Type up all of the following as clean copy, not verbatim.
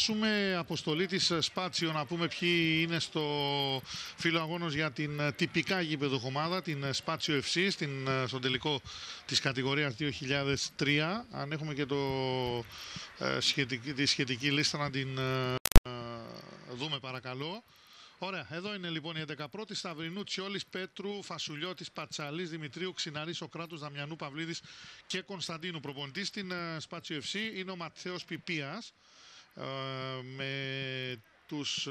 δώσουμε αποστολή της Σπάτσιο να πούμε ποιοι είναι στο φύλλο αγώνος για την τυπικά γήπεδο ομάδα, την Σπάτσιο FC, στον τελικό της κατηγορίας 2003. Αν έχουμε και τη σχετική λίστα να την δούμε παρακαλώ. Ωραία, εδώ είναι λοιπόν η 11η. Σταυρινού, Τσιόλης, Πέτρου, Φασουλιώτης, Πατσαλής, Δημητρίου, Ξιναρής, Σοκράτους, Δαμιανού, Παυλίδης και Κωνσταντίνου. Προπονητής στην Σπάτσιο FC είναι ο Ματθαίος Πιπίας. Με τους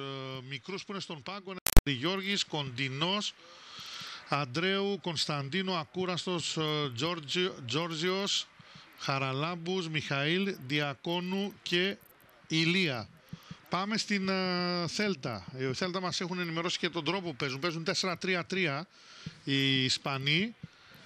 μικρούς που είναι στον πάγκο είναι Γιώργης, Κοντινός, Αντρέου, Κωνσταντίνο, Ακούραστος, Τζόρζιος, Χαραλάμπους, Μιχαήλ, Διακόνου και Ηλία. Πάμε στην Θέλτα. Οι Θέλτα μας έχουν ενημερώσει και τον τρόπο που παίζουν. Παίζουν 4-3-3 οι Ισπανοί.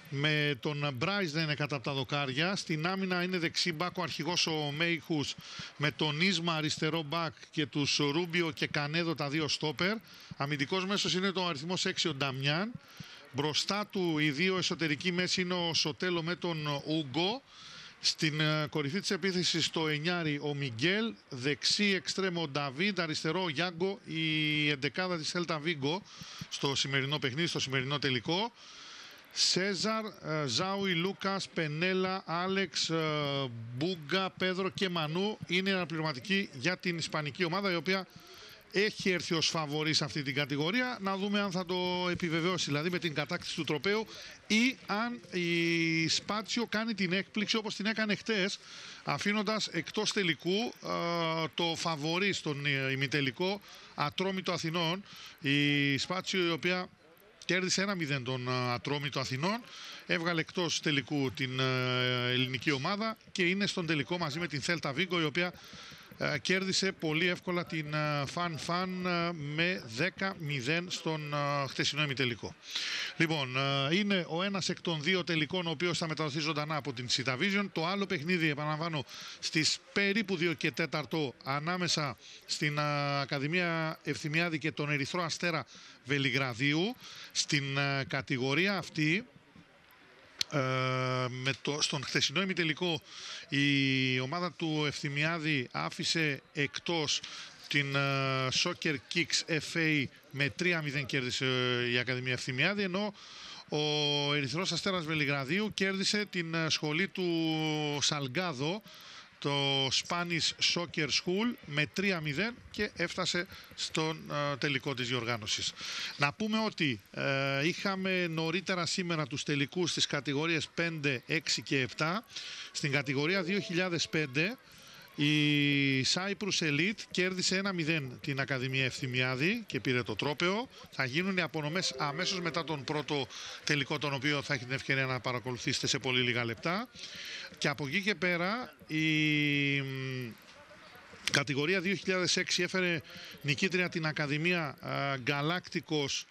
Με τον Μπράις δεν είναι κατά από τα δοκάρια. Στην άμυνα είναι δεξί μπακ ο αρχηγός ο Μέιχους. Με τον Ίσμα αριστερό μπακ και τους Ρούμπιο και Κανέδο τα δύο στόπερ. Αμυντικός μέσος είναι το αριθμός 6 ο Νταμιάν. Μπροστά του οι δύο εσωτερικοί μέση είναι ο Σοτέλο με τον Ούγκο. Στην κορυφή της επίθεσης το εννιάρι ο Μιγγέλ, δεξί εξτρέμο ο Νταβίντ, αριστερό ο Γιάγκο, η εντεκάδα της Σέλτα Βίγκο στο σημερινό παιχνίδι, στο σημερινό τελικό. Σέζαρ, Ζάουι, Λούκας, Πενέλα, Άλεξ, Μπούγκα, Πέδρο και Μανού είναι αναπληρωματικοί για την ισπανική ομάδα, η οποία έχει έρθει ως φαβορί σε αυτή την κατηγορία. Να δούμε αν θα το επιβεβαιώσει, δηλαδή με την κατάκτηση του τροπαίου, ή αν η Σπάτσιο κάνει την έκπληξη όπως την έκανε χτες, αφήνοντας εκτός τελικού το φαβορί στον ημιτελικό Ατρόμητο Αθηνών. Η Σπάτσιο, η οποία κέρδισε 1-0 τον Ατρόμητο Αθηνών, έβγαλε εκτός τελικού την ελληνική ομάδα και είναι στον τελικό μαζί με την Θέλτα Βίγκο, η οποία κέρδισε πολύ εύκολα την Φαν με 10-0 στον χτεσινό ημιτελικό. Λοιπόν, είναι ο ένας εκ των δύο τελικών ο οποίος θα μεταδοθεί ζωντανά από την Sita Vision. Το άλλο παιχνίδι, επαναλαμβάνω, στις περίπου 2 και 4 ανάμεσα στην Ακαδημία Ευθυμιάδη και τον Ερυθρό Αστέρα Βελιγραδίου. Στην κατηγορία αυτή, στον χθεσινό ημιτελικό, η ομάδα του Ευθυμιάδη άφησε εκτός την Soccer Kicks FA με 3-0 κέρδισε η Ακαδημία Ευθυμιάδη, ενώ ο Ερυθρός Αστέρας Βελιγραδίου κέρδισε την σχολή του Σαλγκάδο, το Spanish Soccer School, με 3-0 και έφτασε στον τελικό της διοργάνωσης. Να πούμε ότι είχαμε νωρίτερα σήμερα τους τελικούς στις κατηγορίες 5, 6 και 7. Στην κατηγορία 2005 η Cyprus Elite κέρδισε 1-0 την Ακαδημία Ευθυμιάδη και πήρε το τρόπαιο. Θα γίνουν οι απονομές αμέσως μετά τον πρώτο τελικό, τον οποίο θα έχει την ευκαιρία να παρακολουθήσετε σε πολύ λίγα λεπτά. Και από εκεί και πέρα η κατηγορία 2006 έφερε νικήτρια την Ακαδημία Galacticos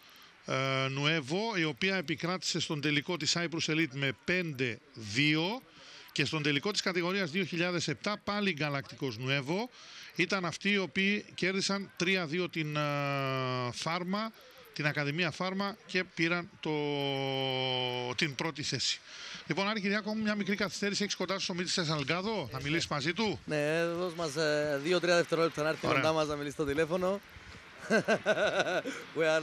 Nuevo, η οποία επικράτησε στον τελικό της Cyprus Elite με 5-2. Και στον τελικό της κατηγορίας 2007 πάλι Galacticos Nuevo. Ήταν αυτοί οι οποίοι κέρδισαν 3-2 την Φάρμα, την Ακαδημία Φάρμα, και πήραν την πρώτη θέση. Λοιπόν, Άρη Κυριάκο, μια μικρή καθυστέρηση. Έχεις κοντά σου ο Μίτης Σαλγκάδο, θα μιλήσεις μαζί του. Ναι, δώσ' μας 2-3 δευτερόλεπτα να έρθει κοντά μας να μιλήσει στο τηλέφωνο. We are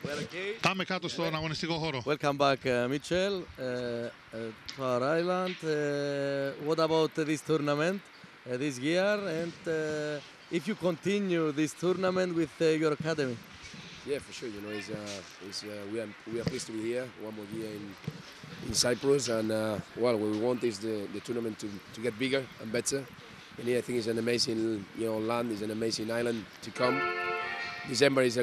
okay. Πάμε κάτω στον αγωνιστικό χώρο. Welcome back, Mitchell, to our island. What about this tournament this year, and if you continue this tournament with your academy? Yeah, for sure. You know, we are pleased to be here one more year in Cyprus, and well, what we want is the tournament to get bigger and better. And here, I think it's an amazing, land. It's an amazing island to come. December is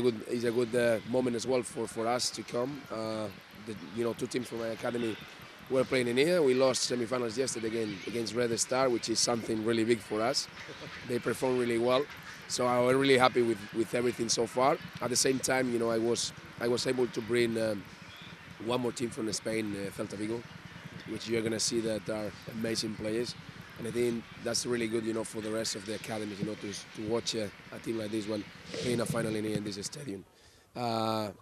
a good moment as well for us to come. Two teams from my academy were playing in here. We lost semi-finals yesterday against Red Star, which is something really big for us. They performed really well, so I'm really happy with everything so far. At the same time, I was able to bring one more team from Spain, Celta Vigo, which you're going to see that are amazing players. And I think that's really good, for the rest of the academies, to watch a team like this one playing a final in this stadium.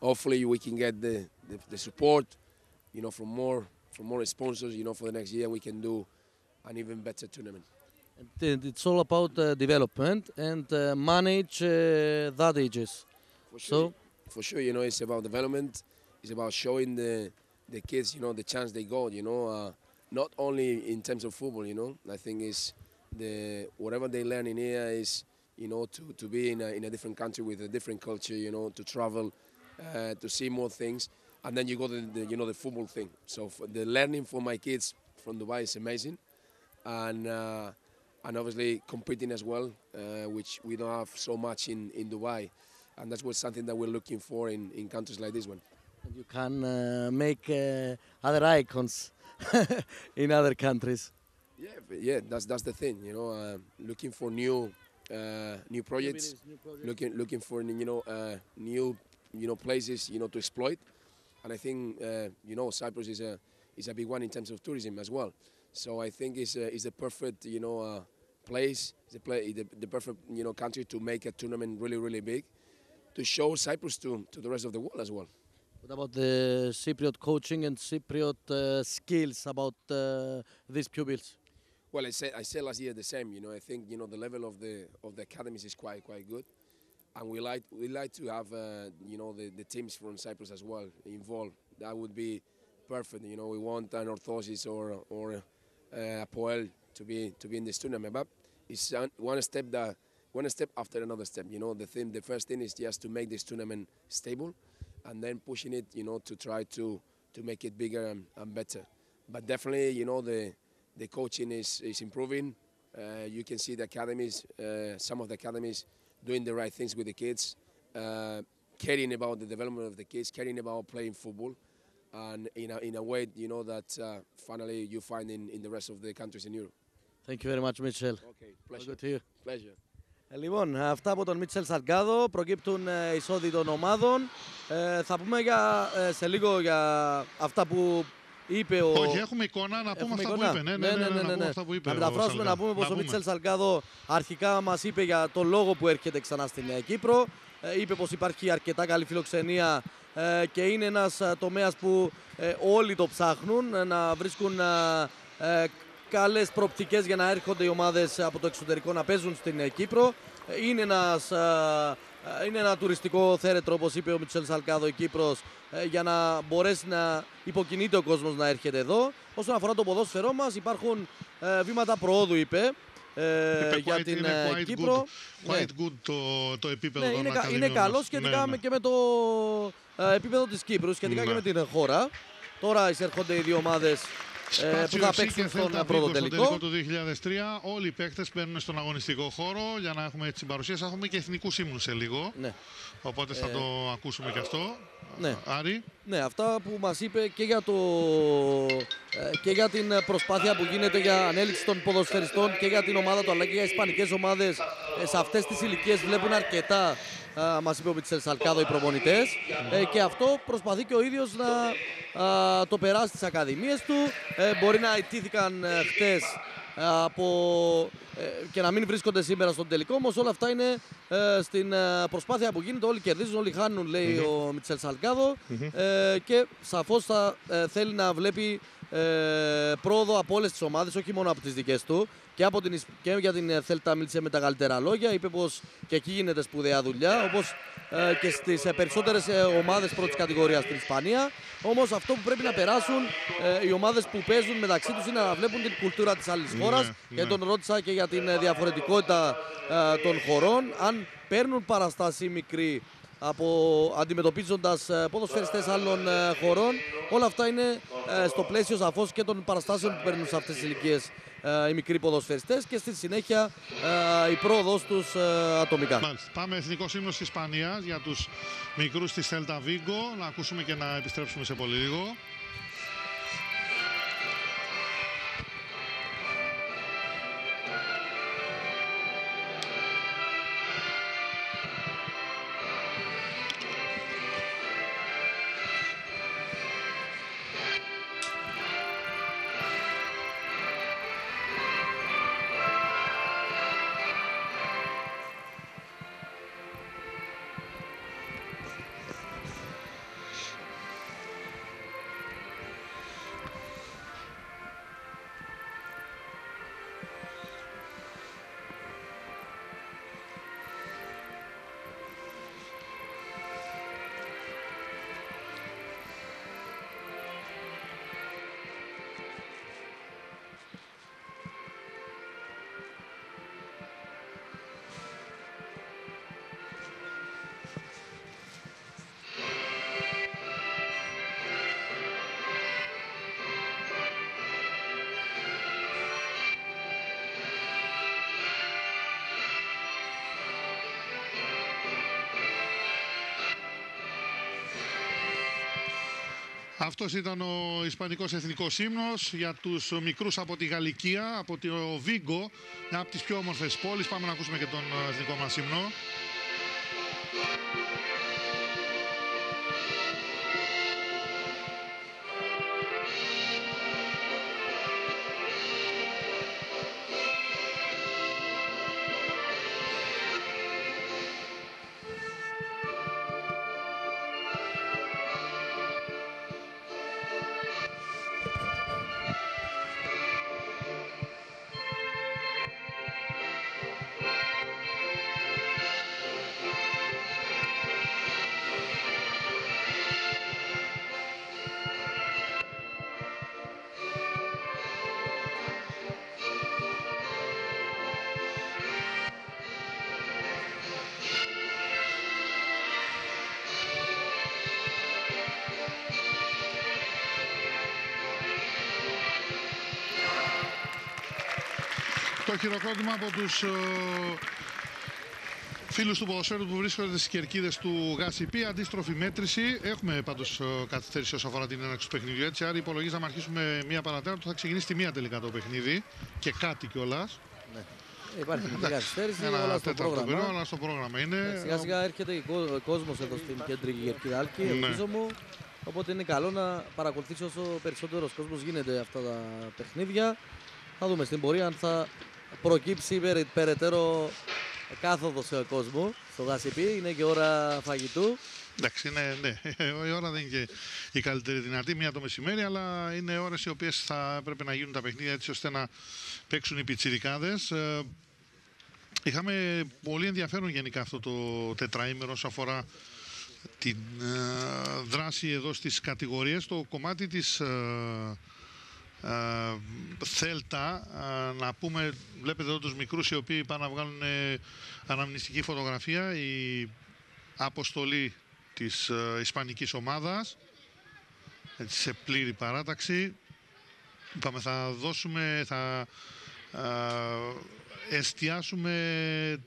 Hopefully we can get the support, from more sponsors, for the next year we can do an even better tournament. It's all about development and manage that ages. For sure, you know, it's about development. It's about showing the kids, you know, the chance they got. You know, not only in terms of football. You know, I think it's whatever they learn in here is, you know, to be in a different country with a different culture. You know, to travel, to see more things, and then you go to the football thing. So the learning for my kids from Dubai is amazing, and obviously competing as well, which we don't have so much in Dubai, and that's something that we're looking for in countries like this one. And you can make other icons in other countries. Yeah, that's the thing, you know, looking for new projects, looking for new places, you know, to exploit, and I think you know, Cyprus is a big one in terms of tourism as well. So I think it's the perfect, you know, place, the perfect, you know, country to make a tournament really big, to show Cyprus to the rest of the world as well. What about the Cypriot coaching and Cypriot skills about these pupils? Well, I said last year the same. You know, I think, you know, the level of the academies is quite good, and we like to have you know, the teams from Cyprus as well involved. That would be perfect. You know, we want an Orthosis or Apoel to be in this tournament, but it's one step after another step. You know, the first thing is just to make this tournament stable, and then pushing it, you know, to try to make it bigger and better. But definitely, you know, the coaching is improving. You can see the academies, some of the academies doing the right things with the kids, caring about the development of the kids, caring about playing football, and in a way, you know, that finally you find in the rest of the countries in Europe. Thank you very much, Mitchell. Okay, pleasure. Good to hear. Pleasure. Λοιπόν, αυτά από τον Μίτσελ Σαλγκάδο, προκύπτουν εισόδοι των ομάδων. Θα πούμε σε λίγο για αυτά που είπε ο... Όχι, έχουμε εικόνα να πούμε αυτά που είπε. Να μεταφράσουμε, να πούμε πως ο Μίτσελ Σαλγκάδο αρχικά μας είπε για τον λόγο που έρχεται ξανά στην Κύπρο. Είπε πως υπάρχει αρκετά καλή φιλοξενία και είναι ένας τομέας που όλοι το ψάχνουν, να βρίσκουν καλές προοπτικές για να έρχονται οι ομάδες από το εξωτερικό να παίζουν στην Κύπρο. Είναι ένα τουριστικό θέρετρο, όπως είπε ο Μίτσελ Σαλγκάδο, η Κύπρος, για να μπορέσει να υποκινείται ο κόσμος να έρχεται εδώ. Όσον αφορά το ποδόσφαιρό μας, υπάρχουν βήματα προόδου, είπε, για την Κύπρο. Quite good το επίπεδο των ακαδημιών. Είναι καλό σχετικά και με το επίπεδο της Κύπρου, σχετικά και με την χώρα. Τώρα εισέρχονται οι δύο ομάδες που θα παίξουν στον πρώτο τελικό. Στο τελικό του 2003 όλοι οι παίκτες μπαίνουν στον αγωνιστικό χώρο για να έχουμε την παρουσία. Θα έχουμε και εθνικούς ύμνους σε λίγο. Ναι. Οπότε θα το ακούσουμε και αυτό. Ναι. Άρη. Ναι, αυτά που μας είπε και για την προσπάθεια που γίνεται για ανέλυξη των ποδοσφαιριστών και για την ομάδα του, αλλά και για ισπανικές ομάδες σε αυτές τις ηλικίες βλέπουν αρκετά, μας είπε ο Μίτσελ Σαλγκάδο, οι προπονητές, και αυτό προσπαθεί και ο ίδιος να το περάσει στις ακαδημίες του. Μπορεί να ιτήθηκαν χτες και να μην βρίσκονται σήμερα στον τελικό, όμως όλα αυτά είναι στην προσπάθεια που γίνεται. Όλοι κερδίζουν, όλοι χάνουν, λέει ο Μίτσελ Σαλγκάδο, και σαφώς θα θέλει να βλέπει πρόοδο από όλες τις ομάδες, όχι μόνο από τις δικές του. Και για την Θέλτα μίλησε με τα καλύτερα λόγια, είπε πως και εκεί γίνεται σπουδαία δουλειά, όπως και στις περισσότερες ομάδες πρώτης κατηγορίας στην Ισπανία. Όμως αυτό που πρέπει να περάσουν οι ομάδες που παίζουν μεταξύ τους είναι να βλέπουν την κουλτούρα της άλλης χώρας. Και τον ρώτησα και για την διαφορετικότητα των χωρών, αν παίρνουν παραστάσεις μικροί αντιμετωπίζοντας ποδοσφαιριστές άλλων χωρών. Όλα αυτά είναι στο πλαίσιο σαφώς και των παραστάσεων που παίρνουν σε αυτές τις ηλικίες οι μικροί ποδοσφαιριστές και στη συνέχεια η πρόοδος τους ατομικά. Μάλιστα. Πάμε εθνικός ύμνος της Ισπανίας για τους μικρούς της Celta Vigo. Να ακούσουμε και να επιστρέψουμε σε πολύ λίγο. Αυτός ήταν ο Ισπανικός Εθνικός Ύμνος για τους μικρούς από τη Γαλλικία, από το Βίγκο, μια από τις πιο όμορφες πόλεις. Πάμε να ακούσουμε και τον εθνικό μας ύμνο. Το χειροκρότημα από τους φίλους του ποδοσφαίρου που βρίσκονται στις κερκίδες του ΓΑΣΥΠΗ. Αντίστροφη μέτρηση. Έχουμε πάντως καθυστέρηση όσο αφορά την έναρξη του παιχνιδιού. Έτσι, άρα υπολογίζαμε να αρχίσουμε μία παρατέταρτο. Θα ξεκινήσει τη μία τελικά το παιχνίδι. Και κάτι κιόλας. Ναι. Υπάρχει μια καθυστέρηση, Ένα όλα στο τέταρτο πρόγραμμα. αλλά στο πρόγραμμα είναι. Σιγά σιγά έρχεται ο κόσμος εδώ στην κεντρική κερκίδα Άλκη, Ναι. πίσω μου. Οπότε είναι καλό να παρακολουθήσει όσο περισσότερος κόσμος γίνεται αυτά τα παιχνίδια. Θα δούμε στην πορεία αν θα προκύψει περαιτέρω κάθοδο σε κόσμο στο ΓΑΣΥΠΗ. Είναι και ώρα φαγητού. Εντάξει, ναι. Η ώρα δεν είναι και η καλύτερη δυνατή, μία το μεσημέρι, αλλά είναι ώρες οι οποίες θα πρέπει να γίνουν τα παιχνίδια έτσι ώστε να παίξουν οι πιτσιρικάδες. Είχαμε πολύ ενδιαφέρον γενικά αυτό το τετραήμερο όσο αφορά την δράση εδώ στις κατηγορίες. Το κομμάτι της Θέλτα, να πούμε, βλέπετε εδώ τους μικρούς οι οποίοι πάνε να βγάλουν αναμνηστική φωτογραφία, η αποστολή της ισπανικής ομάδας, έτσι, σε πλήρη παράταξη. Είπαμε θα εστιάσουμε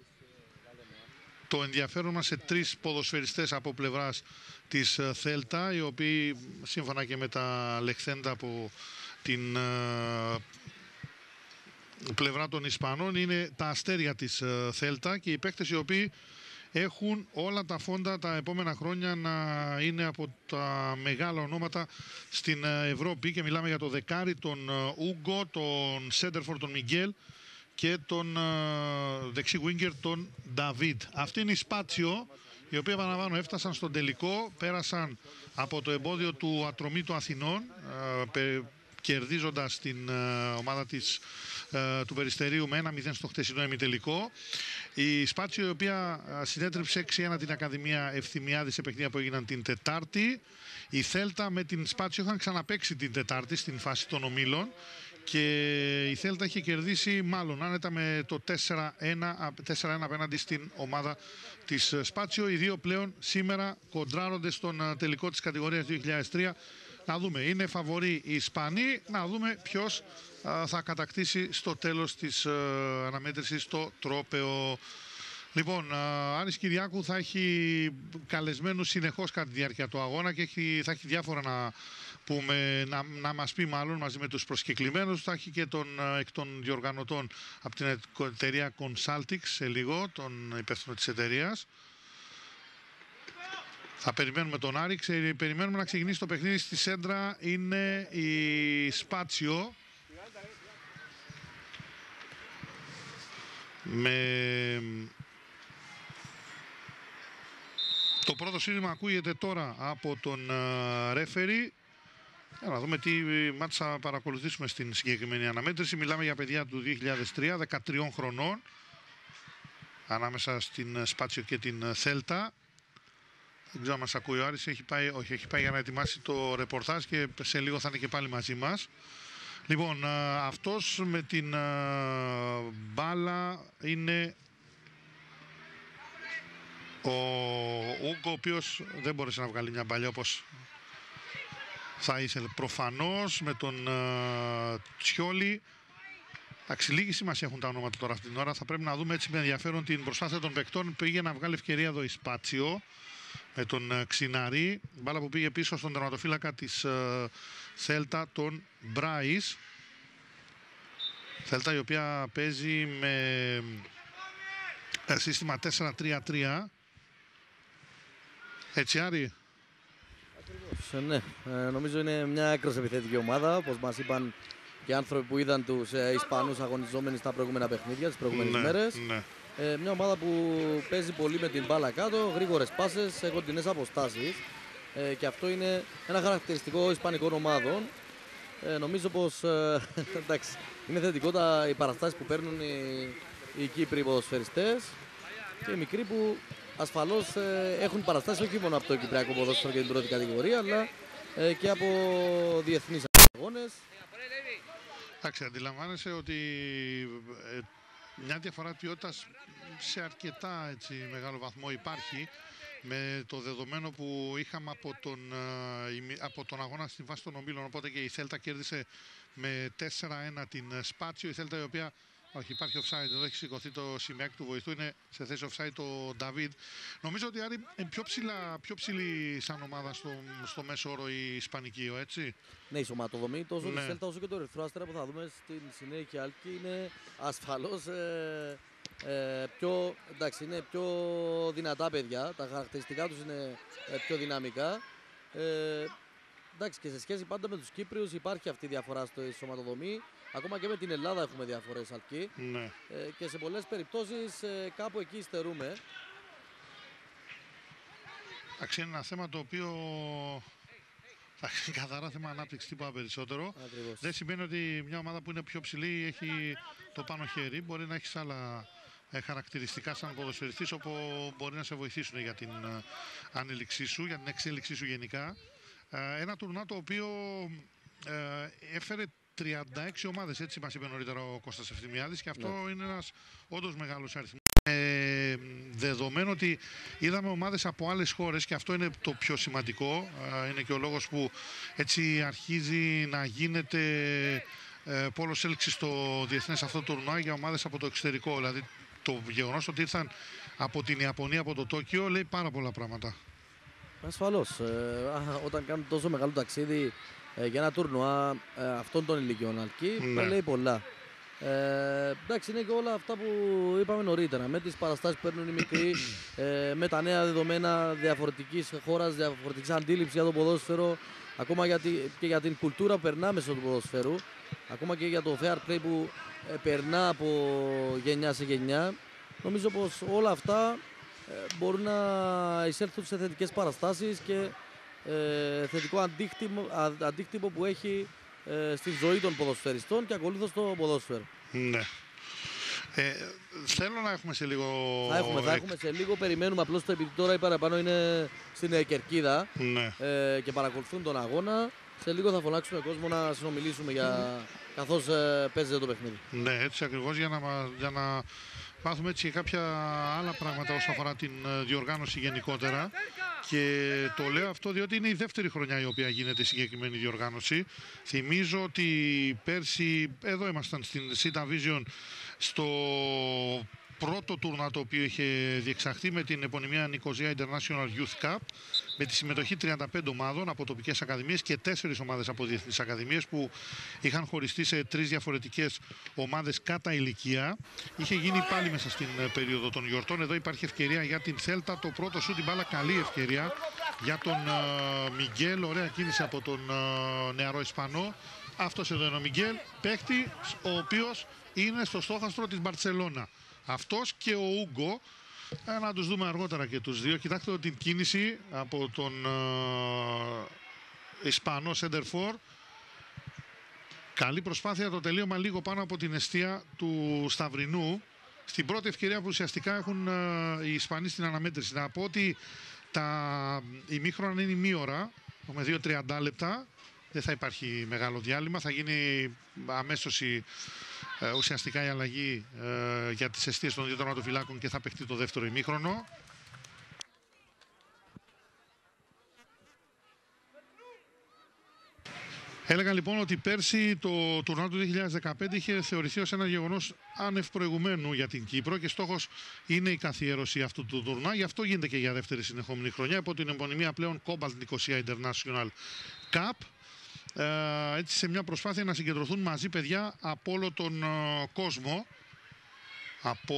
το ενδιαφέρον μας σε τρεις ποδοσφαιριστές από πλευράς της Θέλτα, οι οποίοι σύμφωνα και με τα λεχθέντα από την πλευρά των Ισπανών είναι τα αστέρια της Θέλτα και οι παίκτες οι οποίοι έχουν όλα τα φόντα τα επόμενα χρόνια να είναι από τα μεγάλα ονόματα στην Ευρώπη, και μιλάμε για το δεκάρι, τον Ούγκο, τον Σέντερφορ, τον Μιγγέλ και τον δεξί winger, τον Νταβίτ. Αυτή είναι η Σπάτσιο, οι οποίοι, επαναλαμβάνω, έφτασαν στον τελικό, πέρασαν από το εμπόδιο του Ατρομήτου Αθηνών, κερδίζοντας την ομάδα του Περιστερίου με 1-0 στο χτεσινό ημιτελικό. Η Σπάτσιο, η οποία συνέτρεψε 6-1 την Ακαδημία Ευθυμιάδη σε παιχνίδια που έγιναν την Τετάρτη. Η Θέλτα με την Σπάτσιο είχαν ξαναπαίξει την Τετάρτη στην φάση των ομίλων και η Θέλτα είχε κερδίσει μάλλον άνετα με το 4-1 απέναντι στην ομάδα της Σπάτσιο. Οι δύο πλέον σήμερα κοντράρονται στον τελικό της κατηγορίας 2003. Να δούμε, είναι φαβοροί οι Ισπανοί, να δούμε ποιος θα κατακτήσει στο τέλος της αναμέτρησης το τρόπαιο. Λοιπόν, Άρης Κυριάκου θα έχει καλεσμένους συνεχώς κατά τη διάρκεια του αγώνα και θα έχει διάφορα να μας πει, μάλλον μαζί με τους προσκεκλημένους. Θα έχει και εκ των διοργανωτών από την εταιρεία Consultix σε λίγο, τον υπεύθυνο της εταιρείας. Θα περιμένουμε τον Άρη, περιμένουμε να ξεκινήσει το παιχνίδι. Στη σέντρα είναι η Σπάτσιο με το πρώτο σύνδημα ακούγεται τώρα από τον ρέφερι. Για να δούμε τι μάτς θα παρακολουθήσουμε στην συγκεκριμένη αναμέτρηση. Μιλάμε για παιδιά του 2003, 13 χρονών, ανάμεσα στην Σπάτσιο και την Θέλτα. Δεν ξέρω αν μας ακούει ο Άρης, έχει πάει για να ετοιμάσει το ρεπορτάζ και σε λίγο θα είναι και πάλι μαζί μας. Λοιπόν, αυτός με την μπάλα είναι ο Ούγκο, ο οποίος δεν μπόρεσε να βγάλει μια μπαλιά όπως θα ήθελε προφανώς, με τον Τσιόλι. Εντάξει, λίγη σημασία έχουν τα ονόματα τώρα αυτήν την ώρα. Θα πρέπει να δούμε έτσι με ενδιαφέρον την προσπάθεια των παικτών. Πήγε να βγάλει ευκαιρία εδώ η Σπάτσιο. με τον Ξιναρή. Μπάλα που πήγε πίσω στον τερματοφύλακα της Θέλτα, τον Μπράις. Θέλτα η οποία παίζει με σύστημα 4-3-3. Έτσι, Άρη. Ναι, νομίζω είναι μια άκρως επιθετική ομάδα, όπως μας είπαν και άνθρωποι που είδαν τους Ισπανούς αγωνιζόμενοι στα προηγούμενα παιχνίδια, τις προηγούμενες μέρες. Ναι. Μια ομάδα που παίζει πολύ με την μπάλα κάτω, γρήγορες πάσες σε κοντινές αποστάσεις. Και αυτό είναι ένα χαρακτηριστικό ισπανικών ομάδων. Νομίζω πως εντάξει, είναι θετικό οι παραστάσεις που παίρνουν οι Κύπροι ποδοσφαιριστές και οι μικροί που ασφαλώς έχουν παραστάσεις όχι μόνο από το Κυπριακό ποδόσφαιρο και την πρώτη κατηγορία, αλλά και από διεθνείς αγώνες. Εντάξει, αντιλαμβάνεσαι ότι μια διαφορά ποιότητας σε αρκετά έτσι, μεγάλο βαθμό υπάρχει, με το δεδομένο που είχαμε από τον αγώνα στην φάση των ομίλων. Οπότε και η Θέλτα κέρδισε με 4-1 την Σπάτσιο. Η Θέλτα η οποία, όχι, υπάρχει offside, εδώ έχει σηκωθεί το σημαίακι του βοηθού, είναι σε θέση offside το Νταβίδ. Νομίζω ότι Άρη είναι πιο ψηλή σαν ομάδα στο μέσο όρο η Ισπανική, έτσι. Ναι, η σωματοδομή τόσο της Θέλτα όσο και το Ερυθρό Αστέρα που θα δούμε στην συνέχεια Άλκη είναι ασφαλώς είναι πιο δυνατά παιδιά. Τα χαρακτηριστικά τους είναι πιο δυναμικά. Εντάξει, και σε σχέση πάντα με τους Κύπριους υπάρχει αυτή η διαφορά στη σωματοδομή. Ακόμα και με την Ελλάδα έχουμε διαφορές Άλκη. Ναι. Και σε πολλές περιπτώσεις κάπου εκεί υστερούμε. Εντάξει, είναι ένα θέμα το οποίο θα είναι καθαρά θέμα ανάπτυξη τίποτα περισσότερο. Ακριβώς. Δεν σημαίνει ότι μια ομάδα που είναι πιο ψηλή έχει το πάνω χέρι. Μπορεί να έχει άλλα χαρακτηριστικά σαν ποδοσφαιριστής όπου μπορεί να σε βοηθήσουν για την ανέλυξή σου, για την εξέλιξή σου γενικά. Ένα τουρνά το οποίο έφερε 36 ομάδες, έτσι μας είπε νωρίτερα ο Κώστας Ευθυμιάδης, και αυτό είναι ένας όντως μεγάλος αριθμός. Δεδομένου ότι είδαμε ομάδες από άλλες χώρες, και αυτό είναι το πιο σημαντικό, είναι και ο λόγος που έτσι αρχίζει να γίνεται πόλος έλξης στο διεθνές αυτό τουρνουά για ομάδες από το εξωτερικό. Δηλαδή το γεγονός ότι ήρθαν από την Ιαπωνία, από το Τόκιο, λέει πάρα πολλά πράγματα. Ασφαλώς, όταν κάνουν τόσο μεγάλο ταξίδι για ένα τουρνουά αυτών των ηλικιών Άλκη, λέει πολλά. Εντάξει, είναι και όλα αυτά που είπαμε νωρίτερα, με τις παραστάσεις που παίρνουν οι μικροί, με τα νέα δεδομένα διαφορετικής χώρας, διαφορετικής αντίληψης για το ποδόσφαιρο, ακόμα και για την κουλτούρα που περνά μέσω του ποδοσφαίρου, ακόμα και για το fair play που περνά από γενιά σε γενιά. Νομίζω πως όλα αυτά μπορούν να εισέλθουν σε θετικές παραστάσεις και θετικό αντίκτυπο που έχει στη ζωή των ποδοσφαιριστών και ακολούθως το ποδόσφαιρο. Ναι. Θέλω να έχουμε σε λίγο... Θα έχουμε σε λίγο, περιμένουμε απλώς το, επειδή τώρα η παραπάνω είναι στην Κερκίδα και παρακολουθούν τον αγώνα. Σε λίγο θα φωνάξουμε κόσμο να συνομιλήσουμε καθώς παίζεται το παιχνίδι. Ναι, έτσι ακριβώς, για να μάθουμε έτσι κάποια άλλα πράγματα όσον αφορά την διοργάνωση γενικότερα. Και το λέω αυτό διότι είναι η δεύτερη χρονιά η οποία γίνεται η συγκεκριμένη διοργάνωση. Θυμίζω ότι πέρσι εδώ ήμασταν στην Sita Vision στο πρώτο τουρνά το οποίο είχε διεξαχθεί με την επωνυμία Nicosia International Youth Cup, με τη συμμετοχή 35 ομάδων από τοπικές ακαδημίες και 4 ομάδες από διεθνείς ακαδημίες που είχαν χωριστεί σε 3 διαφορετικές ομάδες κατά ηλικία. Είχε γίνει πάλι μέσα στην περίοδο των γιορτών. Εδώ υπάρχει ευκαιρία για την Θέλτα. Το πρώτο σου την μπάλα, καλή ευκαιρία για τον Μιγγέλ. Ωραία κίνηση από τον νεαρό Ισπανό. Αυτός εδώ είναι ο Μιγγέλ, παίκτη ο οποίος είναι στο στόχαστρο της Μπαρτσελώνα. Αυτός και ο Ούγκο. Να τους δούμε αργότερα και τους δύο. Κοιτάξτε την κίνηση από τον Ισπανό Σέντερφορ. Καλή προσπάθεια, το τελείωμα λίγο πάνω από την εστία του Σταυρινού. Στην πρώτη ευκαιρία που ουσιαστικά έχουν οι Ισπανοί στην αναμέτρηση. Να πω ότι τα ημίχρονα είναι ημίωρα, με 2-30 λεπτά. Δεν θα υπάρχει μεγάλο διάλειμμα, θα γίνει αμέσως ουσιαστικά η αλλαγή για τις εστίες των δύο τερματοφυλάκων και θα παιχτεί το δεύτερο ημίχρονο. Έλεγα λοιπόν ότι πέρσι το τουρνουά του 2015 είχε θεωρηθεί ως ένα γεγονός άνευ προηγουμένου για την Κύπρο και στόχος είναι η καθιέρωση αυτού του τουρνουά. Γι' αυτό γίνεται και για δεύτερη συνεχόμενη χρονιά υπό την επωνυμία πλέον Cobalt Nicosia International Cup. Έτσι σε μια προσπάθεια να συγκεντρωθούν μαζί παιδιά από όλο τον κόσμο, από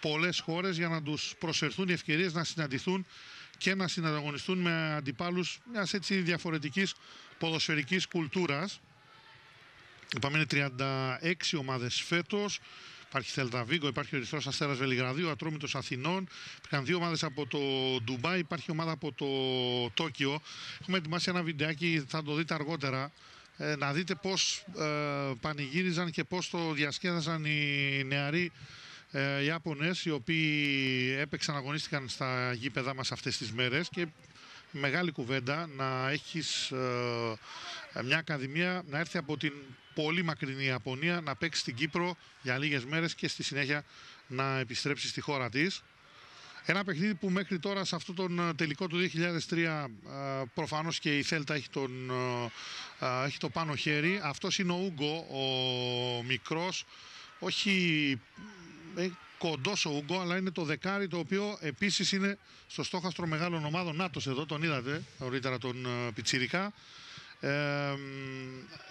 πολλές χώρες, για να τους προσφερθούν οι ευκαιρίες να συναντηθούν και να συνανταγωνιστούν με αντιπάλους μιας έτσι διαφορετικής ποδοσφαιρικής κουλτούρας. Είπαμε είναι 36 ομάδες φέτος. Υπάρχει Θέλτα Βίγκο, υπάρχει ο Ερυθρός Αστέρας Βελιγραδίου, Ατρόμητος Αθηνών. Υπήρχαν 2 ομάδες από το Ντουμπάι, υπάρχει ομάδα από το Τόκιο. Έχουμε ετοιμάσει ένα βιντεάκι, θα το δείτε αργότερα, να δείτε πώς πανηγύριζαν και πώς το διασκέδασαν οι νεαροί Ιάπωνες, οι οποίοι έπαιξαν, αγωνίστηκαν στα γήπεδά μας αυτές τις μέρες. Και μεγάλη κουβέντα να έχεις μια ακαδημία να έρθει από την πολύ μακρινή Ιαπωνία, να παίξει στην Κύπρο για λίγες μέρες και στη συνέχεια να επιστρέψει στη χώρα της. Ένα παιχνίδι που μέχρι τώρα σε αυτό τον τελικό του 2003 προφανώς και η Θέλτα έχει το πάνω χέρι. Αυτός είναι ο Ούγκο, ο μικρός, όχι κοντός ο Ούγκο, αλλά είναι το δεκάρι το οποίο επίσης είναι στο στόχαστρο μεγάλων ομάδων. Νάτος εδώ, τον είδατε νωρίτερα τον πιτσιρικά.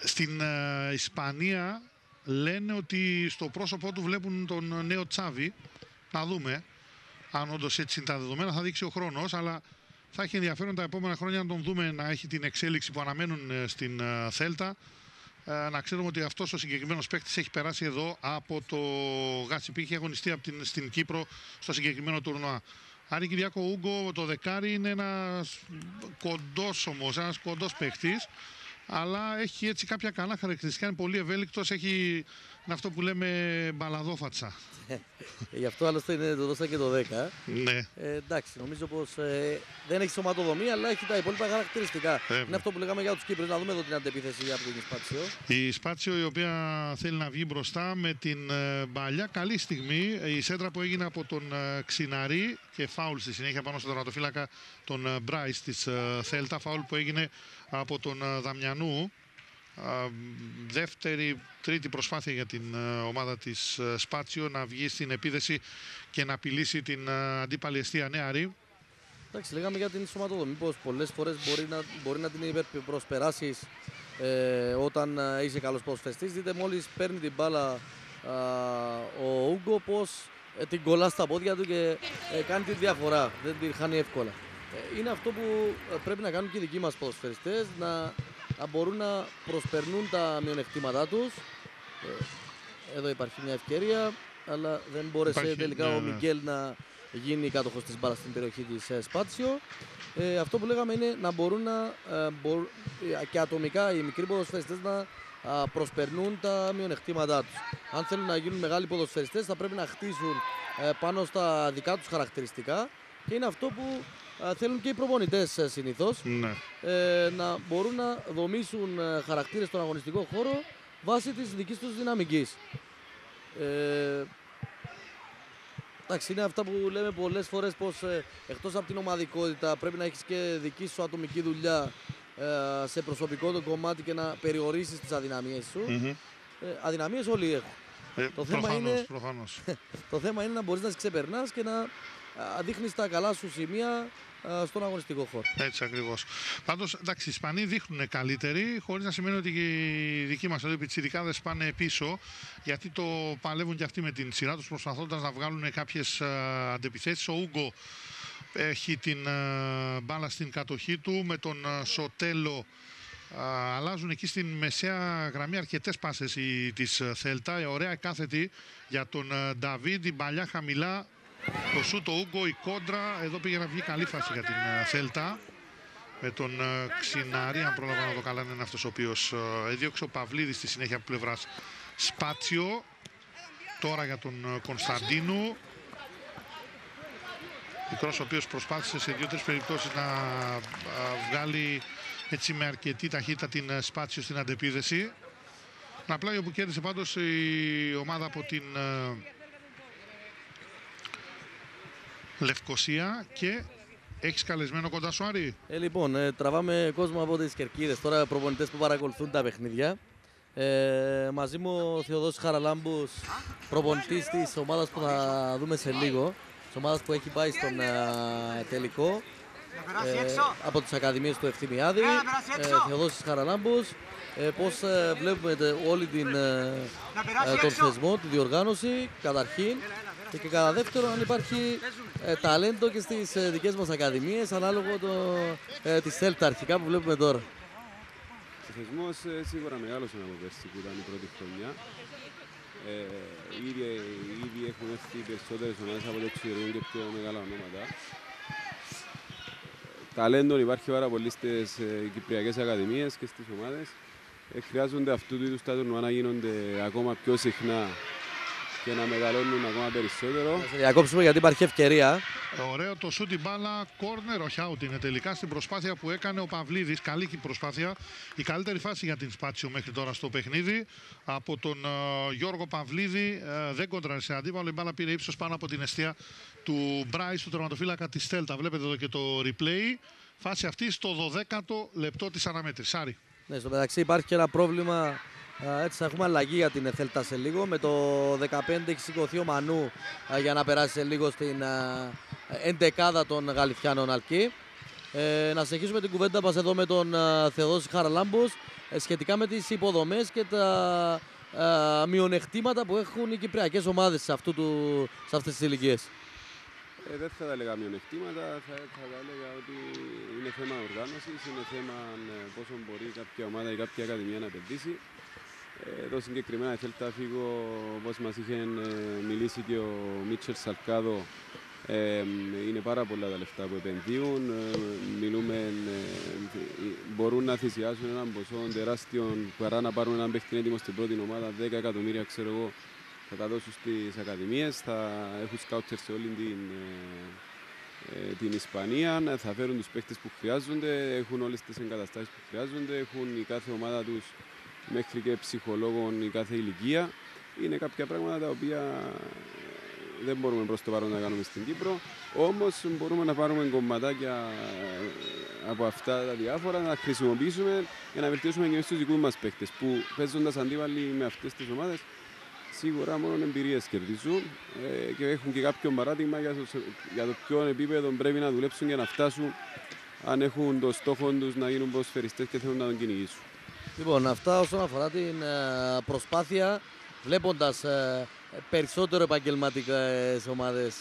Στην Ισπανία λένε ότι στο πρόσωπό του βλέπουν τον νέο Τσάβη. Να δούμε αν όντως έτσι είναι τα δεδομένα, θα δείξει ο χρόνος, αλλά θα έχει ενδιαφέρον τα επόμενα χρόνια να τον δούμε να έχει την εξέλιξη που αναμένουν στην Θέλτα. Να ξέρουμε ότι αυτός ο συγκεκριμένος παίκτης έχει περάσει εδώ από το Γάτσιπι, είχε αγωνιστεί στην Κύπρο στο συγκεκριμένο τουρνουά. Άρη Κυριάκο Ούγκο, το δεκάρι, είναι ένας κοντός όμως, ένας κοντός παίκτης, αλλά έχει έτσι κάποια καλά χαρακτηριστικά, είναι πολύ ευέλικτος, είναι αυτό που λέμε μπαλαδόφατσα. Γι' αυτό άλλωστε το δώσα και το 10. Ναι. Εντάξει, νομίζω πως δεν έχει σωματοδομή, αλλά έχει τα υπόλοιπα χαρακτηριστικά. Είναι αυτό που λέγαμε για τους Κύπρους. Να δούμε εδώ την αντεπίθεση από την Σπάτσιο. Η Σπάτσιο, η οποία θέλει να βγει μπροστά με την παλιά καλή στιγμή. Η σέντρα που έγινε από τον Ξιναρή και φάουλ στη συνέχεια πάνω στον τερματοφύλακα τον Μπράις της Θέλτα. Φάουλ που έγινε από τον Δαμιανού. Δεύτερη, τρίτη προσπάθεια για την ομάδα της Σπάτσιο να βγει στην επίδεση και να απειλήσει την αντίπαλη εστία Νέαρη. Εντάξει, λέγαμε για την σωματοδομή, πως πολλές φορές μπορεί να την υπερπροσπεράσεις όταν είσαι καλός ποδοσφαιριστής. Δείτε μόλις παίρνει την μπάλα ο Ούγκο πως την κολλά στα πόδια του και κάνει τη διαφορά, δεν την χάνει εύκολα. Είναι αυτό που πρέπει να κάνουν και οι δικοί μας ποδοσφαιριστές, να μπορούν να προσπερνούν τα μειονεκτήματά τους. Εδώ υπάρχει μια ευκαιρία, αλλά δεν μπόρεσε τελικά ο Μιγγέλ να γίνει κάτοχος της μπάλας στην περιοχή της Σπάτσιο. Αυτό που λέγαμε είναι να μπορούν και ατομικά οι μικροί ποδοσφαιριστές να προσπερνούν τα μειονεκτήματά τους. Αν θέλουν να γίνουν μεγάλοι ποδοσφαιριστές θα πρέπει να χτίσουν πάνω στα δικά τους χαρακτηριστικά, και είναι αυτό που θέλουν και οι προπονητές συνήθως, να μπορούν να δομήσουν χαρακτήρες στον αγωνιστικό χώρο βάσει της δικής τους δυναμικής. Εντάξει, είναι αυτά που λέμε πολλές φορές, πως εκτός από την ομαδικότητα πρέπει να έχεις και δική σου ατομική δουλειά σε προσωπικό το κομμάτι και να περιορίσεις τις αδυναμίες σου. Αδυναμίες όλοι έχουν. Το θέμα είναι να μπορείς να τις ξεπερνάς και να δείχνεις τα καλά σου σημεία στον αγωνιστικό χώρο. Έτσι ακριβώς. Πάντως, εντάξει, οι Ισπανοί δείχνουν καλύτεροι, χωρίς να σημαίνει ότι οι δικοί μας εδώ οι πιτσιρικάδες πάνε πίσω, γιατί το παλεύουν και αυτοί με την σειρά τους, προσπαθώντας να βγάλουν κάποιες αντεπιθέσεις. Ο Ούγκο έχει την μπάλα στην κατοχή του, με τον Σοτέλο αλλάζουν εκεί στην μεσαία γραμμή αρκετές πάσες της Θέλτα. Ωραία κάθετη για τον Νταβίδ, την παλιά χαμηλά. Το σούτο Ούγκο, η κόντρα, εδώ πήγε να βγει καλή φάση για την Θέλτα με τον Ξινάρη, αν πρόλαβα να το καλά, είναι αυτός ο οποίος έδιωξε. Ο Παυλίδης στη συνέχεια από πλευράς Σπάτσιο. Τώρα για τον Κωνσταντίνου, μικρός ο οποίος προσπάθησε σε 2-3 περιπτώσεις να βγάλει έτσι με αρκετή ταχύτητα την Σπάτσιο στην αντεπίδεση. Ένα πλάγιο που κέρδισε πάντως η ομάδα από την Λευκοσία, και Έχεις καλεσμένο κοντά σου, Άρη? Λοιπόν, τραβάμε κόσμο από τις Κερκίδες. Τώρα προπονητές που παρακολουθούν τα παιχνίδια. Μαζί μου ο Θεοδόσης Χαραλάμπους, προπονητής της ομάδας που θα δούμε σε λίγο. Της ομάδας που έχει πάει στον τελικό. Από τις Ακαδημίες του Ευθυμιάδη. Θεοδόσης Χαραλάμπους. Πώς βλέπουμε όλη τον θεσμό, τη διοργάνωση, καταρχήν. Και κατά δεύτερο, αν υπάρχει ταλέντο και στις δικές μας ακαδημίες, ανάλογο της Θέλτα αρχικά που βλέπουμε τώρα. Ο θεσμός σίγουρα μεγάλωσε από πέρσι που ήταν η πρώτη χρονιά. Ήδη έχουν έρθει περισσότερες ομάδες από το εξωτερικό και πιο μεγάλα ονόματα. Ταλέντο υπάρχει πάρα πολύ στις κυπριακές ακαδημίες και στις ομάδες. Χρειάζονται αυτού του είδους τα τουρνουά να γίνονται ακόμα πιο συχνά και να μεγαλώνουν ακόμα περισσότερο. Θα σε διακόψουμε γιατί υπάρχει ευκαιρία. Ωραίο το σούτ, η μπάλα, κόρνερ, όχι out είναι τελικά στην προσπάθεια που έκανε ο Παυλίδης. Καλή και η προσπάθεια. Η καλύτερη φάση για την Σπάτσιο μέχρι τώρα στο παιχνίδι. Από τον Γιώργο Παυλίδη δεν κόντραρε αντίπαλο. Η μπάλα πήρε ύψος πάνω από την εστία του Μπράις, του τερματοφύλακα της Θέλτα. Βλέπετε εδώ και το replay. Φάση αυτή στο 12ο λεπτό της αναμέτρησης. Άρη. Ναι, στο μεταξύ υπάρχει και ένα πρόβλημα. Έτσι θα έχουμε αλλαγή για την Θέλτα σε λίγο. Με το 15 έχει σηκωθεί ο Μανού για να περάσει σε λίγο στην εντεκάδα των Γαλιθιάνων Αλκή. Να συνεχίσουμε την κουβέντα μας εδώ με τον Θεοδόση Χαραλάμπους σχετικά με τις υποδομές και τα μειονεκτήματα που έχουν οι κυπριακές ομάδες σε αυτές τις ηλικίες. Δεν θα τα έλεγα μειονεκτήματα, θα τα έλεγα ότι είναι θέμα οργάνωσης, είναι θέμα πόσο μπορεί κάποια ομάδα ή κάποια ακαδημία να επενδύσει. Εδώ συγκεκριμένα η Θέλτα Φίγο, όπως μας είχε μιλήσει και ο Μίτσελ Σαλκάδο, είναι πάρα πολλά τα λεφτά που επενδύουν. Μπορούν να θυσιάσουν έναν ποσό τεράστιο παρά να πάρουν έναν παίχτη έτοιμο στην πρώτη ομάδα, 10 εκατομμύρια ξέρω εγώ, θα τα δώσουν στις ακαδημίες, θα έχουν σκάουτερ σε όλη την Ισπανία, θα φέρουν τους παίχτες που χρειάζονται, έχουν όλες τις εγκαταστάσεις που χρειάζονται, έχουν η κάθε ομάδα τους μέχρι και ψυχολόγων η κάθε ηλικία. Είναι κάποια πράγματα τα οποία δεν μπορούμε προς το παρόν να κάνουμε στην Κύπρο, όμως μπορούμε να πάρουμε κομματάκια από αυτά τα διάφορα, να χρησιμοποιήσουμε για να βελτιώσουμε και στους δικούς μας παίχτες που παίζοντας αντίπαλοι με αυτές τις ομάδες σίγουρα μόνο εμπειρίες κερδίζουν και έχουν και κάποιο παράδειγμα για το ποιο επίπεδο πρέπει να δουλέψουν για να φτάσουν αν έχουν το στόχο τους να γίνουν ποδοσφαιριστές και θέλουν να τον κυνηγήσουν. Λοιπόν, αυτά όσον αφορά την προσπάθεια, βλέποντας περισσότερο επαγγελματικές ομάδες.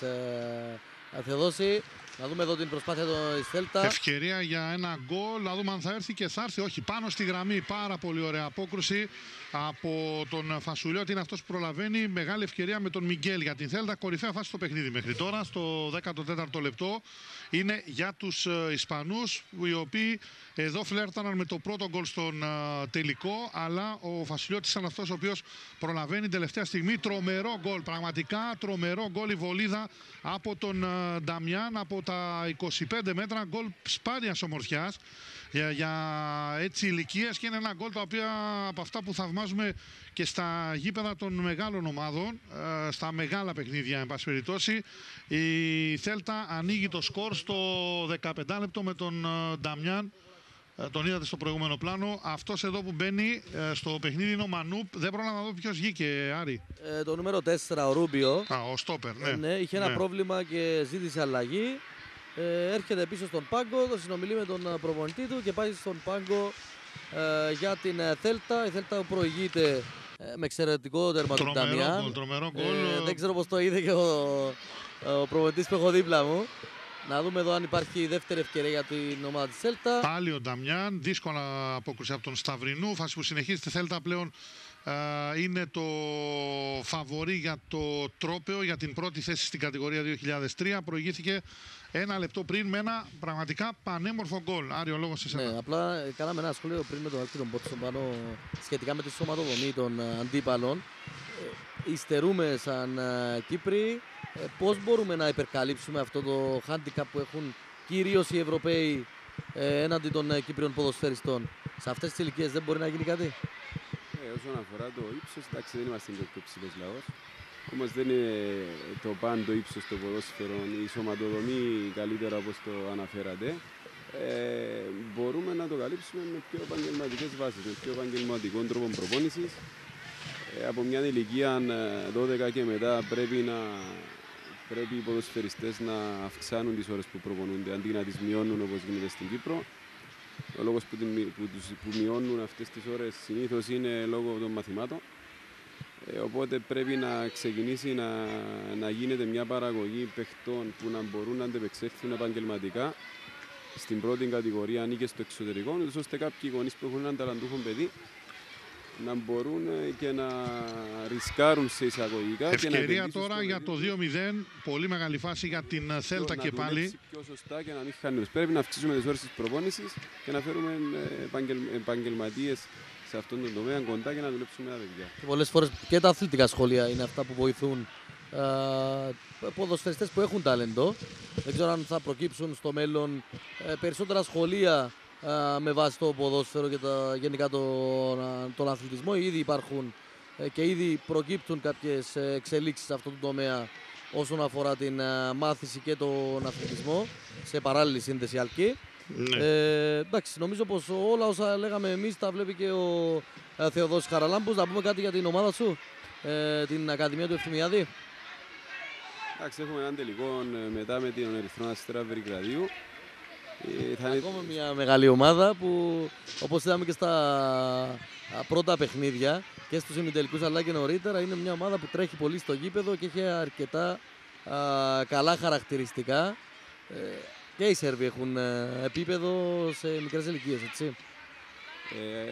Θεοδόση, να δούμε εδώ την προσπάθεια της Θέλτα. Ευκαιρία για ένα γκολ, να δούμε αν θα έρθει και θα έρθει. Όχι, πάνω στη γραμμή, πάρα πολύ ωραία απόκρουση από τον Φασουλιώτη. Είναι αυτός που προλαβαίνει. Μεγάλη ευκαιρία με τον Μιγγέλ για την Θέλτα. Κορυφαία φάση στο παιχνίδι μέχρι τώρα, στο 14ο λεπτό. Είναι για τους Ισπανούς, οι οποίοι εδώ φλέρταναν με το πρώτο γκολ στον τελικό. Αλλά ο Φασουλιώτης ήταν αυτός ο οποίος προλαβαίνει τελευταία στιγμή. Τρομερό γκολ, πραγματικά τρομερό γκολ η βολίδα από τον Νταμιάν από τα 25 μέτρα. Γκολ σπάνιας ομορφιάς για έτσι ηλικίες και είναι ένα γκολ τα οποία από αυτά που θαυμάζουμε και στα γήπεδα των μεγάλων ομάδων, στα μεγάλα παιχνίδια εν πάση περιπτώσει. Η Θέλτα ανοίγει το σκορ στο 15 λεπτό με τον Νταμιάν. Τον είδατε στο προηγούμενο πλάνο. Αυτός εδώ που μπαίνει στο παιχνίδι είναι ο Μανούπ. Δεν πρόλαβα να δω ποιος βγήκε, Άρη. Το νούμερο 4, ο Ρούμπιο. Ο στόπερ, ναι. Ναι, είχε ένα πρόβλημα και ζήτησε αλλαγή. Έρχεται πίσω στον πάγκο, το συνομιλεί με τον προπονητή του και πάει στον πάγκο για την Θέλτα. Η Θέλτα προηγείται με εξαιρετικό τέρμα του Νταμιάν. Τρομερό γκολ. Δεν ξέρω πώς το είδε και ο προπονητής που έχω δίπλα μου. Να δούμε εδώ αν υπάρχει η δεύτερη ευκαιρία για την ομάδα της Θέλτα. Πάλι ο Νταμιάν, δύσκολα απόκριση από τον Σταυρινού. Φάση που συνεχίζεται. Θέλτα πλέον είναι το φαβορί για το τρόπαιο, για την πρώτη θέση στην κατηγορία 2003. Προηγήθηκε ένα λεπτό πριν με ένα πραγματικά πανέμορφο γκολ. Άρη, ο λόγος σε εσένα. Ναι, απλά κάναμε ένα σχόλιο πριν με τον Άκη τον Πότσο πάνω σχετικά με τη σωματοδομή των αντίπαλων. Υστερούμε σαν Κύπροι. Πώς μπορούμε να υπερκαλύψουμε αυτό το handicap που έχουν κυρίως οι Ευρωπαίοι έναντι των Κύπριων ποδοσφαιριστών? Σε αυτές τις ηλικίες δεν μπορεί να γίνει κάτι? Όσον αφορά το ύψος, εντάξει, δεν είμαστε και ο πιο ψηλός λαός. Όμως δεν είναι το πάντο ύψος στο ποδόσφαιρο, η σωματοδομή καλύτερα όπως το αναφέρατε. Μπορούμε να το καλύψουμε με πιο επαγγελματικές βάσεις, με πιο επαγγελματικό τρόπο προπόνησης. Από μια ηλικία 12 και μετά πρέπει οι ποδοσφαιριστές να αυξάνουν τις ώρες που προπονούνται αντί να τις μειώνουν όπως γίνεται στην Κύπρο. Ο λόγος που μειώνουν αυτές τις ώρες συνήθως είναι λόγω των μαθημάτων. Οπότε πρέπει να ξεκινήσει να γίνεται μια παραγωγή παιχτών που να μπορούν να αντεπεξέλθουν επαγγελματικά στην πρώτη κατηγορία ή και στο εξωτερικό, ώστε κάποιοι γονείς που έχουν έναν ταλαντούχο παιδί να μπορούν και να ρισκάρουν σε εισαγωγικά. Ευκαιρία τώρα για το 2-0. Πολύ μεγάλη φάση για την Θέλτα και πάλι. Να πιο σωστά και να μην χάνουν. Πρέπει να αυξήσουμε τις ώρες της προπόνησης και να φέρουμε επαγγελματίες σε αυτόν τον τομέα κοντά και να δουλέψουμε τα παιδιά. Και πολλές φορές και τα αθλητικά σχολεία είναι αυτά που βοηθούν ποδοσφαιριστές που έχουν ταλέντο. Δεν ξέρω αν θα προκύψουν στο μέλλον περισσότερα σχολεία με βάση το ποδόσφαιρο και γενικά τον αθλητισμό. Ήδη υπάρχουν και ήδη προκύπτουν κάποιες εξελίξεις σε αυτό το τομέα όσον αφορά την μάθηση και τον αθλητισμό σε παράλληλη σύνδεση αλκή. Ναι. Εντάξει, νομίζω πως όλα όσα λέγαμε εμείς τα βλέπει και ο Θεοδόσης Χαραλάμπους. Να πούμε κάτι για την ομάδα σου, την Ακαδημία του Ευθυμιάδη. Εντάξει, έχουμε έναν τελικό μετά με την Ερυθρό Αστέρα Βελιγραδίου. Ακόμα μια μεγάλη ομάδα που, όπως είδαμε και στα πρώτα παιχνίδια και στους ημιτελικούς αλλά και νωρίτερα, είναι μια ομάδα που τρέχει πολύ στο γήπεδο και έχει αρκετά καλά χαρακτηριστικά. Και οι Σέρβοι έχουν επίπεδο σε μικρές ηλικίες, έτσι.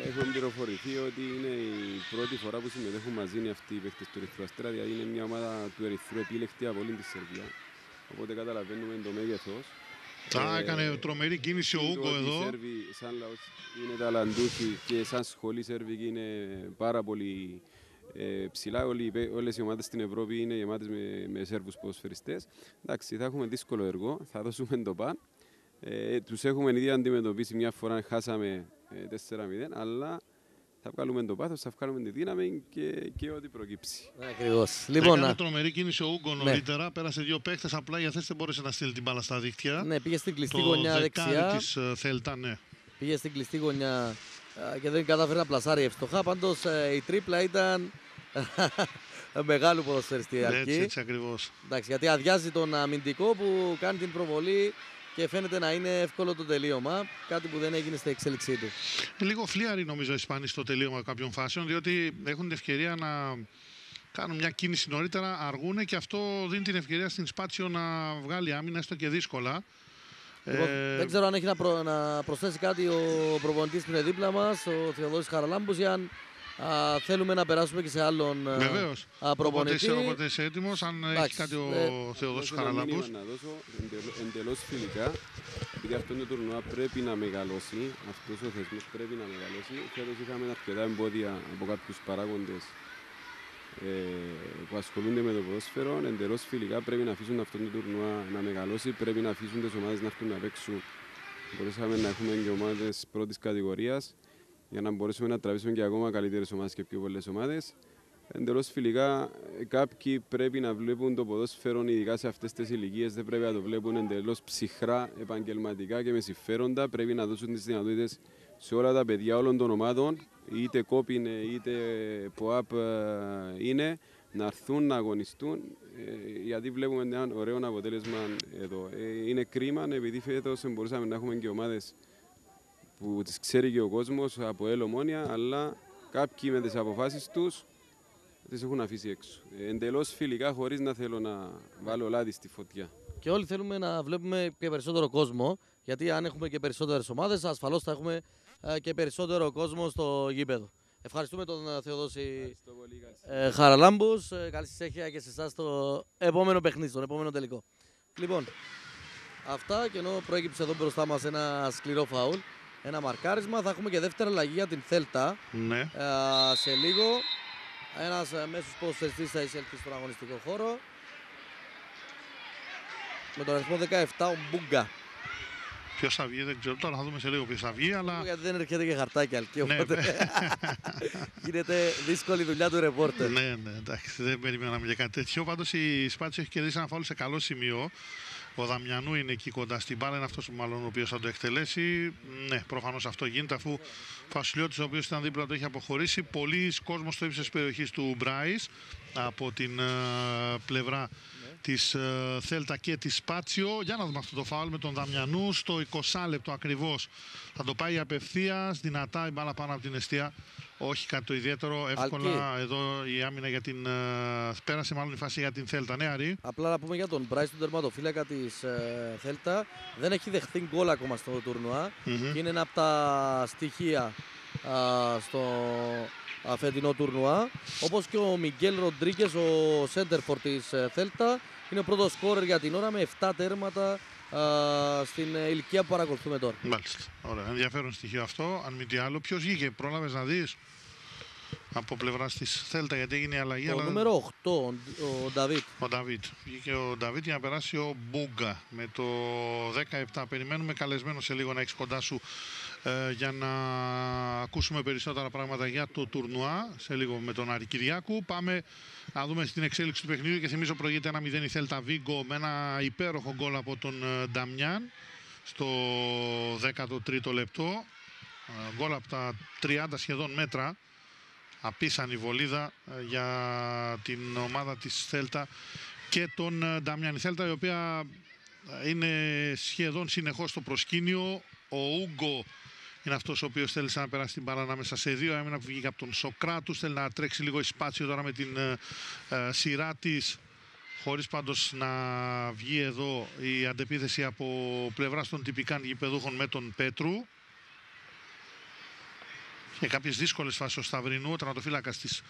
Έχουμε πληροφορηθεί ότι είναι η πρώτη φορά που συμμετέχουν μαζί αυτοί οι παίκτες του Ερυθρού Αστέρα, δηλαδή είναι μια ομάδα του Ερυθρού επίλεκτη από όλη τη Σερβία. Οπότε καταλαβαίνουμε το μέγεθος. Έκανε τρομερή κίνηση ο Ούγκο εδώ. Οι Σέρβοι σαν λαός είναι ταλαντούχοι και σαν σχολή Σέρβικη είναι πάρα πολύ ψηλά. Όλες οι ομάδες στην Ευρώπη είναι γεμάτες με Σέρβους ποδοσφαιριστές. Εντάξει, θα έχουμε δύσκολο έργο, θα δώσουμε το παν. Τους έχουμε ήδη αντιμετωπίσει, μια φορά χάσαμε 4-0, αλλά θα βγάλουμε το πάθος, θα βγάλουμε τη δύναμη και ό,τι προκύψει. Ακριβώς. Έκανε τρομερή κίνηση ο Ούγκο νωρίτερα, πέρασε δύο παίχτες, απλά η Αθές δεν μπόρεσε να στείλει την μπάλα στα δίχτυα. Ναι, πήγε στην κλειστή γωνιά δεξιά. Της Θέλτα, ναι. Πήγε στην κλειστή γωνιά και δεν κατάφερε να πλασάρει ευστοχά. Πάντως η τρίπλα ήταν μεγάλου ποδοσφαιριστή αρκεί. Έτσι ακριβώς. Εντάξει, γιατί αδειάζει τον αμυντικό που κάνει την προβολή και φαίνεται να είναι εύκολο το τελείωμα, κάτι που δεν έγινε στην εξέλιξή του. Λίγο φλίαροι νομίζω οι Ισπανοί στο τελείωμα κάποιων φάσεων, διότι έχουν την ευκαιρία να κάνουν μια κίνηση νωρίτερα, αργούν και αυτό δίνει την ευκαιρία στην Σπάτσιο να βγάλει άμυνα, έστω και δύσκολα. Δεν ξέρω αν έχει να προσθέσει κάτι ο προπονητής που είναι δίπλα μας, ο Θεοδόσης Χαραλάμπους, ή αν θέλουμε να περάσουμε και σε άλλον προπονητή. Όποτε είσαι έτοιμος, αν έχει κάτι ο Θεοδόσης Χαραλάμπους. Να δώσω εντελώς φιλικά, επειδή αυτό το τουρνουά πρέπει να μεγαλώσει, αυτός ο θεσμός πρέπει να μεγαλώσει. Φέτος είχαμε αρκετά εμπόδια από κάποιους παράγοντες που ασχολούνται με το ποδόσφαιρο. Εντελώς φιλικά πρέπει να αφήσουν αυτό το τουρνουά να μεγαλώσει, πρέπει να αφήσουν τις ομάδες να έρθουν να παίξουν. Μπορέσαμε να έχουμε και ομάδες πρώτης κατηγορίας, για να μπορέσουμε να τραβήσουμε και ακόμα καλύτερες ομάδες και πιο πολλές ομάδες. Εντελώς φιλικά, κάποιοι πρέπει να βλέπουν το ποδόσφαιρο, ειδικά σε αυτές τις ηλικίες, δεν πρέπει να το βλέπουν εντελώς ψυχρά, επαγγελματικά και με συμφέροντα. Πρέπει να δώσουν τις δυνατότητες σε όλα τα παιδιά όλων των ομάδων, είτε κόπ είναι, είτε ΠΟΑΠ είναι, να έρθουν να αγωνιστούν, γιατί βλέπουμε ένα ωραίο αποτέλεσμα εδώ. Είναι κρίμα, επειδή φέτος μπορούσαμε να έχουμε και ομάδες που τις ξέρει και ο κόσμος από Ομόνοια, αλλά κάποιοι με τις αποφάσεις τους τις έχουν αφήσει έξω. Εντελώς φιλικά, χωρίς να θέλω να βάλω λάδι στη φωτιά. Και όλοι θέλουμε να βλέπουμε και περισσότερο κόσμο, γιατί αν έχουμε και περισσότερες ομάδες, ασφαλώς θα έχουμε και περισσότερο κόσμο στο γήπεδο. Ευχαριστούμε τον Θεοδόση Χαραλάμπους. Καλή συνέχεια και σε εσάς στο επόμενο παιχνίδι, στον επόμενο τελικό. Λοιπόν, αυτά, και ενώ προέκυψε εδώ μπροστά μας ένα σκληρό φάουλ, ένα μαρκάρισμα, θα έχουμε και δεύτερη αλλαγή για την Θέλτα. Ναι. Σε λίγο ένας μέσος ποδοσφαιριστής θα εισέλθει στον αγωνιστικό χώρο με τον αριθμό 17, ο Μπούγκα. Ποιος θα βγει, δεν ξέρω. Τώρα θα δούμε σε λίγο ποιος θα βγει, αλλά. Γιατί δεν έρχεται και χαρτάκι αλκή, Ναι, οπότε γίνεται δύσκολη δουλειά του ρεπόρτερ. Ναι, εντάξει, δεν περιμέναμε για κάτι τέτοιο. Πάντως η Σπάτσιο έχει κερδίσει ένα φάουλ σε καλό σημείο. Ο Δαμιανού είναι εκεί κοντά στην μπάλα, είναι αυτός μάλλον ο οποίος θα το εκτελέσει. Ναι, προφανώς αυτό γίνεται, αφού ο Φασουλιώτης, ο οποίος ήταν δίπλα του, έχει αποχωρήσει. Πολλοί κόσμος στο ύψος της περιοχής του Μπράις από την πλευρά της Θέλτα και της Σπάτσιο. Για να δούμε αυτό το φάουλ με τον Δαμιανού στο 20 λεπτό ακριβώς. Θα το πάει απευθείας, δυνατά η μπάλα πάνω από την εστία. Όχι κάτι το ιδιαίτερο, εύκολα εδώ η άμυνα για την. Πέρασε μάλλον η φάση για την Θέλτα. Ναι, Αρή. Απλά να πούμε για τον Μπράις, τον τερματοφύλακα της Θέλτα. Δεν έχει δεχθεί γκολ ακόμα στο τουρνουά. Και είναι ένα από τα στοιχεία στο φετινό τουρνουά. Όπως και ο Μιγγέλ Ροντρίγκες, ο σέντερφορ της Θέλτα. Είναι ο πρώτος σκόρερ για την ώρα με 7 τέρματα στην ηλικία που παρακολουθούμε τώρα. Μάλιστα. Ωραία. Ενδιαφέρον στοιχείο αυτό. Αν μη τι άλλο, ποιος βγήκε, πρόλαβες να δεις από πλευράς της Θέλτα, γιατί έγινε η αλλαγή. Το αλλά... νούμερο 8, ο Νταβίτ. Ο Νταβίτ. Βγήκε ο Νταβίτ για να περάσει ο Μπούγκα με το 17. Περιμένουμε καλεσμένο σε λίγο να έχεις κοντά σου για να ακούσουμε περισσότερα πράγματα για το τουρνουά. Σε λίγο με τον Άρη Κυριάκου. Πάμε να δούμε στην εξέλιξη του παιχνιδιού και θυμίζω προηγείται 1-0 η Θέλτα Βίγκο με ένα υπέροχο γκολ από τον Νταμιάν στο 13ο λεπτό. Γκολ από τα 30 σχεδόν μέτρα. Απίσανη βολίδα για την ομάδα της Θέλτα και τον Νταμιάν. Η Θέλτα, η οποία είναι σχεδόν συνεχώς στο προσκήνιο. Ο Ούγκο είναι αυτός ο οποίος θέλει να περάσει την μπάλα ανάμεσα σε δύο. Έμεινα που βγήκε από τον Σοκράτους. Θέλει να τρέξει λίγο η Σπάτσιο τώρα με την σειρά της, χωρίς πάντως να βγει εδώ η αντεπίθεση από πλευράς των τυπικάν γηπεδούχων με τον Πέτρου. Και κάποιες δύσκολες φάσεις ο Σταυρινού, ο τερματοφύλακας της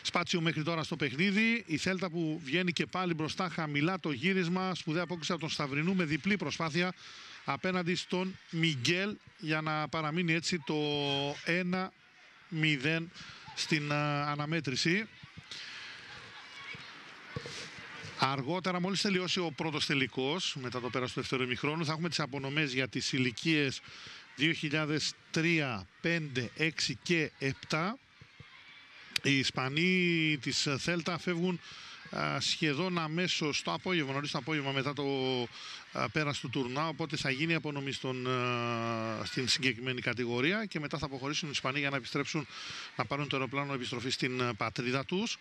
Σπάτσιο μέχρι τώρα στο παιχνίδι. Η Θέλτα που βγαίνει και πάλι μπροστά χαμηλά το γύρισμα. Σπουδαία απόκριση από τον Σταυρινού με διπλή προσπάθεια απέναντι στον Μιγγέλ για να παραμείνει έτσι το 1-0 στην αναμέτρηση. Αργότερα, μόλις τελειώσει ο πρώτος τελικός, μετά το πέρας του δεύτερου ημιχρόνου, θα έχουμε τις απονομές για τις ηλικίες 2003, 5, 6 και 7. Οι Ισπανοί της Θέλτα φεύγουν σχεδόν αμέσως το απόγευμα, νωρίς το απόγευμα μετά το πέρας του τουρνά, οπότε θα γίνει απονομή στην συγκεκριμένη κατηγορία και μετά θα αποχωρήσουν οι Ισπανοί για να επιστρέψουν, να πάρουν το αεροπλάνο επιστροφή στην πατρίδα τους.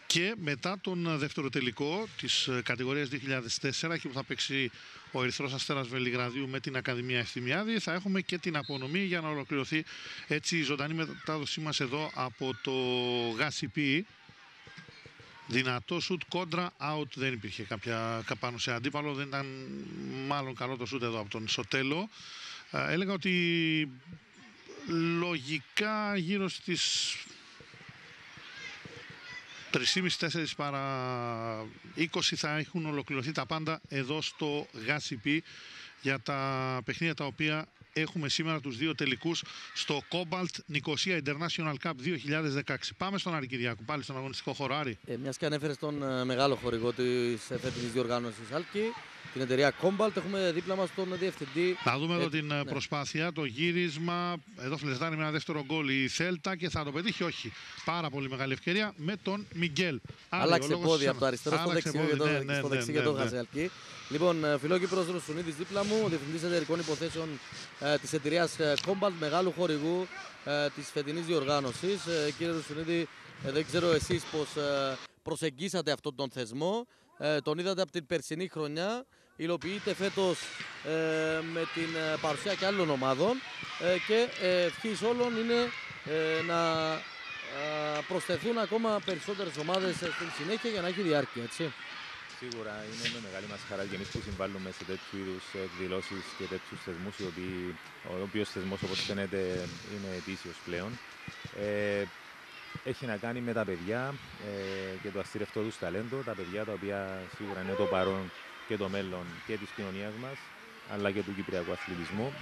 Και μετά τον δεύτερο τελικό της κατηγορίας 2004, εκεί που θα παίξει ο Ερυθρός Αστέρας Βελιγραδίου με την Ακαδημία Ευθυμιάδη, θα έχουμε και την απονομή για να ολοκληρωθεί έτσι η ζωντανή μετάδοσή μας εδώ από το ΓΑΣΥΠΗ. Δυνατό σουτ κόντρα, out, δεν υπήρχε κάποια πάνω σε αντίπαλο, δεν ήταν μάλλον καλό το σουτ εδώ από τον Σοτέλο. Έλεγα ότι λογικά γύρω στις 3,5-4 παρά 20 θα έχουν ολοκληρωθεί τα πάντα εδώ στο ΓΑΣΥΠΗ για τα παιχνίδια τα οποία έχουμε σήμερα, τους δύο τελικούς στο Cobalt Νικοσία International Cup 2016. Πάμε στον Άρη Κυριάκου, πάλι στον αγωνιστικό χώρο. Άρη. Μιας και ανέφερε τον μεγάλο χορηγό της φετινής διοργάνωσης Άλκη, την εταιρεία Cobalt, έχουμε δίπλα μας τον διευθυντή. Θα δούμε εδώ την προσπάθεια, το γύρισμα. Εδώ φλεστάρει με ένα δεύτερο γκολ η Θέλτα και θα το πετύχει, όχι. Πάρα πολύ μεγάλη ευκαιρία με τον Μιγγέλ. Άλλαξε πόδι από το αριστερό στο δεξί και το χάσε Άλκη. Λοιπόν, Φιλόκυπρος Ρουσουνίδης δίπλα μου, ο διευθυντής εταιρικών υποθέσεων της εταιρείας Cobalt, μεγάλου χορηγού της φετινής διοργάνωσης. Κύριε Ρουσουνίδη, δεν ξέρω εσείς πώς προσεγγίσατε αυτόν τον θεσμό. Τον είδατε από την περσινή χρονιά. Υλοποιείται φέτος με την παρουσία και άλλων ομάδων και ευχής όλων είναι να προσθεθούν ακόμα περισσότερες ομάδες στην συνέχεια για να έχει διάρκεια, έτσι. Σίγουρα είναι με μεγάλη μας χαρά και εμείς που συμβάλλουμε σε τέτοιου είδους εκδηλώσεις και τέτοιους θεσμούς, ο οποίος θεσμός, όπως φαίνεται, είναι ετήσιος πλέον. Έχει να κάνει με τα παιδιά και το αστήρευτό τους ταλέντο, τα παιδιά τα οποία σίγουρα είναι το παρόν και το μέλλον και της κοινωνίας μας, αλλά και του κυπριακού αθλητισμού.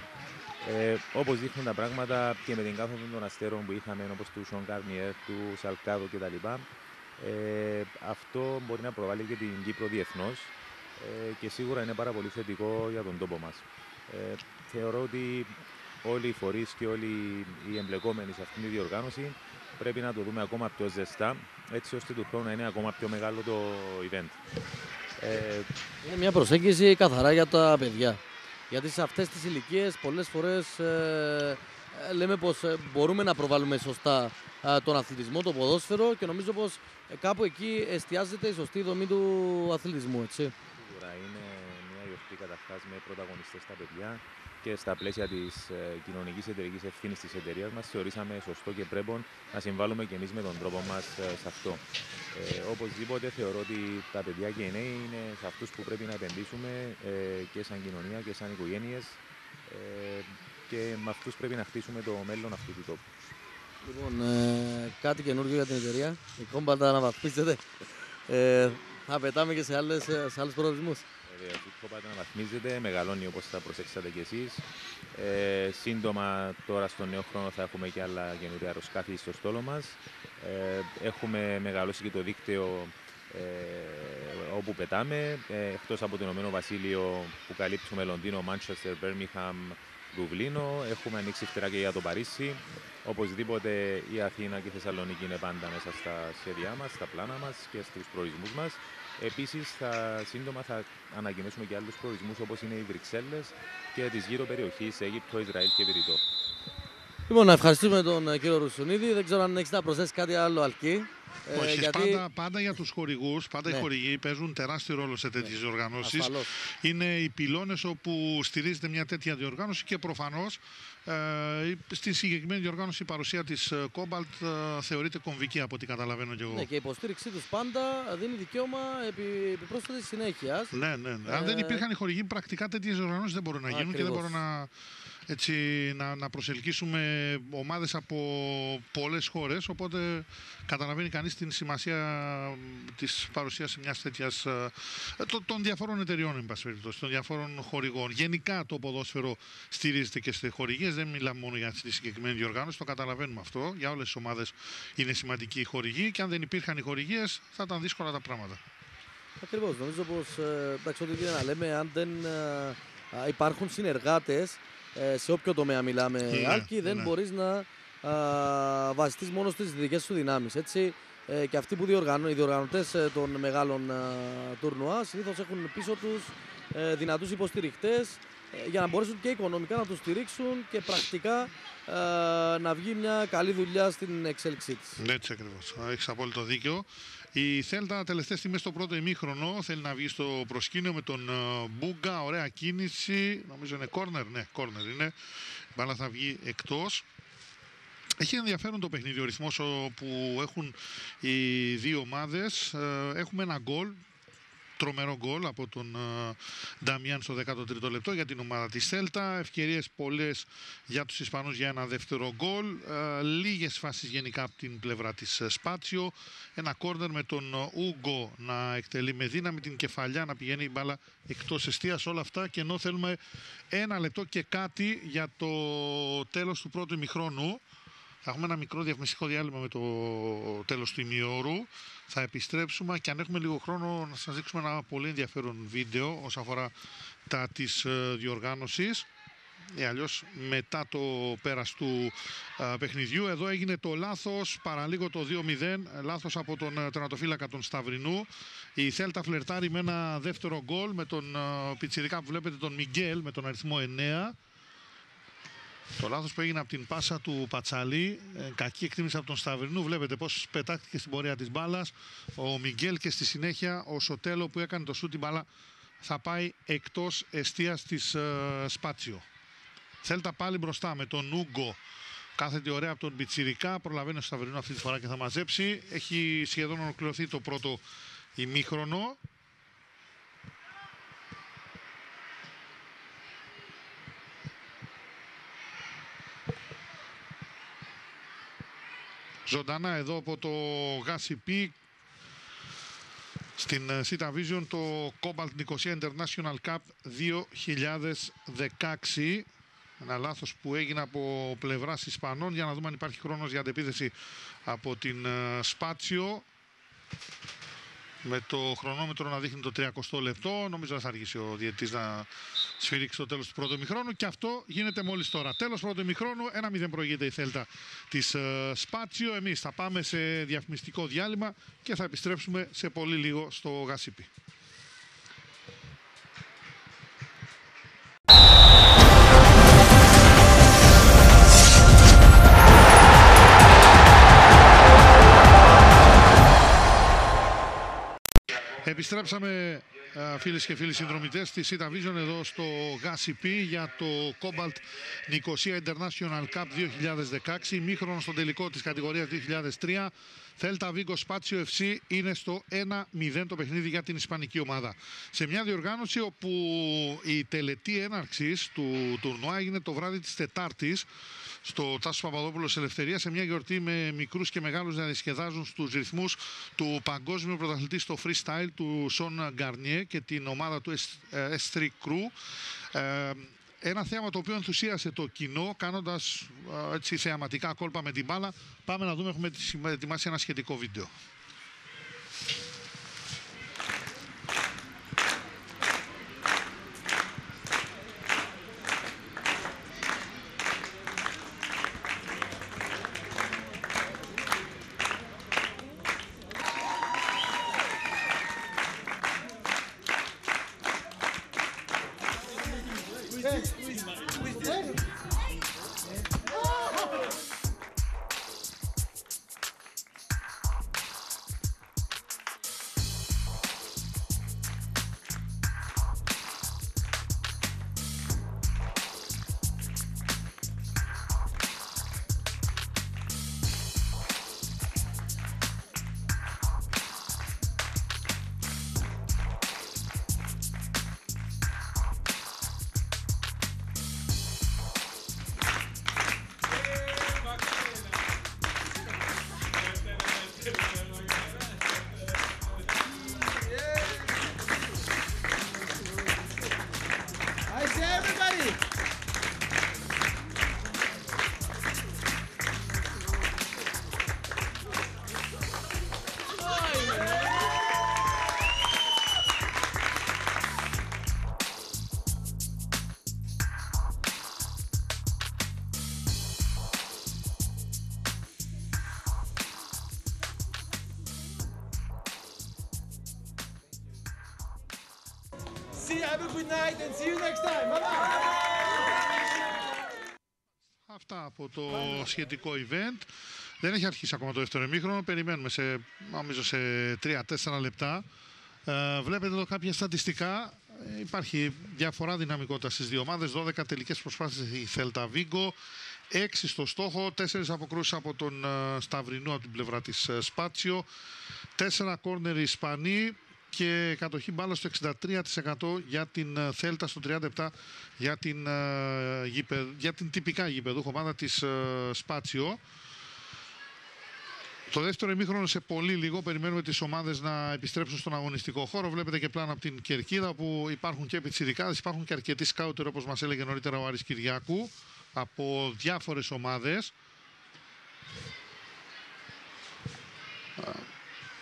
Όπως δείχνουν τα πράγματα και με την κάθοδο των αστέρων που είχαμε, όπως του Σον Καρνιέρ, του Σαλκάδο κτλ. Αυτό μπορεί να προβάλλει και την Κύπρο διεθνώς και σίγουρα είναι πάρα πολύ θετικό για τον τόπο μας. θεωρώ ότι όλοι οι φορείς και όλοι οι εμπλεκόμενοι σε αυτήν τη διοργάνωση πρέπει να το δούμε ακόμα πιο ζεστά, έτσι ώστε του χρόνου να είναι ακόμα πιο μεγάλο το event. Είναι μια προσέγγιση καθαρά για τα παιδιά. Γιατί σε αυτές τις ηλικίες πολλές φορές λέμε πως μπορούμε να προβάλλουμε σωστά τον αθλητισμό, το ποδόσφαιρο και νομίζω πως κάπου εκεί εστιάζεται η σωστή δομή του αθλητισμού, έτσι. Σίγουρα είναι μια γιορτή καταρχάς με πρωταγωνιστές τα παιδιά και στα πλαίσια της κοινωνικής εταιρικής ευθύνης της εταιρείας μας θεωρήσαμε σωστό και πρέπει να συμβάλλουμε και εμείς με τον τρόπο μας σε αυτό. Οπωσδήποτε θεωρώ ότι τα παιδιά και οι νέοι είναι σε αυτούς που πρέπει να επενδύσουμε και σαν κοινωνία και σαν οικογένειες και με αυτούς πρέπει να χτίσουμε το μέλλον αυτού του τόπου. Λοιπόν, κάτι καινούργιο για την εταιρεία. Η Combat αναβαθμίζεται. Θα πετάμε και σε άλλους προορισμούς. Η Combat αναβαθμίζεται, μεγαλώνει όπως θα προσέξατε κι εσείς. Σύντομα τώρα στον νέο χρόνο θα έχουμε και άλλα καινούργια αεροσκάφη στο στόλο μας. Έχουμε μεγαλώσει και το δίκτυο όπου πετάμε, εκτός από το Ηνωμένο Βασίλειο που καλύπτουμε Λονδίνο, Μάντσεστερ, Μπέρμιγχαμ, Δουβλίνο. Έχουμε ανοίξει φτερά και για το Παρίσι. Οπωσδήποτε η Αθήνα και η Θεσσαλονίκη είναι πάντα μέσα στα σχέδιά μας, στα πλάνα μας και στους προορισμούς μας. Επίσης, σύντομα θα ανακοινώσουμε και άλλους προορισμούς όπως είναι οι Βρυξέλλες και τις γύρω περιοχής Αίγυπτο, Ισραήλ και Βηρητό. Λοιπόν, να ευχαριστούμε τον κύριο Ρουσουνίδη. Δεν ξέρω αν έχεις να προσθέσεις κάτι άλλο, Αλκή. Πάντα για τους χορηγούς, Ναι. οι χορηγοί παίζουν τεράστιο ρόλο σε τέτοιες διοργανώσεις. Ασφαλώς. Είναι οι πυλώνες όπου στηρίζεται μια τέτοια διοργάνωση και προφανώς στη συγκεκριμένη διοργάνωση η παρουσία της Cobalt θεωρείται κομβική από ό,τι καταλαβαίνω κι εγώ. Ναι, και η υποστήριξή τους πάντα δίνει δικαίωμα επιπρόσθετης συνέχειας. Ναι. Αν δεν υπήρχαν οι χορηγοί, πρακτικά τέτοιες διοργανώσεις δεν μπορούν να γίνουν και δεν μπορούν να προσελκύσουμε ομάδες από πολλές χώρες, οπότε καταλαβαίνει κανείς την σημασία της παρουσίας μιας τέτοιας των διαφόρων εταιριών, εν πάση περιπτώσει, των διαφόρων χορηγών. Γενικά το ποδόσφαιρο στηρίζεται και σε χορηγίες, δεν μιλάμε μόνο για τη συγκεκριμένη διοργάνωση, το καταλαβαίνουμε αυτό. Για όλες τις ομάδες είναι σημαντική η χορηγή και αν δεν υπήρχαν οι χορηγίες θα ήταν δύσκολα τα πράγματα. Ακριβώς, νομίζω πως εντάξει, ό,τι να λέμε, αν δεν υπάρχουν συνεργάτες σε όποιο τομέα μιλάμε, Άλκη, δεν μπορείς να βασιστείς μόνο στις δικές σου δυνάμεις. Έτσι, και αυτοί που οι διοργανωτές των μεγάλων τουρνουά συνήθως έχουν πίσω τους δυνατούς υποστηριχτές για να μπορέσουν και οικονομικά να τους στηρίξουν και πρακτικά να βγει μια καλή δουλειά στην εξέλιξή της. Έτσι ακριβώς. Έχεις απόλυτο δίκιο. Η Θέλτα τελευταίες στιγμές στο πρώτο ημίχρονο θέλει να βγει στο προσκήνιο με τον Μπούγκα. Ωραία κίνηση. Νομίζω είναι κόρνερ. Ναι, κόρνερ είναι. Η μπάλα θα βγει εκτός. Έχει ενδιαφέρον το παιχνίδι, ο ρυθμός που έχουν οι δύο ομάδες. Έχουμε ένα γκολ. Τρομερό γκολ από τον Νταμιάν στο 13ο λεπτό για την ομάδα της Θέλτα. Ευκαιρίες πολλές για τους Ισπανούς για ένα δεύτερο γκολ. Λίγες φάσεις γενικά από την πλευρά της Σπάτσιο. Ένα κόρνερ με τον Ούγκο να εκτελεί με δύναμη την κεφαλιά, να πηγαίνει η μπάλα εκτός εστίας. Όλα αυτά και ενώ θέλουμε ένα λεπτό και κάτι για το τέλος του πρώτου ημιχρόνου. Θα έχουμε ένα μικρό διαφημιστικό διάλειμμα με το τέλος του ημιώρου. Θα επιστρέψουμε και αν έχουμε λίγο χρόνο να σας δείξουμε ένα πολύ ενδιαφέρον βίντεο όσον αφορά τα της διοργάνωσης. Αλλιώς μετά το πέρας του παιχνιδιού. Εδώ έγινε το λάθος, παραλίγο το 2-0, λάθος από τον τερματοφύλακα των Σταυρινού. Η Θέλτα φλερτάρει με ένα δεύτερο γκολ με τον πιτσιρικά που βλέπετε, τον Μιγγέλ, με τον αριθμό 9. Το λάθος που έγινε από την πάσα του Πατσαλή, κακή εκτίμηση από τον Σταυρινού. Βλέπετε πώς πετάχτηκε στην πορεία της μπάλας ο Μιγγέλ και στη συνέχεια ο Σοτέλο που έκανε το σούτ, την μπάλα θα πάει εκτός εστίας της Σπάτσιο. Θέλτα πάλι μπροστά με τον Ούγκο. Κάθεται ωραία από τον Πιτσιρικά, προλαβαίνει ο Σταυρινού αυτή τη φορά και θα μαζέψει. Έχει σχεδόν ολοκληρωθεί το πρώτο ημίχρονο. Ζωντανά εδώ από το Γάσιπι στην Sita Vision το Cobalt Nicosia International Cup 2016. Ένα λάθος που έγινε από πλευράς Ισπανών. Για να δούμε αν υπάρχει χρόνος για αντεπίθεση από την Σπάτσιο. με το χρονόμετρο να δείχνει το 30 λεπτό. Νομίζω δεν θα αργήσει ο διαιτητής να σφυρίξει το τέλος του πρώτου ημιχρόνου. Και αυτό γίνεται μόλις τώρα. Τέλος πρώτου ημιχρόνου, 1-0 προηγείται η Θέλτα της Σπάτσιο. Εμείς θα πάμε σε διαφημιστικό διάλειμμα και θα επιστρέψουμε σε πολύ λίγο στο Γασίπι. Επιστρέψαμε, φίλες και φίλοι συνδρομητές της Sita Vision, εδώ στο Γασίπι για το Cobalt Nicosia International Cup 2016, ημίχρονο στο τελικό της κατηγορίας 2003. Θέλτα Βίγκο Σπάτσιο FC είναι στο 1-0 το παιχνίδι για την ισπανική ομάδα. Σε μια διοργάνωση όπου η τελετή έναρξης του τουρνουά έγινε το βράδυ της Τετάρτης στο Τάσος Παπαδόπουλος Ελευθερία, σε μια γιορτή με μικρούς και μεγάλους να διασκεδάζουν στους ρυθμούς του παγκόσμιου πρωταθλητή στο freestyle του Σον Γκαρνιέ και την ομάδα του S3 Crew. Ένα θέαμα το οποίο ενθουσίασε το κοινό, κάνοντας έτσι θεαματικά κόλπα με την μπάλα. Πάμε να δούμε, έχουμε ετοιμάσει ένα σχετικό βίντεο. Have a good night and see you next time. Bye-bye. Αυτά από το σχετικό event. Δεν έχει αρχίσει ακόμα το δεύτερο ημίχρονο. Περιμένουμε νομίζω σε 3-4 λεπτά. Βλέπετε εδώ κάποια στατιστικά. Υπάρχει διαφορά δυναμικότητα στις δύο ομάδες. 12 τελικές προσπάθειες η Θέλτα Βίγκο, 6 στο στόχο, 4 αποκρούσεις από τον Σταυρινό από την πλευρά της Σπάτσιο, 4 κόρνερ οι Ισπανοί και κατοχή μπάλα στο 63% για την Θέλτα, στο 37% για την τυπικά γηπεδούχο ομάδα της Σπάτσιο. Το δεύτερο ημίχρονο σε πολύ λίγο. Περιμένουμε τις ομάδες να επιστρέψουν στον αγωνιστικό χώρο. Βλέπετε και πλάνα από την κερκίδα που υπάρχουν και πιτσιρικάδες, υπάρχουν και αρκετοί σκάουτερ, όπως μας έλεγε νωρίτερα ο Άρης Κυριάκου, από διάφορες ομάδες.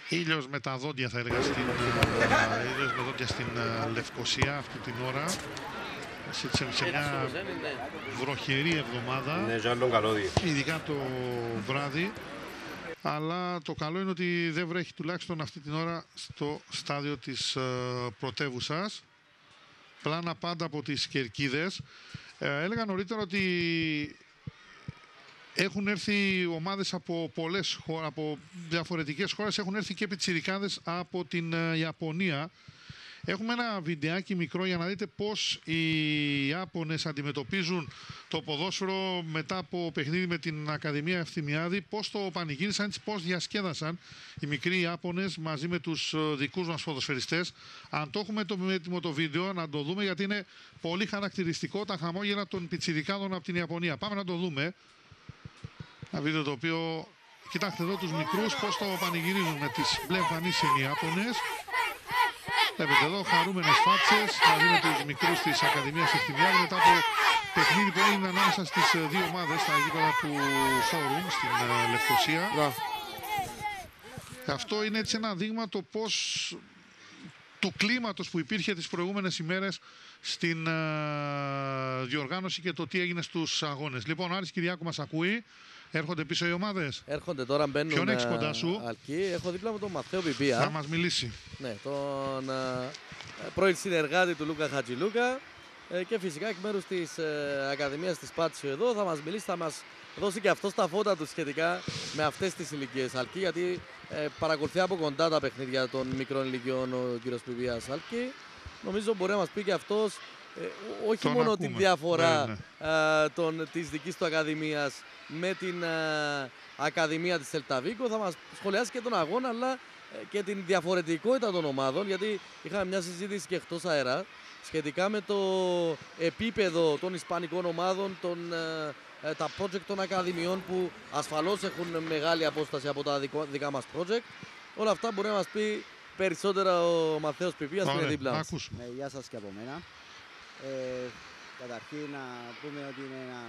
Ήλιος με τα δόντια, θα έλεγα, ήλιος με δόντια στην Λευκοσία αυτή την ώρα. Σε μια βροχερή εβδομάδα, ειδικά το βράδυ. Αλλά το καλό είναι ότι δεν βρέχει τουλάχιστον αυτή την ώρα στο στάδιο της πρωτεύουσας. Πλάνα πάντα από τις κερκίδες. Έλεγα νωρίτερα ότι έχουν έρθει ομάδες από πολλές χώρες, από διαφορετικές χώρες. Έχουν έρθει και πιτσιρικάδες από την Ιαπωνία. Έχουμε ένα βιντεάκι μικρό για να δείτε πώς οι Ιάπωνες αντιμετωπίζουν το ποδόσφαιρο μετά από παιχνίδι με την Ακαδημία Ευθυμιάδη, πώς το πανηγύρισαν, πώς διασκέδασαν οι μικροί Ιάπωνες μαζί με τους δικούς μας ποδοσφαιριστές. Αν το έχουμε έτοιμο το βίντεο, να το δούμε, γιατί είναι πολύ χαρακτηριστικό τα χαμόγελα των πιτσιρικάδων από την Ιαπωνία. Πάμε να το δούμε. Ένα βίντεο το οποίο, κοιτάξτε εδώ τους μικρούς πώς το πανηγυρίζουν με τις μπλε εμφανίσεις οι Ιάπωνες. Βλέπετε εδώ χαρούμενες φάτσες μαζί με τους μικρούς της Ακαδημίας Ευθυμιάδη μετά από παιχνίδι που έγινε ανάμεσα στις δύο ομάδες στα γήπεδα του Φόρουμ στην Λευκοσία. Αυτό είναι έτσι ένα δείγμα το πώς του κλίματος που υπήρχε τις προηγούμενες ημέρες στην διοργάνωση και το τι έγινε στους αγώνες. Λοιπόν, ο Άρης Κυριάκου μας ακούει. Έρχονται πίσω οι ομάδες. Έρχονται τώρα, μπαίνουν. Ποιον έχεις κοντά σου? Αλκή. Έχω δίπλα μου τον Μαθαίο Πιπία. Θα μας μιλήσει. Ναι, τον πρώην συνεργάτη του Λούκα Χατζηλούκα. Και φυσικά εκ μέρους της Ακαδημίας της Πάτσιο εδώ θα μας μιλήσει, θα μας δώσει και αυτό τα φώτα του σχετικά με αυτές τις ηλικίες. Αλκή, γιατί παρακολουθεί από κοντά τα παιχνίδια των μικρών ηλικιών ο κύριος Πιπίας. Αλκή, νομίζω μπορεί να μας πει και αυτός όχι τον μόνο ακούμε. την διαφορά Ναι. της δικής του Ακαδημίας με την Ακαδημία της Σελταβίκο, θα μας σχολιάσει και τον αγώνα, αλλά και την διαφορετικότητα των ομάδων, γιατί είχαμε μια συζήτηση και εκτός αέρα σχετικά με το επίπεδο των ισπανικών ομάδων, τα project των ακαδημιών που ασφαλώς έχουν μεγάλη απόσταση από τα δικά μας project. Όλα αυτά μπορεί να μας πει περισσότερα ο Μαθαίος Πιπίας που είναι δίπλα μας. Γεια σας και από μένα. Καταρχήν να πούμε ότι είναι ένα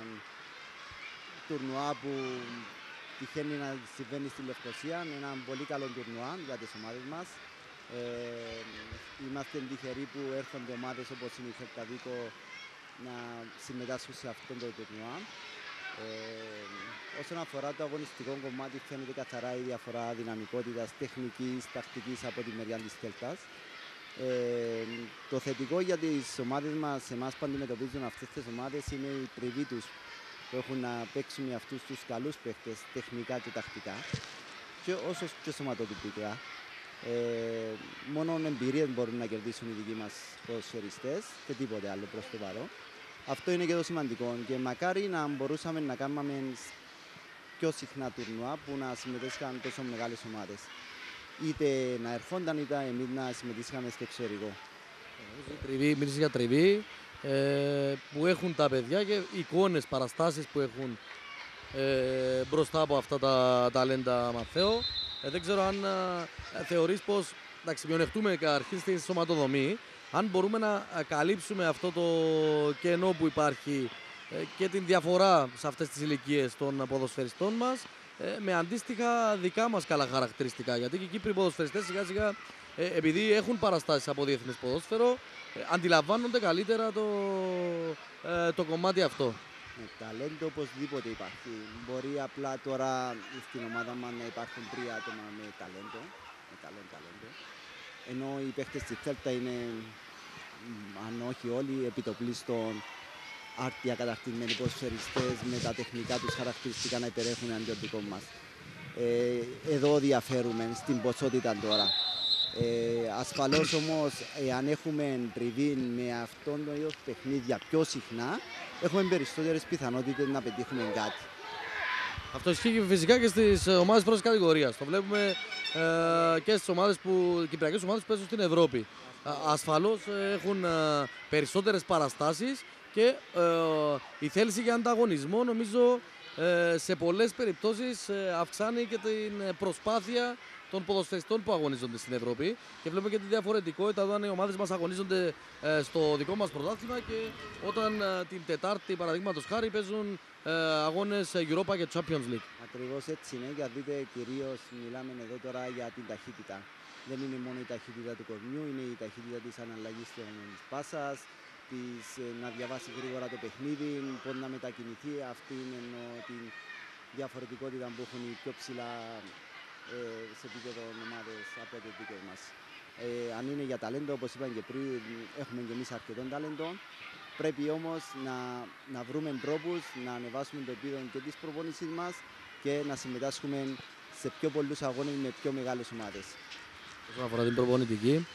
τουρνουά που τυχαίνει να συμβαίνει στη Λευκοσία. Είναι ένα πολύ καλό τουρνουά για τις ομάδες μας. Είμαστε τυχεροί που έρχονται ομάδες όπως είναι η Σελταβίκο να συμμετάσχουν σε αυτό το τουρνουά. Όσον αφορά το αγωνιστικό κομμάτι, φαίνεται καθαρά η διαφορά δυναμικότητας, τεχνικής, τακτικής από τη μεριά της Κέλτας. Το θετικό για τις ομάδες μας, εμάς που αντιμετωπίζουν αυτές τις ομάδες, είναι η τριβή τους που έχουν να παίξουν με αυτούς τους καλούς παίχτες τεχνικά και τακτικά και όσο και σωματοτυπικά. Μόνο εμπειρίες μπορούν να κερδίσουν οι δικοί μας ποδοσφαιριστές και τίποτε άλλο προς το παρόν. Αυτό είναι και το σημαντικό και μακάρι να μπορούσαμε να κάνουμε πιο συχνά τουρνουά που να συμμετέσχαν τόσο μεγάλες ομάδες. Είτε να ερχόνταν είτε εμείς να συμμετέσχαμε στο εξωτερικό. Μίλησε για τριβή που έχουν τα παιδιά και εικόνες, παραστάσεις που έχουν μπροστά από αυτά τα ταλέντα Μαθαίο. Δεν ξέρω αν θεωρείς πως, εντάξει, μειονεκτούμε καταρχήν στη σωματοδομή, αν μπορούμε να καλύψουμε αυτό το κενό που υπάρχει και την διαφορά σε αυτές τις ηλικίες των ποδοσφαιριστών μας με αντίστοιχα δικά μας καλά χαρακτηριστικά. Γιατί και οι Κύπροι ποδοσφαιριστές σιγά σιγά, επειδή έχουν παραστάσεις από διεθνές ποδόσφαιρο, αντιλαμβάνονται καλύτερα το κομμάτι αυτό. Ταλέντο οπωσδήποτε υπάρχει. Μπορεί απλά τώρα στην ομάδα μας να υπάρχουν 3 άτομα με ταλέντο. Ενώ οι παίχτες της Θέλτα είναι, αν όχι όλοι, επιτοπλίστων άρτια καταρτισμένοι ποδοσφαιριστές με τα τεχνικά τους χαρακτηριστικά να υπερέχουν αντί των δικών μας. Εδώ διαφέρουμε στην ποσότητα τώρα. Ασφαλώς όμως, αν έχουμε τριβή με αυτόν τον είδος παιχνίδια πιο συχνά, έχουμε περισσότερες πιθανότητες να πετύχουμε κάτι. Αυτό ισχύει φυσικά και στις ομάδες πρώτης κατηγορίας. Το βλέπουμε και στις κυπριακές ομάδες που παίζουν στην Ευρώπη. Ασφαλώς έχουν περισσότερες παραστάσεις και η θέληση για ανταγωνισμό, νομίζω, σε πολλές περιπτώσεις αυξάνει και την προσπάθεια των ποδοσφαιριστών που αγωνίζονται στην Ευρώπη. Και βλέπουμε και τη διαφορετικότητα όταν οι ομάδες μας αγωνίζονται στο δικό μας πρωτάθλημα και όταν την Τετάρτη, παραδείγματος χάρη, παίζουν αγώνες Europa και Champions League. Ακριβώς έτσι είναι, γιατί δείτε, κυρίως μιλάμε εδώ τώρα για την ταχύτητα. Δεν είναι μόνο η ταχύτητα του κορμιού, είναι η ταχύτητα της αναλλαγής της πάσας, να διαβάσει γρήγορα το παιχνίδι, πώς να μετακινηθεί. Αυτή είναι την διαφορετικότητα που έχουν οι πιο ψηλά σε επίπεδο ομάδες από το δικό μας. Αν είναι για ταλέντο, όπως είπαν και πριν, έχουμε και εμείς αρκετών ταλέντων. Πρέπει όμως να βρούμε τρόπους να ανεβάσουμε το επίπεδο και της προπόνησης μας και να συμμετάσχουμε σε πιο πολλούς αγώνες με πιο μεγάλες ομάδες. Όσον αφορά την προπονητική,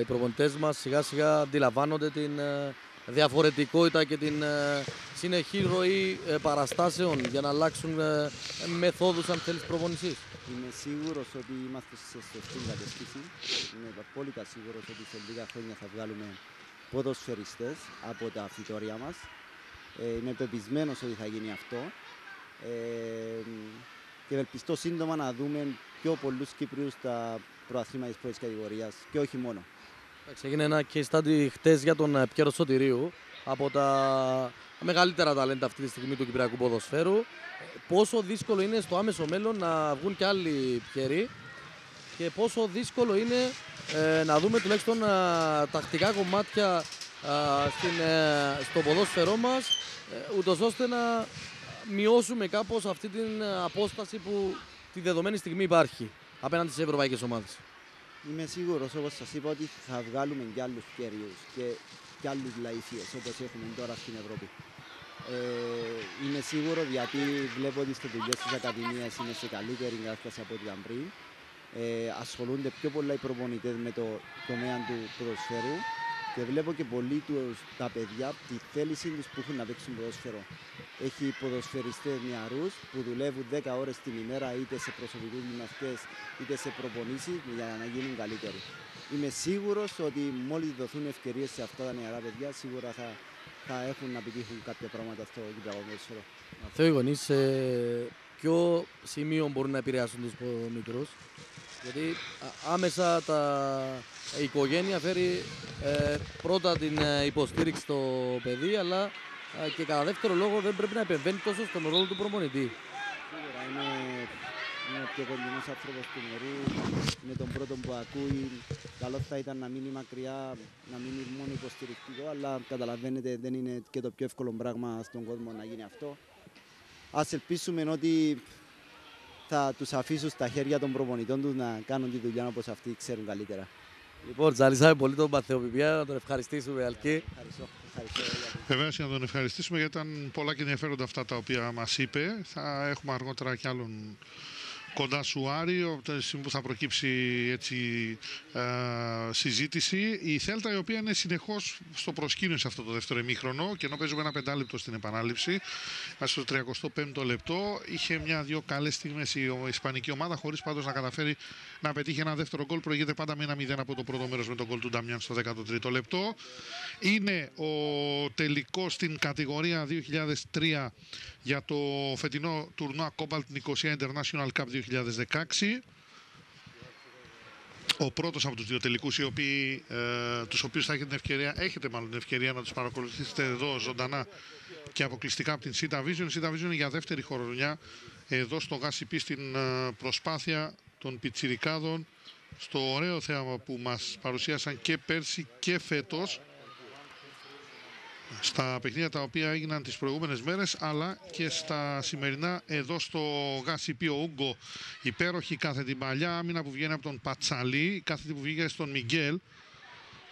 οι προπονητές μας σιγά σιγά αντιλαμβάνονται την διαφορετικότητα και την συνεχή ροή παραστάσεων για να αλλάξουν μεθόδους, αν θέλεις, προπονησής. Είμαι σίγουρος ότι είμαστε σε σωστή κατεύθυνση. Είμαι απόλυτα σίγουρος ότι σε λίγα χρόνια θα βγάλουμε ποδοσφαιριστές από τα φυτόρια μας. Είμαι πεπισμένος ότι θα γίνει αυτό. Και ευελπιστώ σύντομα να δούμε πιο πολλούς Κύπριους στα προαθλήματα της πρώτης κατηγορίας και όχι μόνο. Έγινε ένα case study χτες για τον Πιέρο Σωτηρίου, από τα μεγαλύτερα ταλέντα αυτή τη στιγμή του κυπριακού ποδοσφαίρου. Πόσο δύσκολο είναι στο άμεσο μέλλον να βγουν και άλλοι Πιέροι και πόσο δύσκολο είναι να δούμε τουλάχιστον τακτικά κομμάτια στο ποδόσφαιρό μας, ούτως ώστε να μειώσουμε κάπως αυτή την απόσταση που τη δεδομένη στιγμή υπάρχει απέναντι στις ευρωπαϊκές ομάδες. Είμαι σίγουρος, όπως σας είπα, ότι θα βγάλουμε κι άλλους κέριους και άλλους λαϊφίες, όπως έχουμε τώρα στην Ευρώπη. Είμαι σίγουρο, γιατί βλέπω ότι στις δουλειές της Ακαδημίας είναι σε καλύτερη κατάσταση από ό,τι ήταν πριν. Ασχολούνται πιο πολλά οι προπονητές με το τομέα του ποδοσφαίρου και βλέπω και πολλοί τα παιδιά τη θέληση τους που έχουν να παίξουν ποδοσφαίρο. Έχει ποδοσφαιριστές νεαρούς που δουλεύουν 10 ώρες την ημέρα είτε σε προσωπικούς γυμναστές είτε σε προπονήσεις για να γίνουν καλύτεροι. Είμαι σίγουρος ότι μόλις δοθούν ευκαιρίες σε αυτά τα νεαρά παιδιά, σίγουρα θα έχουν να επιτύχουν κάποια πράγματα στο κυπριακό ποδόσφαιρο. Θεό οι γονείς σε ποιο σημείο μπορούν να επηρεάσουν τους μικρούς? Γιατί άμεσα η οικογένεια φέρει πρώτα την υποστήριξη στο παιδί, αλλά και κατά δεύτερο λόγο δεν πρέπει να επεμβαίνει τόσο στον ρόλο του προπονητή. Σίγουρα είναι ο πιο κοντινός άνθρωπος του νερού, είναι τον πρώτο που ακούει. Καλό θα ήταν να μείνει μακριά, να μείνει μόνο υποστηρικτικό, αλλά καταλαβαίνετε δεν είναι και το πιο εύκολο πράγμα στον κόσμο να γίνει αυτό. Ας ελπίσουμε ότι θα τους αφήσουν στα χέρια των προπονητών τους να κάνουν τη δουλειά όπως αυτοί ξέρουν καλύτερα. Λοιπόν, τζαλίσαμε πολύ τον Παθεοπηπία, να τον ευχαριστήσουμε, Αλκή. Ευχαριστώ. Βεβαίως, για να τον ευχαριστήσουμε, γιατί ήταν πολλά και ενδιαφέροντα αυτά τα οποία μας είπε. Θα έχουμε αργότερα κι άλλον κοντά σου, Άρη, από τη στιγμή που θα προκύψει έτσι, συζήτηση. Η Θέλτα, η οποία είναι συνεχώς στο προσκήνιο σε αυτό το δεύτερο ημίχρονο, και ενώ παίζουμε ένα 5 λεπτό στην επανάληψη, στο 35ο λεπτό, είχε μια-δυο καλές στιγμές η ισπανική ομάδα, χωρίς πάντως να καταφέρει να πετύχει ένα δεύτερο γκολ. Προηγείται πάντα με 1-0 από το πρώτο μέρος με τον γκολ του Νταμιάν στο 13ο λεπτό. Είναι ο τελικός στην κατηγορία 2003 για το φετινό τουρνουά Cobalt Nicosia International Cup 2016. Ο πρώτος από τους δύο τελικούς, τους οποίους θα έχετε μάλλον την ευκαιρία να τους παρακολουθήσετε εδώ ζωντανά και αποκλειστικά από την Sita Vision. Η Sita Vision είναι για δεύτερη χρονιά εδώ στο ΓΑΣΥΠ στην προσπάθεια των πιτσιρικάδων, στο ωραίο θέαμα που μας παρουσίασαν και πέρσι και φέτος, στα παιχνίδια τα οποία έγιναν τις προηγούμενες μέρες, αλλά και στα σημερινά εδώ στο ΓΑΣΥΠ. Ο Ούγκο, υπέροχη κάθετη παλιά άμυνα που βγαίνει από τον Πατσαλή, κάθετη που βγήκε στον Μιγγέλ.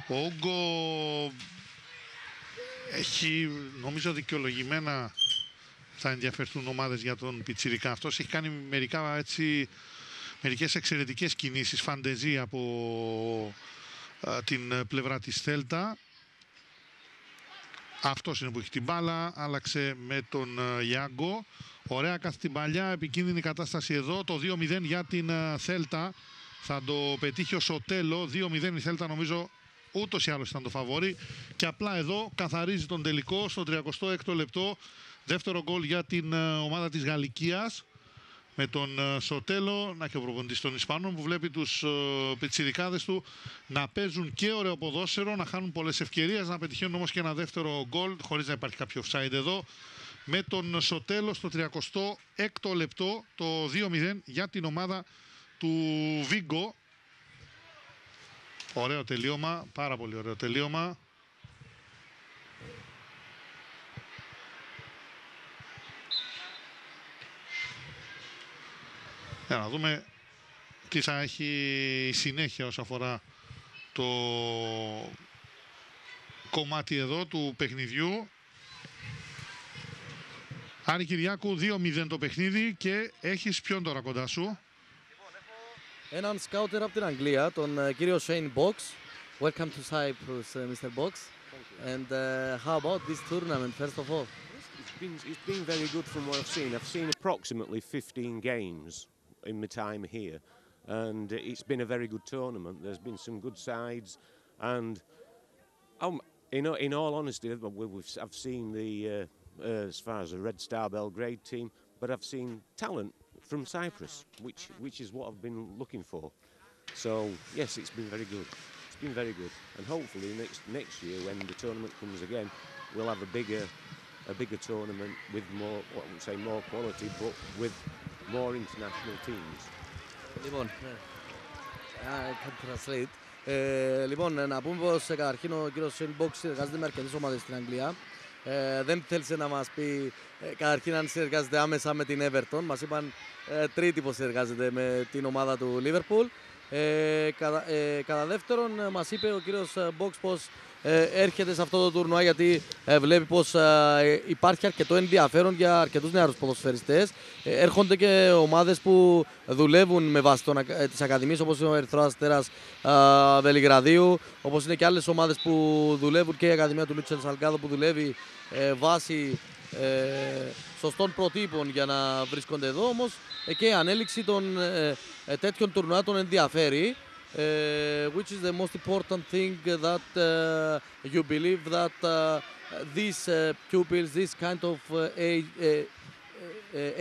Ο Ούγκο έχει, νομίζω δικαιολογημένα θα ενδιαφερθούν ομάδες για τον πιτσιρικά. Αυτός έχει κάνει μερικές εξαιρετικές κινήσεις, φαντεζή από την πλευρά της Θέλτα. Αυτός είναι που έχει την μπάλα, άλλαξε με τον Ιάγκο. Ωραία κάθετη παλιά, επικίνδυνη κατάσταση εδώ. Το 2-0 για την Θέλτα. Θα το πετύχει ο Σοτέλο. 2-0 η Θέλτα, νομίζω ούτως ή άλλως ήταν το φαβόρι. Και απλά εδώ καθαρίζει τον τελικό στο 36ο λεπτό. Δεύτερο γκολ για την ομάδα της Γαλλικίας. Με τον Σοτέλο, να και ο προπονητής των Ισπανών, που βλέπει τους πιτσιρικάδες του να παίζουν και ωραίο ποδόσφαιρο, να χάνουν πολλές ευκαιρίες, να πετυχαίνουν όμως και ένα δεύτερο γκολ, χωρίς να υπάρχει κάποιο offside εδώ. Με τον Σοτέλο στο 36ο λεπτό, το 2-0 για την ομάδα του Βίγκο. Ωραίο τελείωμα, πάρα πολύ ωραίο τελείωμα. Για να δούμε τι θα έχει η συνέχεια όσον αφορά το κομμάτι εδώ του παιχνιδιού. Άρη Κυριάκου, 2-0 το παιχνίδι και έχεις ποιον τώρα κοντά σου? Έναν σκάουτερ από την Αγγλία, τον κύριο Shane Box. Welcome to Cyprus, Mr. Box. And how about this tournament, first of all? It's been very good from what I've seen. I've seen approximately 15 games in my time here, and it's been a very good tournament. There's been some good sides, and in all honesty, I've seen as far as the Red Star Belgrade team, but I've seen talent from Cyprus, which is what I've been looking for. So yes, it's been very good. It's been very good, and hopefully next year when the tournament comes again, we'll have a bigger tournament with more, I wouldn't say more quality, but with more international teams. Λοιπόν, I can translate. Λοιπόν, να πούμε πως καταρχήν ο κύριος Shane Box συνεργάζεται με αρκετές ομάδες στην Αγγλία. Δεν θέλησε να μας πει καταρχήν αν συνεργάζεται άμεσα με την Everton. Μας είπαν τρίτη πως συνεργάζεται με την ομάδα του Liverpool. Κατά δεύτερον, μας είπε ο κύριος Box πως έρχεται σε αυτό το τουρνουά γιατί βλέπει πως υπάρχει αρκετό ενδιαφέρον για αρκετούς νεαρούς ποδοσφαιριστές. Έρχονται και ομάδες που δουλεύουν με βάση τις ακαδημίες, όπως είναι ο Ερυθρός Αστέρας Βελιγραδίου, όπως είναι και άλλες ομάδες που δουλεύουν, και η Ακαδημία του Μίτσελ Σαλγκάδο που δουλεύει βάσει σωστών προτύπων για να βρίσκονται εδώ. Όμως και η ανέλυξη των τέτοιων τουρνουά τον ενδιαφέρει. Which is the most important thing that you believe that these pupils, this kind of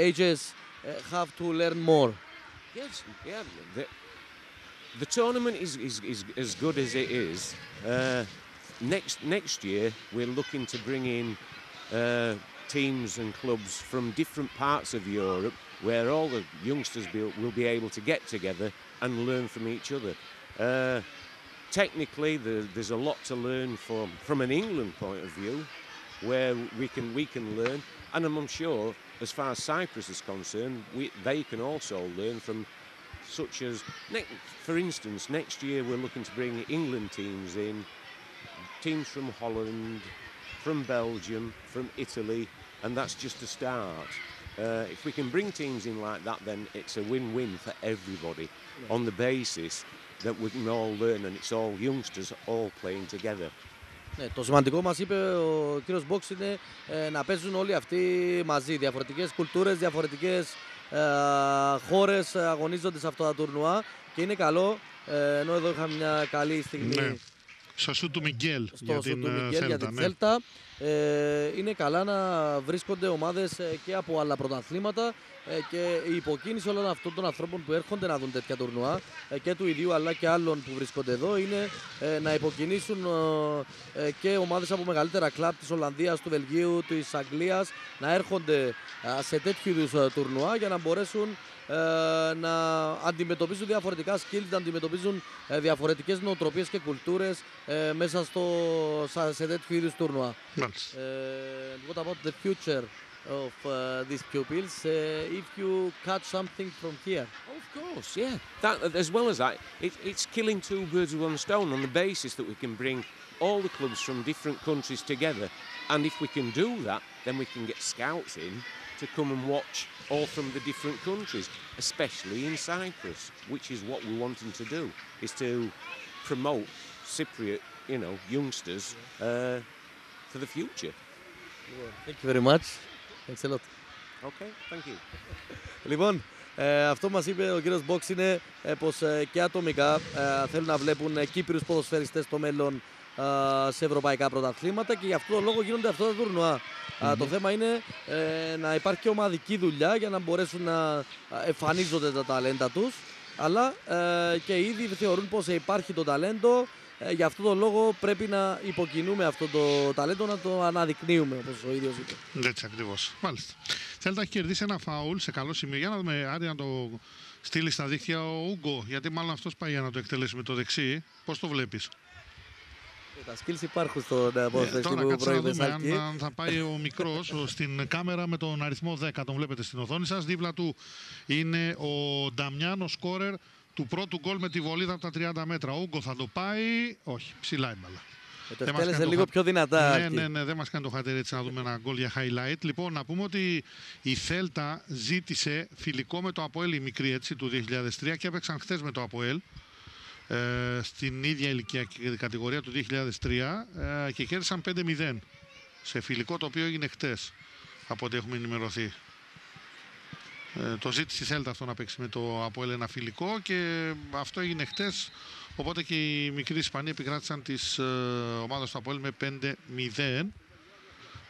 ages have to learn more? Yes, yeah. The tournament is as good as it is. Next year, we're looking to bring in teams and clubs from different parts of Europe, where all the youngsters will be able to get together and learn from each other. Technically, there's a lot to learn from an England point of view, where we can learn, and I'm sure, as far as Cyprus is concerned, they can also learn from such as, for instance, next year we're looking to bring England teams in, teams from Holland, from Belgium, from Italy, and that's just a start. If we can bring teams in like that, then it's a win-win for everybody on the basis that we can all learn and it's all youngsters all playing together. Ναι, το σημαντικό μας είπε ο κύριος Box είναι να παίζουν όλοι αυτοί μαζί. Διαφορετικές κουλτούρες, διαφορετικές χώρες αγωνίζονται σε αυτά τα τουρνουά και είναι καλό, ενώ εδώ είχαμε μια καλή στιγμή. Ναι. Στο σούτ του Μιγγέλ για την Θέλτα. Είναι καλά να βρίσκονται ομάδες και από άλλα πρωταθλήματα και η υποκίνηση όλων αυτών των ανθρώπων που έρχονται να δουν τέτοια τουρνουά και του ιδίου αλλά και άλλων που βρίσκονται εδώ είναι να υποκινήσουν και ομάδες από μεγαλύτερα κλαμπ της Ολλανδίας, του Βελγίου, της Αγγλίας να έρχονται σε τέτοιου είδους τουρνουά για να μπορέσουν να αντιμετωπίζουν διαφορετικά skills, να αντιμετωπίζουν διαφορετικές νοοτροπίες και κουλτούρες μέσα σε τέτοιου είδους τουρνουά. What about the future of these pupils if you catch something from here? Of course, yeah. That, as well as that, it's killing two birds with one stone on the basis that we can bring all the clubs from different countries together, and if we can do that, then we can get scouts in to come and watch all from the different countries, especially in Cyprus, which is what we're wanting to do, is to promote Cypriot, youngsters for the future. Thank you very much. Thanks a lot. Okay, thank you. Λοιπόν, αυτό μας είπε ο κύριος Box είναι πως και ατομικά θέλουν να βλέπουν Κύπριους ποδοσφαιριστές στο μέλλον σε ευρωπαϊκά πρωταθλήματα και γι' αυτό τον λόγο γίνονται αυτά τα τουρνουά. Το θέμα είναι να υπάρχει και ομαδική δουλειά για να μπορέσουν να εμφανίζονται τα ταλέντα τους, αλλά και ήδη θεωρούν πως υπάρχει το ταλέντο. Γι' αυτό τον λόγο πρέπει να υποκινούμε αυτό το ταλέντο, να το αναδεικνύουμε, όπως ο ίδιος είπε. Έτσι ακριβώς. Μάλιστα. Θέλει να έχει κερδίσει ένα φάουλ σε καλό σημείο. Για να δούμε, Άρη, να το στείλει στα δίχτυα ο Ούγκο. Γιατί μάλλον αυτός πάει για να το εκτελέσει με το δεξί. Πώς το βλέπεις? Τα skills υπάρχουν στον ποδοσφαιριστή που προείπες. Αν θα πάει ο μικρός στην κάμερα με τον αριθμό 10, τον βλέπετε στην οθόνη σας. Δίπλα του είναι ο Νταμιάνο, σκόρερ του πρώτου γκολ με τη βολίδα από τα 30 μέτρα. Ο Ούγκο θα το πάει. Όχι, ψηλά η μπάλα. Το εκτέλεσε λίγο πιο δυνατά. Ναι, δεν μας κάνει το χατήρι έτσι να δούμε ένα γκολ για highlight. Λοιπόν, να πούμε ότι η Θέλτα ζήτησε φιλικό με το Αποέλ, η μικρή έτσι, του 2003 και έπαιξαν χθες με το Αποέλ. Στην ίδια ηλικία κατηγορία του 2003 και κέρδισαν 5-0 σε φιλικό, το οποίο έγινε χτες από ό,τι έχουμε ενημερωθεί. Το ζήτησε η Θέλτα αυτό να παίξει με το Αποέλ ένα φιλικό και αυτό έγινε χτες, οπότε και οι μικροί Ισπανοί επικράτησαν της ομάδας του Αποέλ με 5-0.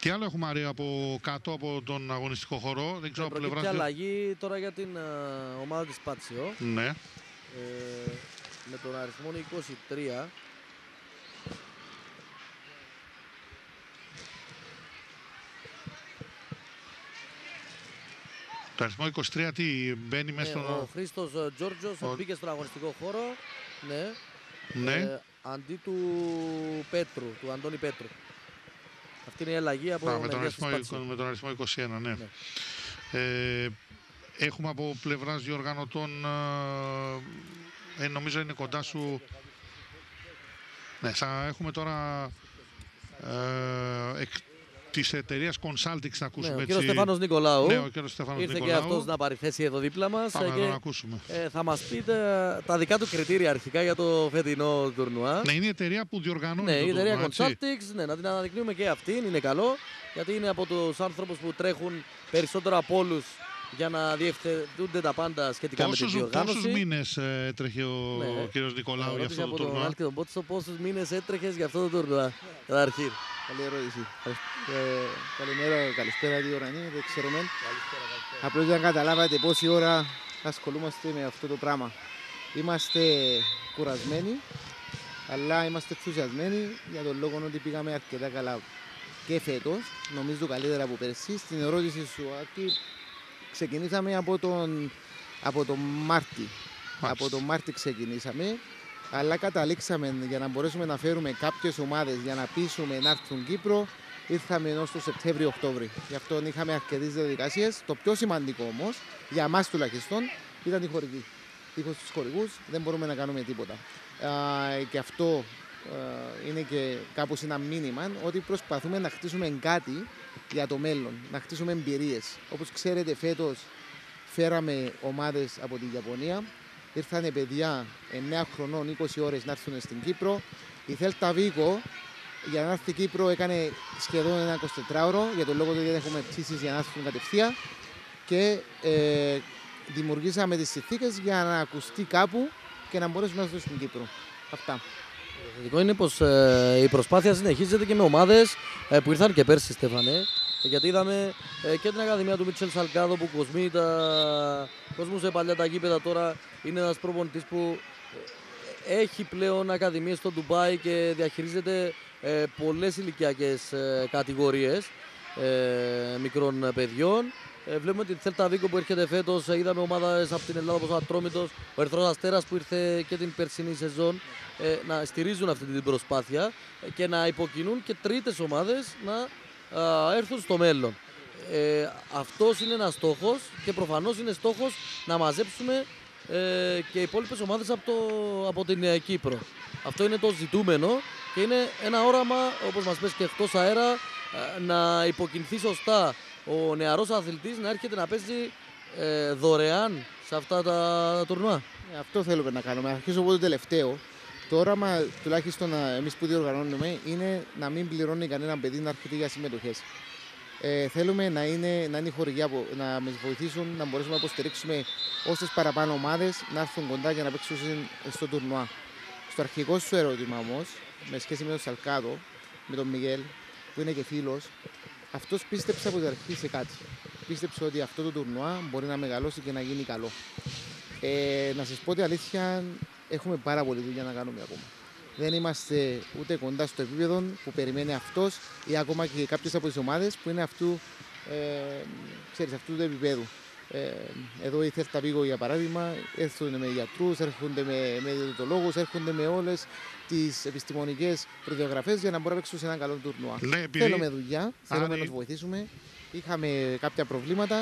Τι άλλο έχουμε, Άρη, από κάτω από τον αγωνιστικό χώρο? Δεν ξέρω από πλευράς. Προκύπτει αλλαγή τώρα για την ομάδα της Πάτσιο. Ναι. Με τον αριθμό 23. Το αριθμό 23 τι μπαίνει μέσα στον... Ο Χρήστος Τζόρτζος μπήκε στον αγωνιστικό χώρο. Ναι. Ναι. Αντί του Πέτρου, του Αντώνη Πέτρου. Αυτή είναι η αλλαγή από με τον αριθμό 21, ναι. Έχουμε από πλευράς διοργανωτών, νομίζω είναι κοντά σου. Ναι, θα έχουμε τώρα της εταιρείας Consulting θα ακούσουμε. Ναι, ο κύριος Στέφανος Νικολάου. Ναι, ο κύριος Στέφανος ήρθε Νικολάου. Και αυτός να πάρει θέση εδώ δίπλα μας. Πάμε να τον ακούσουμε. Θα μας πείτε τα δικά του κριτήρια αρχικά για το φετινό τουρνουά. Ναι, είναι η εταιρεία που διοργανώνει το τουρνουά. Ναι, η εταιρεία Consulting, ναι, να την αναδεικνύουμε και αυτήν, είναι καλό. Γιατί είναι από τους άνθρωπους που τρέχουν περισσότερο από όλους για να διευθετούνται τα πάντα σχετικά με τη διοργάνωση. Πόσους μήνες έτρεχε ο κύριος Νικολάου για αυτό το τουρνουά? Από τον Άλκη, πόσους μήνες έτρεχες για αυτό το τουρνουά, καταρχήν? Καλή ερώτηση. Καλημέρα, καλησπέρα διοργανή, δεν ξέρω μεν. Απλώς για να καταλάβατε πόση ώρα ασχολούμαστε με αυτό το πράγμα. Είμαστε κουρασμένοι, αλλά είμαστε ενθουσιασμένοι για τον λόγο ότι πήγαμε αρκετά καλά και φέτος, νομίζω καλύτερα από πέρσι. Στην ερώτηση σου, Άκη, ξεκινήσαμε από τον Μάρτι. Από τον Μάρτι ξεκινήσαμε, αλλά καταλήξαμε για να μπορέσουμε να φέρουμε κάποιες ομάδες για να πείσουμε να έρθουν Κύπρο. Ήρθαμε ενώ στο Σεπτέμβριο-Οκτώβριο. Γι' αυτό είχαμε αρκετές διαδικασίες. Το πιο σημαντικό όμως, για εμάς τουλάχιστον, ήταν οι χορηγοί. Δίχως τους χορηγούς δεν μπορούμε να κάνουμε τίποτα. Και αυτό είναι και κάπως ένα μήνυμα ότι προσπαθούμε να χτίσουμε κάτι για το μέλλον, να χτίσουμε εμπειρίες. Όπως ξέρετε, φέτος φέραμε ομάδες από την Ιαπωνία. Ήρθανε παιδιά 9 χρονών, 20 ώρες να έρθουν στην Κύπρο. Η Θέλτα Βίκο για να έρθει στην Κύπρο έκανε σχεδόν ένα 24ωρο, για τον λόγο ότι δεν έχουμε πτήσεις για να έρθουν κατευθείαν. Και δημιουργήσαμε τις συνθήκες για να ακουστεί κάπου και να μπορέσουμε να έρθουμε στην Κύπρο. Αυτά. Το θετικό είναι πως η προσπάθεια συνεχίζεται και με ομάδες που ήρθαν και πέρσι, Στέφανε. Γιατί είδαμε και την Ακαδημία του Μίτσελ Σαλκάδο που κοσμούσε παλιά τα γήπεδα. Τώρα είναι ένας προπονητής που έχει πλέον ακαδημίες στο Ντουμπάι και διαχειρίζεται πολλές ηλικιακές κατηγορίες μικρών παιδιών. Βλέπουμε την Θέλτα Βίκο που έρχεται φέτος. Είδαμε ομάδες από την Ελλάδα όπως ο Ατρόμητος, ο Ερυθρός Αστέρας που ήρθε και την περσινή σεζόν να στηρίζουν αυτή την προσπάθεια και να υποκινούν και τρίτες ομάδες να έρθουν στο μέλλον. Αυτός είναι ένας στόχος και προφανώς είναι στόχος να μαζέψουμε και οι υπόλοιπες ομάδες από την Κύπρο. Αυτό είναι το ζητούμενο και είναι ένα όραμα, όπως μας πες και εκτός αέρα, να υποκινηθεί σωστά ο νεαρός αθλητής να έρχεται να παίζει δωρεάν σε αυτά τα τουρνουά. Αυτό θέλουμε να κάνουμε. Αρχίζω από το τελευταίο. Το όραμα, τουλάχιστον εμείς που διοργανώνουμε, είναι να μην πληρώνει κανένα παιδί να έρχεται για συμμετοχές. Θέλουμε να είναι οι χορηγοί να μας βοηθήσουν, να μπορέσουμε να υποστηρίξουμε όσες παραπάνω ομάδες να έρθουν κοντά για να παίξουν στο τουρνουά. Στο αρχικό σου ερώτημα όμως, με σχέση με τον Σαλκάδο, με τον Μιγέλ, που είναι και φίλος, αυτός πίστεψε από την αρχή σε κάτι. Πίστεψε ότι αυτό το τουρνουά μπορεί να μεγαλώσει και να γίνει καλό. Να σας πω ότι αλήθεια, έχουμε πάρα πολλή δουλειά να κάνουμε ακόμα. Δεν είμαστε ούτε κοντά στο επίπεδο που περιμένει αυτός ή ακόμα και κάποιες από τις ομάδες που είναι αυτού του επίπεδου. Εδώ η Θέλτα Βίκο, για παράδειγμα, έρχονται με γιατρούς, έρχονται με διαιτητολόγους, έρχονται με όλες τις επιστημονικές προδιαγραφές για να μπορούν να παίξουν σε ένα καλό τουρνουά. Θέλουμε δουλειά, θέλουμε να τους βοηθήσουμε. Είχαμε κάποια προβλήματα,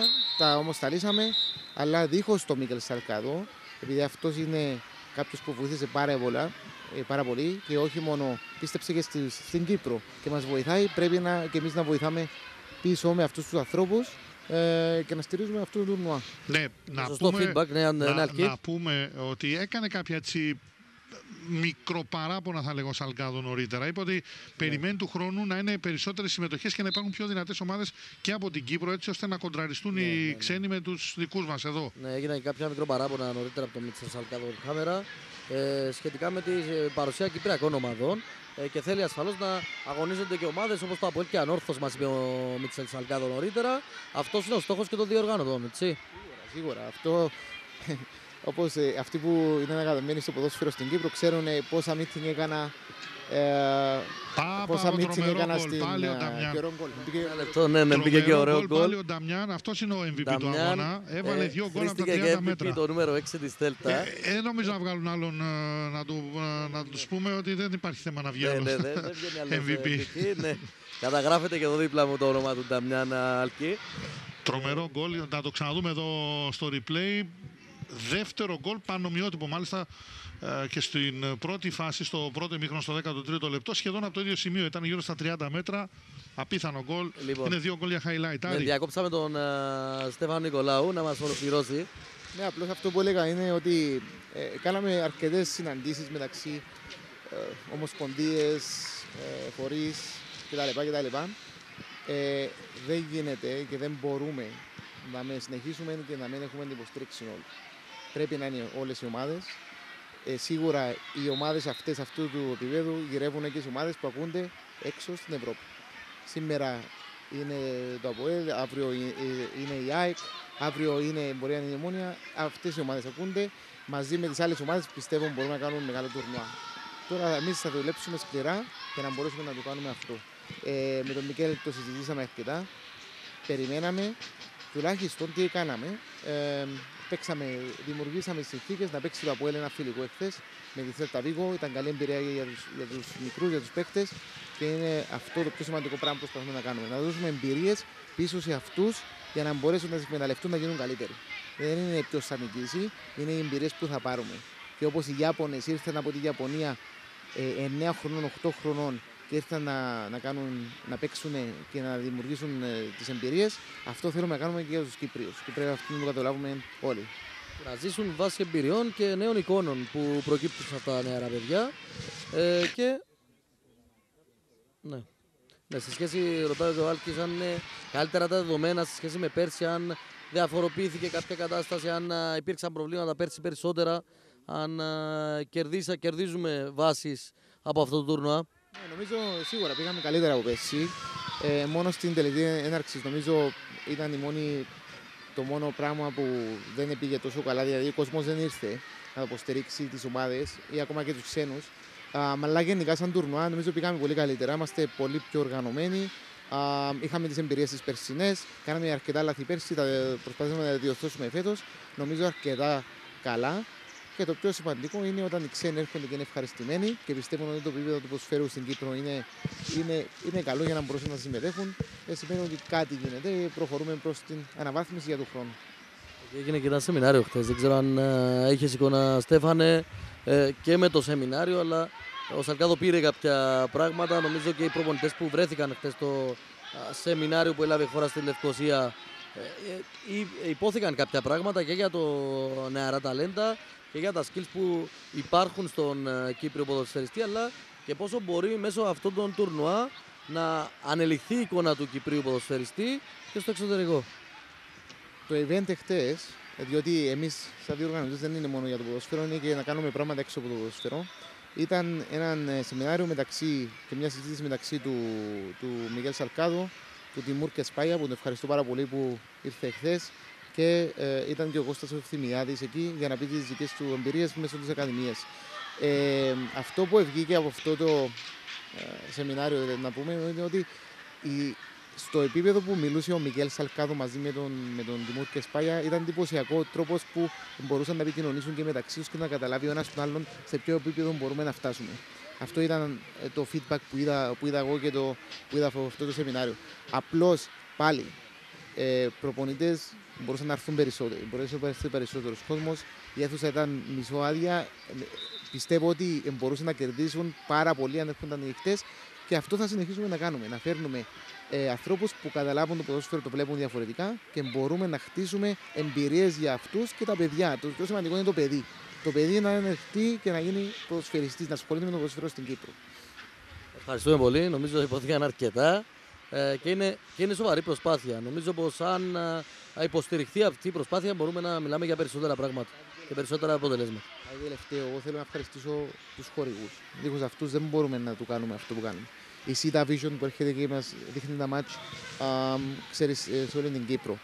όμως τα λύσαμε, αλλά δίχως το Μίκελ Σαλκάδο, επειδή αυτός είναι κάποιος που βοήθησε πάρα πολύ και όχι μόνο πίστεψε και στην Κύπρο και μας βοηθάει, πρέπει και εμείς να βοηθάμε πίσω με αυτούς τους ανθρώπους και να στηρίζουμε αυτό το τουρνουά. Ναι, να πούμε ότι έκανε κάποια έτσι μικροπαράπονα, θα λέγω, Σαλκάδο νωρίτερα. Είπε ότι περιμένει του χρόνου να είναι περισσότερες συμμετοχές και να υπάρχουν πιο δυνατές ομάδες και από την Κύπρο, έτσι ώστε να κοντραριστούν οι ξένοι με τους δικούς μας εδώ. Ναι, έγινε και κάποια μικροπαράπονα νωρίτερα από το Μίτσελ Σαλκάδο Κάμερα σχετικά με την παρουσία κυπριακών ομάδων και θέλει ασφαλώς να αγωνίζονται και ομάδες όπως το ΑΠΟΕΛ και Ανόρθος, μας είπε ο Μίτσελ Σαλκάδο νωρίτερα. Αυτός είναι ο στόχος και των διοργάνωτων, έτσι. Σίγουρα. Αυτό, όπως αυτοί που είναι ανακατεμένοι στο ποδόσφαιρο στην Κύπρο ξέρουν πόσα meeting έκανα Πόσα μίτσινγκ έκανα στην καιρό γκολ. Ναι, μπήκε και ωραίο γκολ. Πάλι ο Νταμιάν, αυτός είναι ο MVP του αγώνα. Έβαλε 2 γκολ από τα 30 μέτρα. το νούμερο 6 της Τέλτα. Δεν νομίζω να βγάλουν άλλον να τους πούμε ότι δεν υπάρχει θέμα να βγει άλλος MVP. Καταγράφεται και εδώ δίπλα μου το όνομα του Νταμιάν Αλκή. Τρομερό γκολ, να το ξαναδούμε εδώ στο replay. Δεύτερο γκολ πανομοιότυπο μάλιστα και στην πρώτη φάση, στο πρώτο ημίχρονο, στο 13ο λεπτό, σχεδόν από το ίδιο σημείο. Ήταν γύρω στα 30 μέτρα. Απίθανο γκολ. Λοιπόν, είναι 2 γκολ για highlight. Διακόψαμε τον Στέφανο Νικολάου να μας ολοκληρώσει. Ναι, απλώς αυτό που έλεγα είναι ότι κάναμε αρκετές συναντήσεις μεταξύ ομοσπονδίες, φορείς κτλ. Δεν γίνεται και δεν μπορούμε να συνεχίσουμε και να μην έχουμε την υποστήριξη όλοι. Πρέπει να είναι όλες οι ομάδες. Σίγουρα οι ομάδες αυτές αυτού του επίπεδου γυρεύουν και τις ομάδες που ακούνται έξω στην Ευρώπη. Σήμερα είναι το ΑΠΟΕΛ, αύριο είναι η ΑΕΚ, αύριο μπορεί να είναι η Ομόνοια. Αυτές οι ομάδες ακούνται. Μαζί με τις άλλες ομάδες πιστεύω μπορούμε να κάνουμε μεγάλο τουρνουά. Τώρα εμείς θα δουλέψουμε σκληρά και να μπορέσουμε να το κάνουμε αυτό. Με τον Μικέλ το συζητήσαμε αρκετά. Περιμέναμε, τουλάχιστον τι κάναμε. Δημιουργήσαμε συνθήκες να παίξει το ΑΠΟΕΛ ένα φιλικό εχθές με τη Θέλτα Βίγκο. Ήταν καλή εμπειρία για τους μικρούς, για τους παίκτες και είναι αυτό το πιο σημαντικό πράγμα που προσπαθούμε να κάνουμε. Να δώσουμε εμπειρίες πίσω σε αυτούς για να μπορέσουν να τις εκμεταλλευτούν να γίνουν καλύτεροι. Δεν είναι ποιος θα νικήσει, είναι οι εμπειρίες που θα πάρουμε. Και όπως οι Ιάπωνες ήρθαν από τη Ιαπωνία 9 χρονών, 8 χρονών και ήρθαν να παίξουν και να δημιουργήσουν τις εμπειρίες, αυτό θέλουμε να κάνουμε και για τους Κύπριους. Και πρέπει αυτό να το καταλάβουμε όλοι. Να ζήσουν βάσει εμπειριών και νέων εικόνων που προκύπτουν σε αυτά τα νεαρά παιδιά. Ναι, σε σχέση, ρωτάει ο Άλκης, αν είναι καλύτερα τα δεδομένα σε σχέση με πέρσι, αν διαφοροποιήθηκε κάποια κατάσταση, αν υπήρξαν προβλήματα πέρσι περισσότερα, αν κερδίζουμε βάσεις από αυτό το τουρνουά. Νομίζω σίγουρα πήγαμε καλύτερα από πέρσι. Μόνο στην τελική έναρξη νομίζω ήταν το μόνο πράγμα που δεν πήγε τόσο καλά. Δηλαδή ο κόσμος δεν ήρθε να υποστηρίξει τις ομάδες ή ακόμα και τους ξένους. Αλλά γενικά σαν τουρνουά νομίζω πήγαμε πολύ καλύτερα. Είμαστε πολύ πιο οργανωμένοι. Είχαμε τις εμπειρίες τις περσινές. Κάναμε αρκετά λάθη πέρσι. Προσπαθήσαμε να τα διορθώσουμε φέτος. Νομίζω αρκετά καλά. Και το πιο σημαντικό είναι όταν οι ξένοι έρχονται και είναι ευχαριστημένοι και πιστεύουν ότι το επίπεδο του ποδοσφαίρου στην Κύπρο είναι καλό για να μπορέσουν να συμμετέχουν. Σημαίνει ότι κάτι γίνεται. Προχωρούμε προς την αναβάθμιση για τον χρόνο. Έγινε και ένα σεμινάριο χθες. Δεν ξέρω αν είχες εικόνα, Στέφανε, και με το σεμινάριο, αλλά ο Σαλκάδο πήρε κάποια πράγματα. Νομίζω και οι προπονητές που βρέθηκαν χθες στο σεμινάριο που έλαβε η χώρα στη Λευκοσία υπόθηκαν κάποια πράγματα και για το νεαρά ταλέντα και για τα skills που υπάρχουν στον Κύπριο ποδοσφαιριστή, αλλά και πόσο μπορεί μέσω αυτών των τουρνουά να ανελιχθεί η εικόνα του Κυπρίου ποδοσφαιριστή και στο εξωτερικό. Το event χτες, διότι εμείς σαν διοργανωτές δεν είναι μόνο για το ποδοσφαίρο, είναι και να κάνουμε πράγματα έξω από το ποδοσφαίρο. Ήταν ένα σεμινάριο και μια συζήτηση μεταξύ του Μιγέλ Σαλκάδο, του Τιμούρ και Σπάγια, που τον ευχαριστώ πάρα πολύ που ήρθε χθες. Και ήταν και ο Κώστας ο Θημιάδης εκεί για να πει τις δικές του εμπειρίες μέσω της Ακαδημίας. Αυτό που βγήκε από αυτό το σεμινάριο, να πούμε, είναι ότι στο επίπεδο που μιλούσε ο Μικέλ Σαλκάδο μαζί με τον Τιμούρ και Σπάγια, ήταν εντυπωσιακό τρόπος που μπορούσαν να επικοινωνήσουν και μεταξύ τους και να καταλάβει ο ένας τον άλλον σε ποιο επίπεδο μπορούμε να φτάσουμε. Αυτό ήταν το feedback που είδα εγώ και που είδα από αυτό το σεμινάριο. Απλώς πάλι προπονητές μπορούσαν να έρθουν περισσότεροι, μπορούσε να έρθει περισσότερος κόσμος. Η αίθουσα ήταν μισοάδια. Πιστεύω ότι μπορούσαν να κερδίσουν πάρα πολύ αν έρχονταν ανοιχτές και αυτό θα συνεχίσουμε να κάνουμε. Να φέρνουμε ανθρώπους που καταλάβουν το ποδόσφαιρο, το βλέπουν διαφορετικά και μπορούμε να χτίσουμε εμπειρίες για αυτούς και τα παιδιά. Το πιο σημαντικό είναι το παιδί. Το παιδί να ανοιχτεί και να γίνει ποδοσφαιριστής, να ασχολείται με το ποδόσφαιρο στην Κύπρο. Ευχαριστούμε πολύ. Νομίζω υπόθηκαν αρκετά. Και είναι σοβαρή προσπάθεια. Νομίζω πως αν υποστηριχθεί αυτή η προσπάθεια μπορούμε να μιλάμε για περισσότερα πράγματα και περισσότερα αποτελέσματα. Τελευταίο, εγώ θέλω να ευχαριστήσω τους χορηγούς. Δίχως αυτούς δεν μπορούμε να το κάνουμε αυτό που κάνουμε. Η Sita Vision που έρχεται και μας δείχνει τα μάτς, ξέρεις, σε όλη την Κύπρο.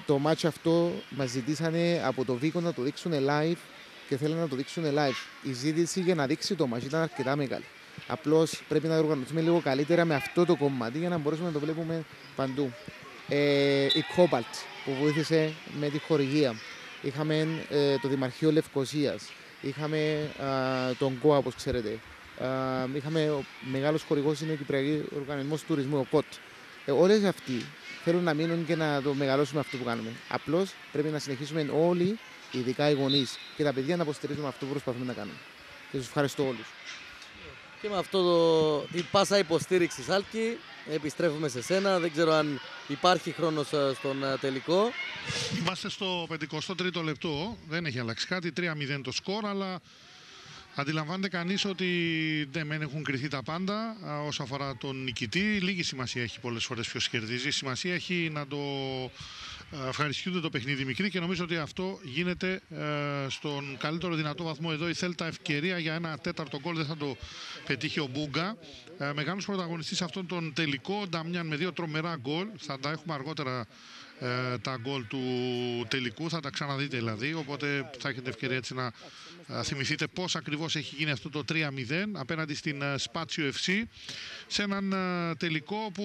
Το μάτς αυτό μας ζητήσανε από το Βίκο να το δείξουν live και θέλουν να το δείξουν live. Η ζήτηση για να δείξει το μάτς ήταν αρκετά μεγάλη. Απλώς πρέπει να οργανωθούμε λίγο καλύτερα με αυτό το κομμάτι για να μπορέσουμε να το βλέπουμε παντού. Η Cobalt που βοήθησε με τη χορηγία. Είχαμε το Δημαρχείο Λευκωσίας. Είχαμε τον ΚΟΑ, όπως ξέρετε. Είχαμε ο μεγάλος χορηγός, είναι ο Κυπριακός Οργανισμός Τουρισμού, ο ΚΟΤ. Όλες αυτοί θέλουν να μείνουν και να το μεγαλώσουμε αυτό που κάνουμε. Απλώς πρέπει να συνεχίσουμε όλοι, ειδικά οι γονείς και τα παιδιά, να υποστηρίζουμε αυτό που προσπαθούμε να κάνουμε. Και σας ευχαριστώ όλους. Και με αυτό την πάσα υποστήριξη, Σάλκη, επιστρέφουμε σε σένα. Δεν ξέρω αν υπάρχει χρόνος στον τελικό. Είμαστε στο 53ο λεπτό. Δεν έχει αλλάξει κάτι. 3-0 το σκορ, αλλά αντιλαμβάνεται κανείς ότι δεν έχουν κριθεί τα πάντα όσον αφορά τον νικητή. Λίγη σημασία έχει πολλές φορές ποιος κερδίζει. Σημασία έχει να το ευχαριστούνται το παιχνίδι μικρή και νομίζω ότι αυτό γίνεται στον καλύτερο δυνατό βαθμό. Εδώ η Θέλτα ευκαιρία για ένα τέταρτο γκολ, δεν θα το πετύχει ο Μπούγκα. Μεγάλος πρωταγωνιστής αυτόν τον τελικό, Νταμιάν με 2 τρομερά γκολ. Θα τα έχουμε αργότερα τα γκολ του τελικού, θα τα ξαναδείτε δηλαδή, οπότε θα έχετε ευκαιρία έτσι να θυμηθείτε πώς ακριβώς έχει γίνει αυτό το 3-0 απέναντι στην Spazio FC, σε έναν τελικό που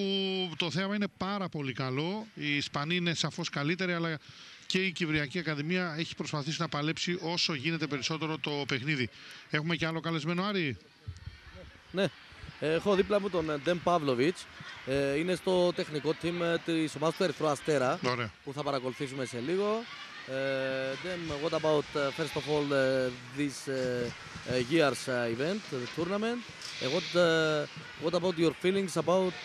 το θέαμα είναι πάρα πολύ καλό. Οι Ισπανοί είναι σαφώς καλύτεροι, αλλά και η Κυπριακή Ακαδημία έχει προσπαθήσει να παλέψει όσο γίνεται περισσότερο το παιχνίδι. Έχουμε και άλλο καλεσμένο, Άρη? Ναι. Έχω δίπλα μου τον Ντέμ Παύλοβιτς. Είναι στο τεχνικό team της ομάδας του Ερυθρού Αστέρα, που θα παρακολουθήσουμε σε λίγο. Ντέμ, what about first of all this year's event, the tournament? What about your feelings about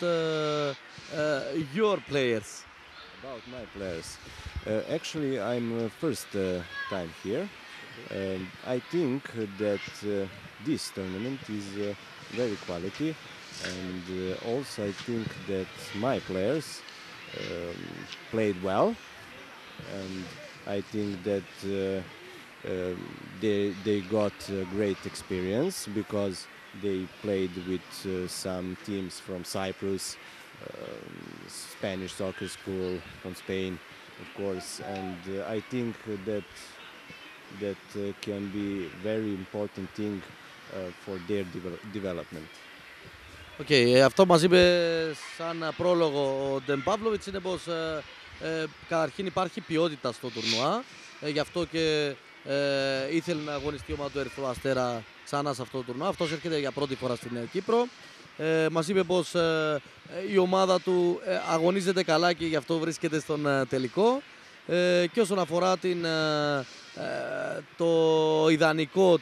your players? About my players, actually I'm first time here. I think that this tournament is very quality, and also I think that my players played well, and I think that they got great experience because they played with some teams from Cyprus, Spanish soccer school from Spain, of course, and I think that can be very important thing for their development. Αυτό μας είπε σαν πρόλογο ο Ντέμ Παύλοβιτς είναι πως καταρχήν υπάρχει ποιότητα στο τουρνουά, γι' αυτό και ήθελε να αγωνιστεί η ομάδα του Ερυθρού Αστέρα ξανά σε αυτό το τουρνουά. Αυτός έρχεται για πρώτη φορά στην Κύπρο. Μας είπε πως η ομάδα του αγωνίζεται καλά και γι' αυτό βρίσκεται στον τελικό. Και όσον αφορά το ιδανικό,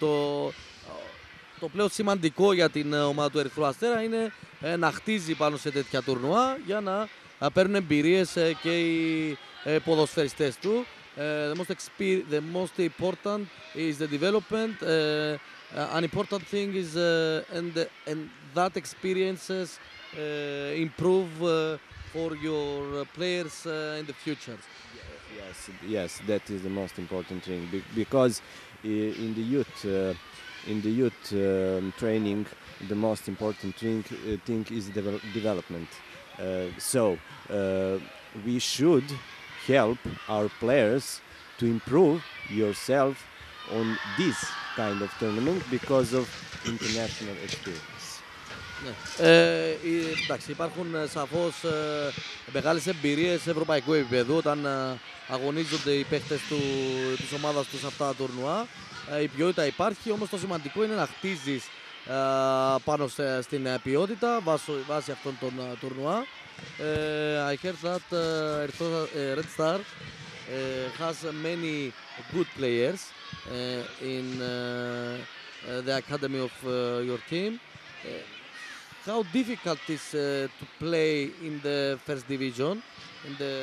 το πλέον σημαντικό για την ομάδα του Ερυθρού Αστέρα είναι να χτίζει πάνω σε τέτοια τουρνουά για να παίρνουν εμπειρίες και οι ποδοσφαιριστές του. The most important is the development. An important thing is and that experiences improve for your players in the future. Yes, that is the most important thing because in the youth training, the most important thing is development. So we should help our players to improve yourself on this kind of tournament because of international experience. Εντάξει, υπάρχουν σαφώς μεγάλες εμπειρίες σε ευρωπαϊκό επίπεδο όταν αγωνίζονται οι παίκτες της ομάδας τους σε αυτά τα τουρνουά. Η ποιότητα υπάρχει, όμως το σημαντικό είναι να χτίζεις πάνω στην ποιότητα βάσει αυτών των τουρνουά. I heard that Red Star has many good players in the academy of your team. How difficult is to play in the first division, in the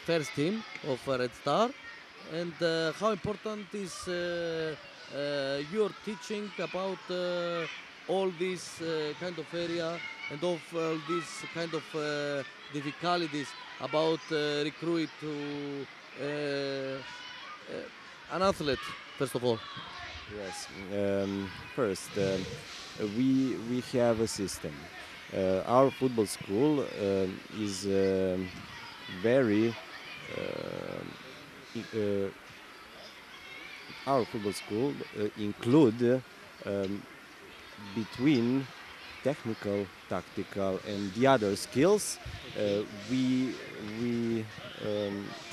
first team of Red Star, and how important is your teaching about all this kind of area and of these kind of difficulties about recruit to an athlete, first of all? Yes, first we have a system. Our football school is very our football school include between technical, tactical, and the other skills, we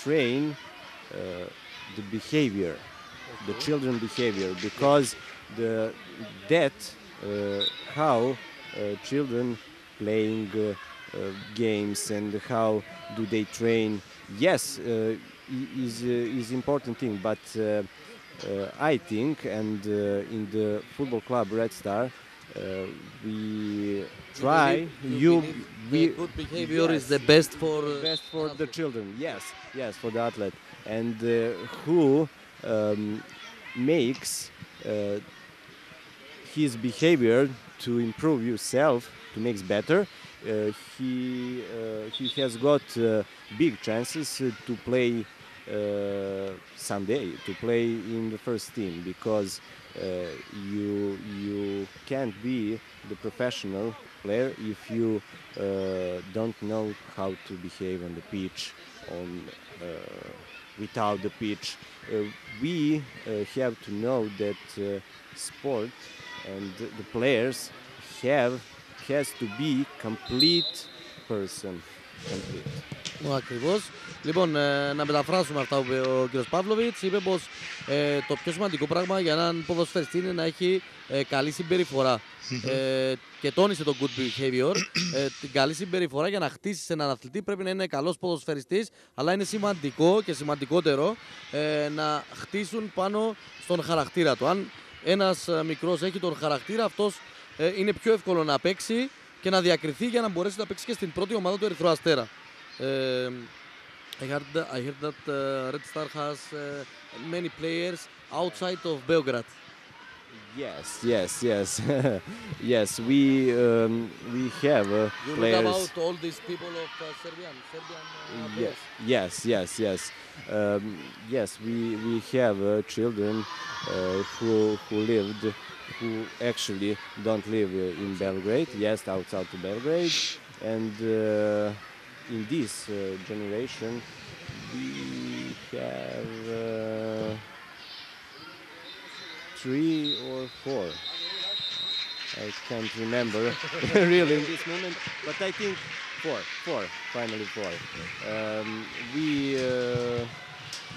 train the behavior, the children behavior, because how children playing games and how do they train, yes, is important thing, but I think, and in the football club Red Star, we try. Good behavior is the best for the children. Yes, for the athlete, and who makes his behavior to improve yourself, to make better. He has got big chances to play someday, to play in the first team, because you can't be the professional player if you don't know how to behave on the pitch, without the pitch. We have to know that sport and the players has to be complete person. Ακριβώς. Λοιπόν, να μεταφράσουμε αυτά που είπε ο κ. Παύλοβιτς. Είπε πως το πιο σημαντικό πράγμα για έναν ποδοσφαιριστή είναι να έχει καλή συμπεριφορά. Και τόνισε το good behavior. Την καλή συμπεριφορά για να χτίσεις έναν αθλητή πρέπει να είναι καλός ποδοσφαιριστής, αλλά είναι σημαντικό και σημαντικότερο να χτίσουν πάνω στον χαρακτήρα του. Αν ένας μικρός έχει τον χαρακτήρα, αυτός είναι πιο εύκολο να παίξει και να διακριθεί για να μπορέσει να παίξει και στην πρώτη ομάδα του Ερυθρού Αστέρα. I heard that Red Star has many players outside of Belgrade. Yes. Yes, we have you players. You know about all these people of Serbian players? Yes. Yes, we have children who actually don't live in Belgrade. Yes, outside to Belgrade, and in this generation we have 3 or 4. I can't remember really in this moment, but I think 4, finally 4. We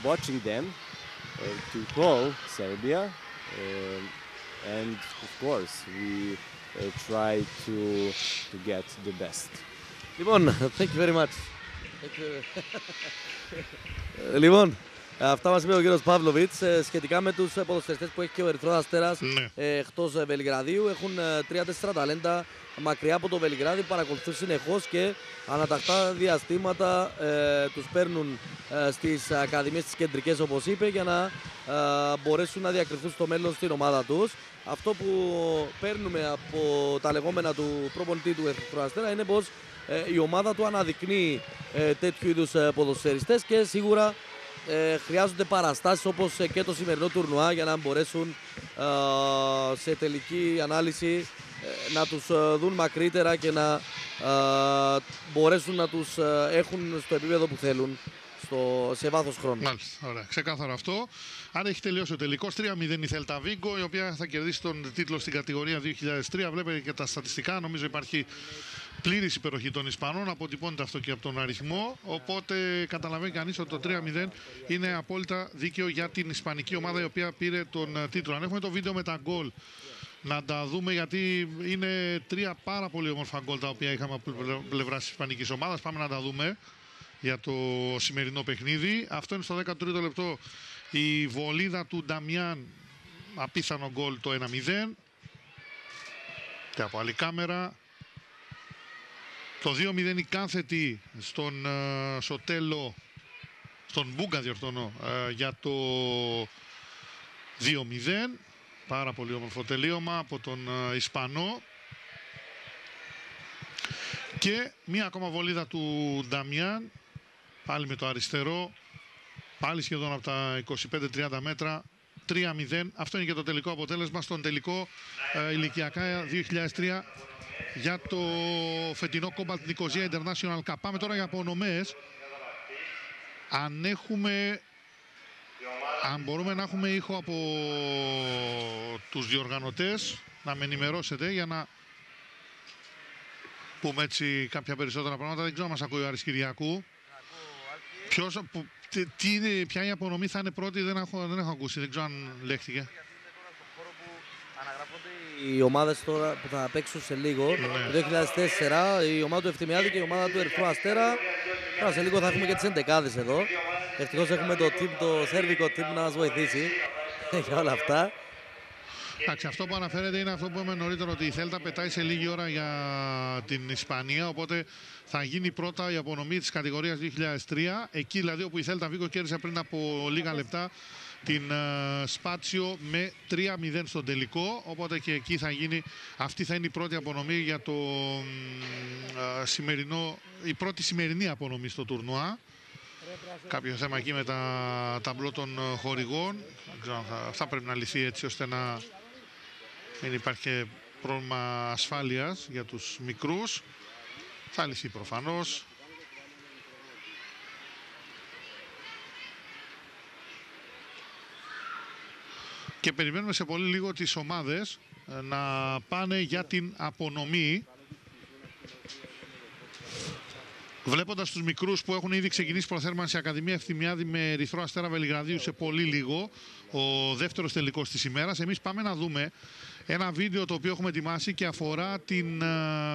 watching them to call Serbia, and of course we try to get the best. Λοιπόν, thank you very much. Λοιπόν, αυτά μας είπε ο κύριος Παύλοβιτς σχετικά με τους ποδοσφαιριστές που έχει και ο Ερυθρός Αστέρας εκτός Βελιγραδίου. Έχουν 3-4 ταλέντα μακριά από το Βελιγράδι, παρακολουθούν συνεχώς και ανατακτά διαστήματα τους παίρνουν στις ακαδημίες τις κεντρικές, όπως είπε, για να μπορέσουν να διακριθούν στο μέλλον στην ομάδα τους. Αυτό που παίρνουμε από τα λεγόμενα του προπονητή του Ερυθρού Αστέρα είναι πως η ομάδα του αναδεικνύει τέτοιου είδους ποδοσφαιριστές και σίγουρα χρειάζονται παραστάσεις όπως και το σημερινό τουρνουά για να μπορέσουν σε τελική ανάλυση να τους δουν μακρύτερα και να μπορέσουν να τους έχουν στο επίπεδο που θέλουν σε βάθος χρόνου. Μάλιστα, ωραία. Ξεκάθαρο αυτό. Άρα έχει τελειώσει ο τελικός. 3-0 η Θέλτα Βίγκο, η οποία θα κερδίσει τον τίτλο στην κατηγορία 2003. Βλέπετε και τα στατιστικά. Νομίζω υπάρχει πλήρης υπεροχή των Ισπανών. Αποτυπώνεται αυτό και από τον αριθμό. Οπότε καταλαβαίνει κανείς ότι το 3-0 είναι απόλυτα δίκαιο για την ισπανική ομάδα, η οποία πήρε τον τίτλο. Αν έχουμε το βίντεο με τα γκολ, να τα δούμε, γιατί είναι 3 πάρα πολύ όμορφα γκολ τα οποία είχαμε από πλευρά της ισπανικής ομάδας. Πάμε να τα δούμε για το σημερινό παιχνίδι. Αυτό είναι στο 13ο λεπτό η βολίδα του Νταμιάν, απίθανο γκολ, το 1-0. Και από άλλη κάμερα το 2-0 η κάθετη στον Σοτέλο, στον Μπούγκα διορθώνω, για το 2-0. Πάρα πολύ όμορφο τελείωμα από τον Ισπανό. Και μία ακόμα βολίδα του Νταμιάν, πάλι με το αριστερό, πάλι σχεδόν από τα 25-30 μέτρα, 3-0. Αυτό είναι και το τελικό αποτέλεσμα στον τελικό ηλικιακά 2003 για το φετινό Cobalt Nicosia International Cup. Πάμε τώρα για απονομές. Αν έχουμε Αν μπορούμε να έχουμε ήχο από τους διοργανωτές, να με ενημερώσετε για να πούμε έτσι κάποια περισσότερα πράγματα. Δεν ξέρω αν μας ακούει ο Άρης Κυριακού. Ποια η απονομή θα είναι πρώτη, δεν έχω ακούσει, δεν ξέρω αν λέχθηκε. Οι ομάδες τώρα που θα παίξουν σε λίγο, το 2004, η ομάδα του Ευθυμιάδη και η ομάδα του Ερυθρού Αστέρα. Τώρα σε λίγο θα έχουμε και τις εντεκάδες εδώ. Ευτυχώς έχουμε το σέρβικο team να μας βοηθήσει για όλα αυτά. Εντάξει, αυτό που αναφέρεται είναι αυτό που είπαμε νωρίτερα, ότι η Θέλτα πετάει σε λίγη ώρα για την Ισπανία, οπότε θα γίνει πρώτα η απονομή της κατηγορίας 2003, εκεί δηλαδή όπου η Θέλτα Βίγκο κέρδισε πριν από λίγα λεπτά την Σπάτσιο με 3-0 στον τελικό, οπότε και εκεί θα γίνει, αυτή θα είναι η πρώτη απονομή για το η πρώτη σημερινή απονομή στο τουρνουά. Κάποιο θέμα εκεί με τα ταμπλό των χορηγών, αυτά πρέπει να λυθεί έτσι ώστε να μην υπάρχει και πρόβλημα ασφάλειας για τους μικρούς. Θα λυθεί προφανώς. Και περιμένουμε σε πολύ λίγο τις ομάδες να πάνε για την απονομή. Βλέποντας τους μικρούς που έχουν ήδη ξεκινήσει προθέρμανση Ακαδημία Ευθυμιάδη με Ερυθρό Αστέρα Βελιγραδίου σε πολύ λίγο, ο δεύτερος τελικός της ημέρας, εμείς πάμε να δούμε ένα βίντεο το οποίο έχουμε ετοιμάσει και αφορά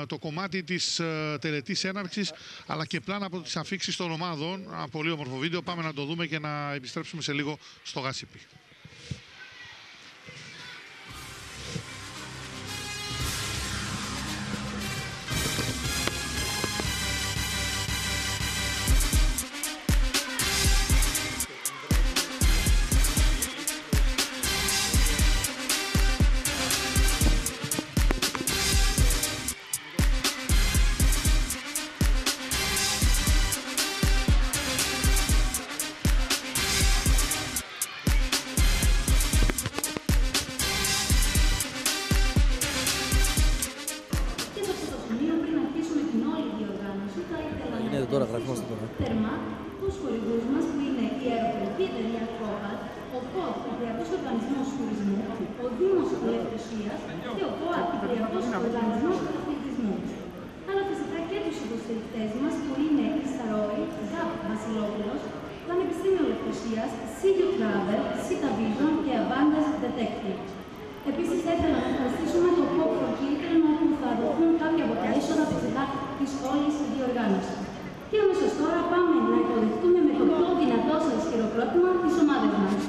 το κομμάτι της τελετής έναρξης, αλλά και πλάνα από τις αφίξεις των ομάδων. Ένα πολύ όμορφο βίντεο, πάμε να το δούμε και να επιστρέψουμε σε λίγο στο Γασίπι. Τώρα γραφόμαστε τώρα. Θερμά τους χορηγούς μας που είναι η αεροπορική εταιρεία Κόπα, ο ΚΟΤ Κυπριακός Οργανισμός Τουρισμού, ο Δήμος Λευκοσίας και ο ΚΟΑ Κυπριακός Οργανισμός Αθλητισμού. Αλλά φυσικά και τους υποστηρικτές μας που είναι η Σταρόη, ΖΑΠ Βασιλόπουλος, Πανεπιστήμιο Λευκοσίας, CU Travel, Sita Vision και Abundance Detective. Επίσης θα ήθελα να ευχαριστήσουμε το Pop for Children όπου θα δοθούν κάποια από τα είσοδα φυσικά της όλης διοργάνωσης. Και αμέσως τώρα πάμε να υποδεχτούμε με το πιο δυνατό σας χειροκρότημα της ομάδας μας.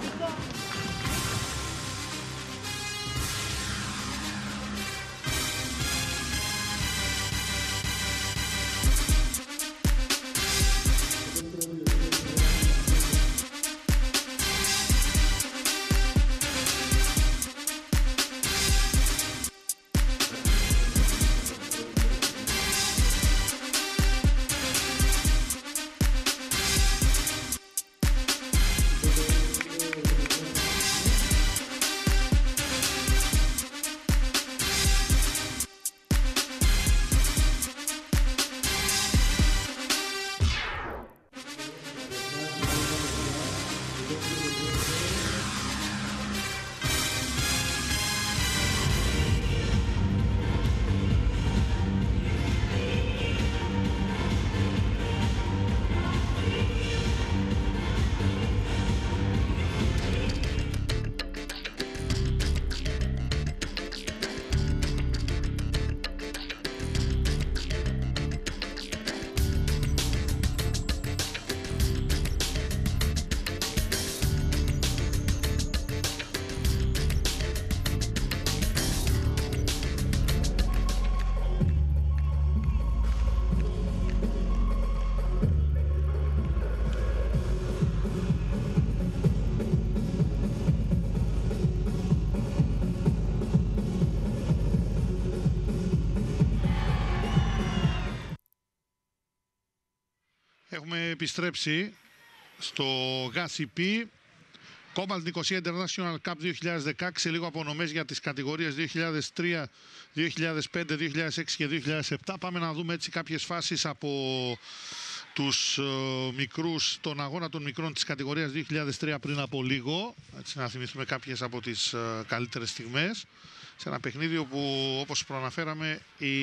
Έχουμε επιστρέψει στο GASIP Cobalt Nicosia International Cup 2016, λίγο απονομές για τις κατηγορίες 2003, 2005, 2006 και 2007. Πάμε να δούμε έτσι κάποιες φάσεις από τους μικρούς, τον αγώνα των μικρών της κατηγορίας 2003 πριν από λίγο. Έτσι, να θυμηθούμε κάποιες από τις καλύτερες στιγμές. Σε ένα παιχνίδι όπου, όπως προαναφέραμε, η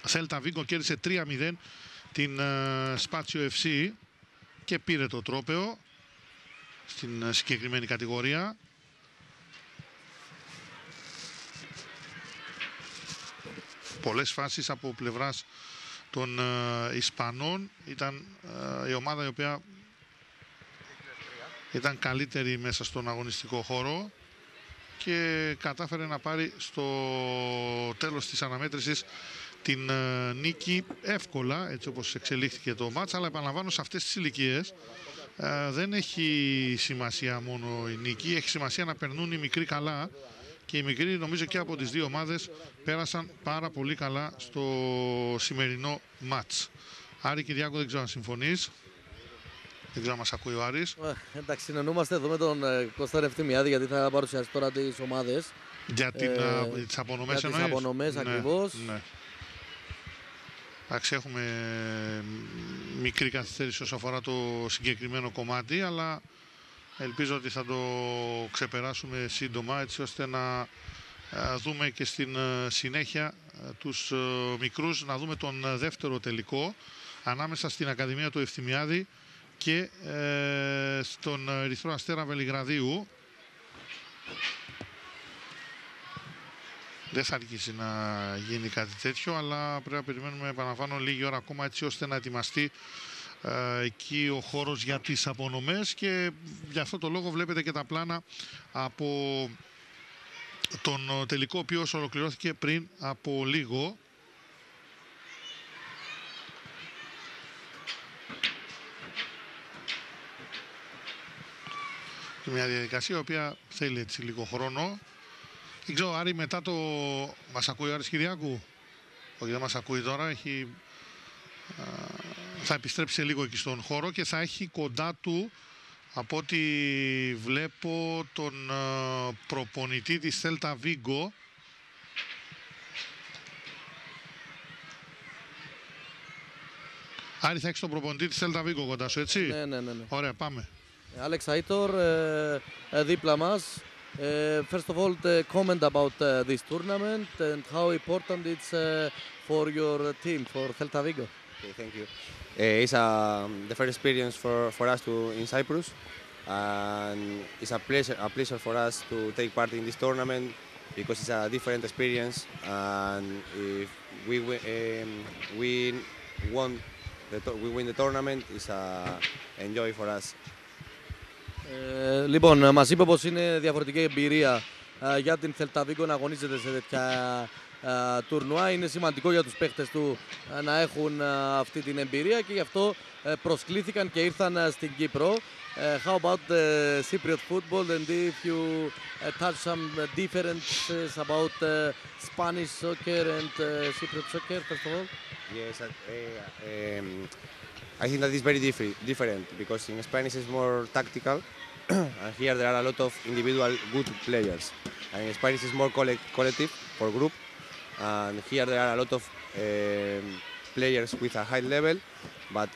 Celta Vigo κέρδισε 3-0 την Spazio FC και πήρε το τρόπαιο στην συγκεκριμένη κατηγορία. Πολλές φάσεις από πλευράς των Ισπανών. Ήταν η ομάδα η οποία ήταν καλύτερη μέσα στον αγωνιστικό χώρο και κατάφερε να πάρει στο τέλος της αναμέτρησης την νίκη εύκολα, έτσι όπως εξελίχθηκε το μάτς. Αλλά επαναλαμβάνω, σε αυτές τις ηλικίες δεν έχει σημασία μόνο η νίκη, έχει σημασία να περνούν οι μικροί καλά. Και οι μικροί, νομίζω και από τις δύο ομάδες, πέρασαν πάρα πολύ καλά στο σημερινό μάτς. Άρη Κυριάκο, δεν ξέρω αν συμφωνείς. Δεν ξέρω αν μας ακούει ο Άρης. Εντάξει, συνεννούμαστε εδώ με τον Κώστα Ευθυμιάδη, γιατί θα παρουσιάσει τώρα τις ομάδες. Για τις απονομές εννοείς. Για τις απονομές, ναι, ακριβώς. Ναι. Εντάξει, έχουμε μικρή καθυστέρηση όσο αφορά το συγκεκριμένο κομμάτι, αλλά ελπίζω ότι θα το ξεπεράσουμε σύντομα, έτσι ώστε να δούμε και στην συνέχεια τους μικρούς, να δούμε τον δεύτερο τελικό ανάμεσα στην Ακαδημία του Ευθυμιάδη και στον Ερυθρό Αστέρα Βελιγραδίου. Δεν θα αρχίσει να γίνει κάτι τέτοιο, αλλά πρέπει να περιμένουμε, επαναλαμβάνω, λίγη ώρα ακόμα, έτσι ώστε να ετοιμαστεί εκεί ο χώρος για τις απονομές, και για αυτό το λόγο βλέπετε και τα πλάνα από τον τελικό, ο οποίος ολοκληρώθηκε πριν από λίγο. Μια διαδικασία η οποία θέλει έτσι λίγο χρόνο. Δεν ξέρω, Άρη, μετά το... Μας ακούει ο Άρης Κυριάκου? Όχι, δεν μας ακούει τώρα. Έχει... θα επιστρέψει λίγο εκεί στον χώρο και θα έχει κοντά του, από ό,τι βλέπω, τον προπονητή της Celta Vigo. Άρη, θα έχεις τον προπονητή της Celta Vigo κοντά σου, έτσι? Ναι. Ωραία, πάμε. Alex Aitor, δίπλα μας. First of all, comment about this tournament and how important it's for your team, for Celta Vigo. Okay, thank you. It's the first experience for us in Cyprus, and it's a pleasure for us to take part in this tournament because it's a different experience, and if we win the tournament, it's a enjoy for us. Λοιπόν, μας είπε πως είναι διαφορετική εμπειρία για την Celta Vigo να αγωνίζεται σε τέτοια τουρνουά. Είναι σημαντικό για τους παίχτες του να έχουν αυτή την εμπειρία και γι' αυτό προσκλήθηκαν και ήρθαν στην Κύπρο. How about the Cypriot football, and if you touch some differences about Spanish soccer and Cypriot soccer, first of all? Yes, I think that is very different because in Spanish it's more tactical, and here there are a lot of individual good players. And in Spanish it's more collective for group, and here there are a lot of players with a high level, but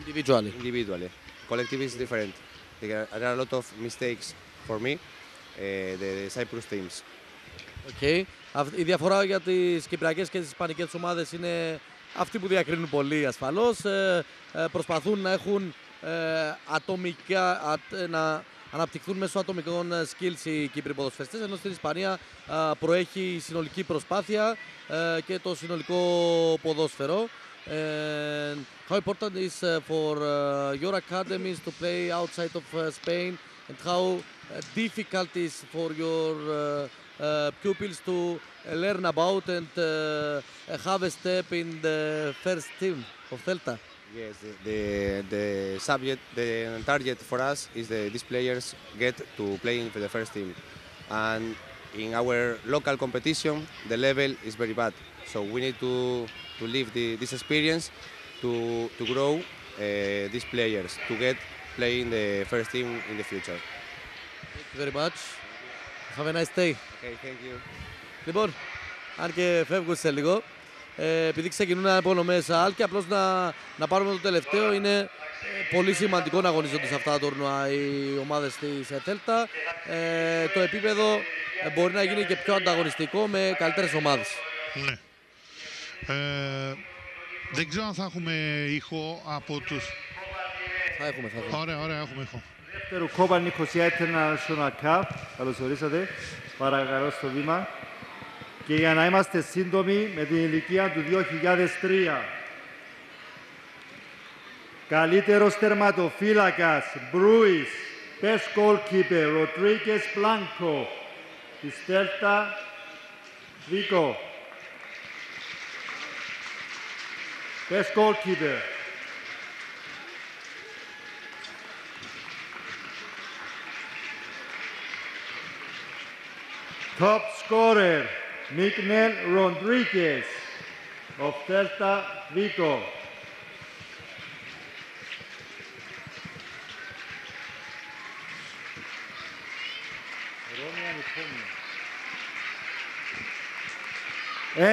individually. Collective is different. There are a lot of mistakes for me, the Cyprus teams. Okay. Η διαφορά για τις κυπριακές και τις ισπανικές ομάδες είναι αυτοί που διακρίνουν πολύ ασφαλώς. Προσπαθούν να έχουν να αναπτυχθούν μέσω ατομικών skills οι Κύπροι ποδοσφαιριστές, ενώ στην Ισπανία προέχει η συνολική προσπάθεια και το συνολικό ποδόσφαιρο. How important is for your academies to play outside of Spain, and how difficult is for your pupils to learn about and have a step in the first team of Celta? Yes, the target for us is these players get to play for the first team, and in our local competition the level is very bad, so we need to live this experience to grow these players to get playing the first team in the future. Thank you very much. Have a nice day. Okay, thank you. Λοιπόν, αν και φεύγουν σε λίγο, επειδή ξεκινούν απονομές άλκη, απλώς να πάρουμε το τελευταίο. Είναι πολύ σημαντικό να αγωνίζονται σε αυτά τα τουρνουά οι ομάδες της Θέλτα. Το επίπεδο μπορεί να γίνει και πιο ανταγωνιστικό με καλύτερες ομάδες. Ναι. Δεν ξέρω αν θα έχουμε ήχο από τους... Θα έχουμε. Ωραία, έχουμε ήχο. Δεύτερο Κόπα Νικοσία International Cup. Καλώς ορίσατε. Παρακαλώ στο βήμα. Και για να είμαστε σύντομοι, με την ηλικία του 2003. Καλύτερος τερματοφύλακας, Μπρούις. Best goalkeeper, Rodriguez Blanco. Της Θέλτα, Βίκο. Best goalkeeper. Top scorer, Miguel Rodriguez of Celta Vigo.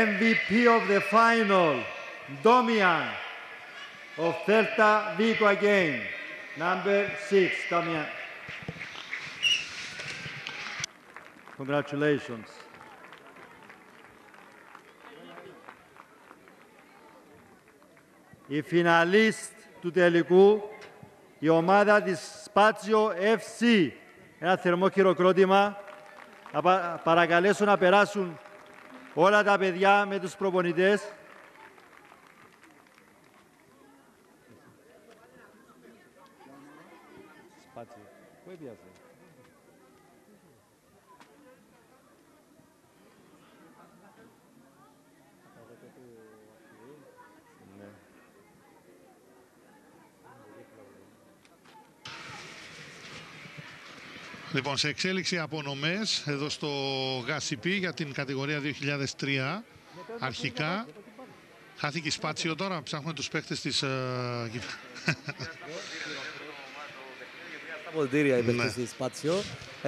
MVP of the final, Domian of Celta Vigo again. Number 6, Domian. Congratulations. Η φιναλίστ του τελικού, η ομάδα της Spazio FC. Ένα θερμό χειροκρότημα. Να παρακαλέσω να περάσουν όλα τα παιδιά με τους προπονητές. Λοιπόν, σε εξέλιξη απονομές εδώ στο ΓΑΣΥΠ για την κατηγορία 2003. Αρχικά χάθηκε η Σπάτσιο, τώρα ψάχνουμε τους παίκτες της... Τα ποδητήρια οι παίκτες της Σπάτσιο.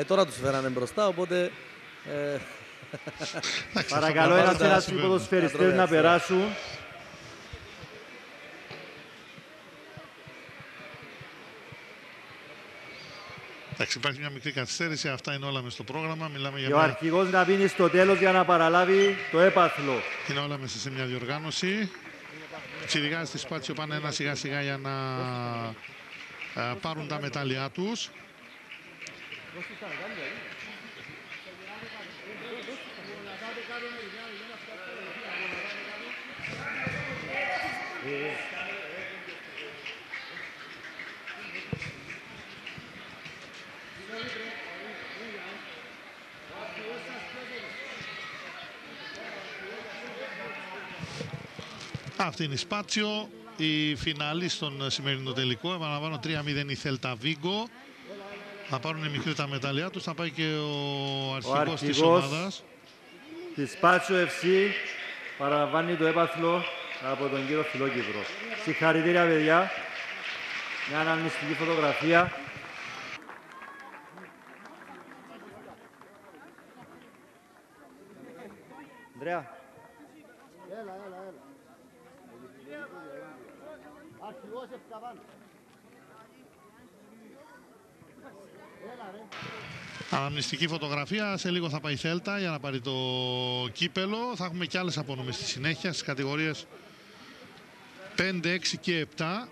Τώρα τους φέρανε μπροστά, οπότε... Παρακαλώ ένας οι ποδοσφαιριστές να περάσουν. Εντάξει, υπάρχει μια μικρή καθυστέρηση, αυτά είναι όλα μες στο πρόγραμμα. Μιλάμε για ο αρχηγός να μείνει στο τέλος για να παραλάβει το έπαθλο. Είναι όλα μέσα σε μια διοργάνωση. Οι τσιριγάδες της Σπάτσιο πάνε ένα σιγά σιγά για να πάρουν τα μετάλλια τους. Αυτή είναι η Σπάτσιο, η φινάλη στον σημερινό τελικό. Επαναλαμβάνω 3-0 η Θέλτα Βίγκο. Θα πάρουν μικρή τα μετάλλια τους. Θα πάει και ο αρχηγός της ομάδας. Της Σπάτσιο FC παραλαμβάνει το έπαθλο από τον κύριο Φιλόκυπρο. Συγχαρητήρια παιδιά. Μια αναμνηστική φωτογραφία. Ανδρέα. Έλα. Αρχηγός Ευκαβάν. Αναμνηστική φωτογραφία. Σε λίγο θα πάει η Θέλτα για να πάρει το κύπελο. Θα έχουμε και άλλες απονομές στη συνέχεια στις κατηγορίες 5, 6 και 7.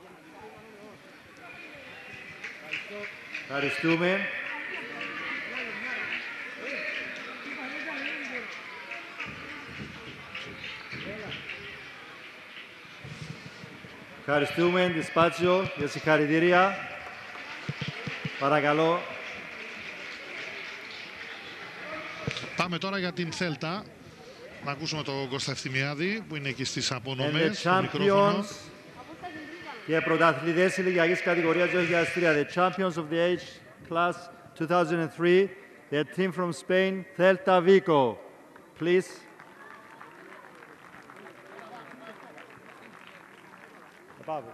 Ευχαριστούμε. Ευχαριστούμε τη Σπάτσιο για συγχαρητήρια. Παρακαλώ. Πάμε τώρα για την Θέλτα. Να ακούσουμε τον Κώστα Ευθυμιάδη που είναι εκεί στις απονομές. Champions και πρωταθλητές ηλικιακής κατηγορίας 2003. The champions of the age class 2003. The team from Spain, Celta Vigo. Please. Πάμε.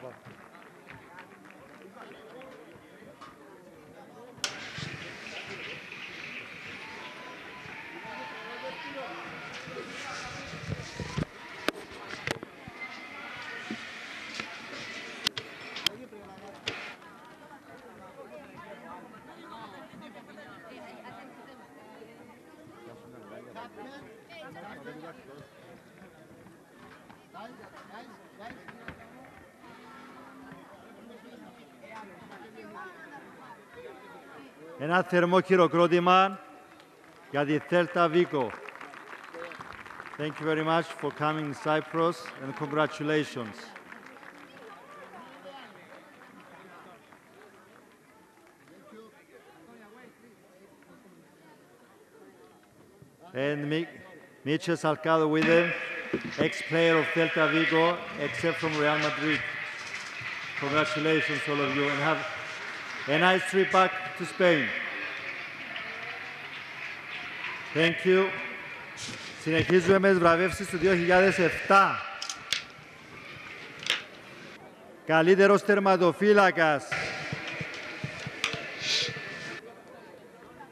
Ένα θερμό χειροκρότημα για τη Celta Vigo. Thank you very much for coming in Cyprus and congratulations. And Michel Salgado with them, ex-player of Celta Vigo, except from Real Madrid. Congratulations all of you and have a nice trip back to Spain. Thank you. Συνεχίζουμε με τις βραβεύσεις του 2007. Καλύτερος τερματοφύλακας.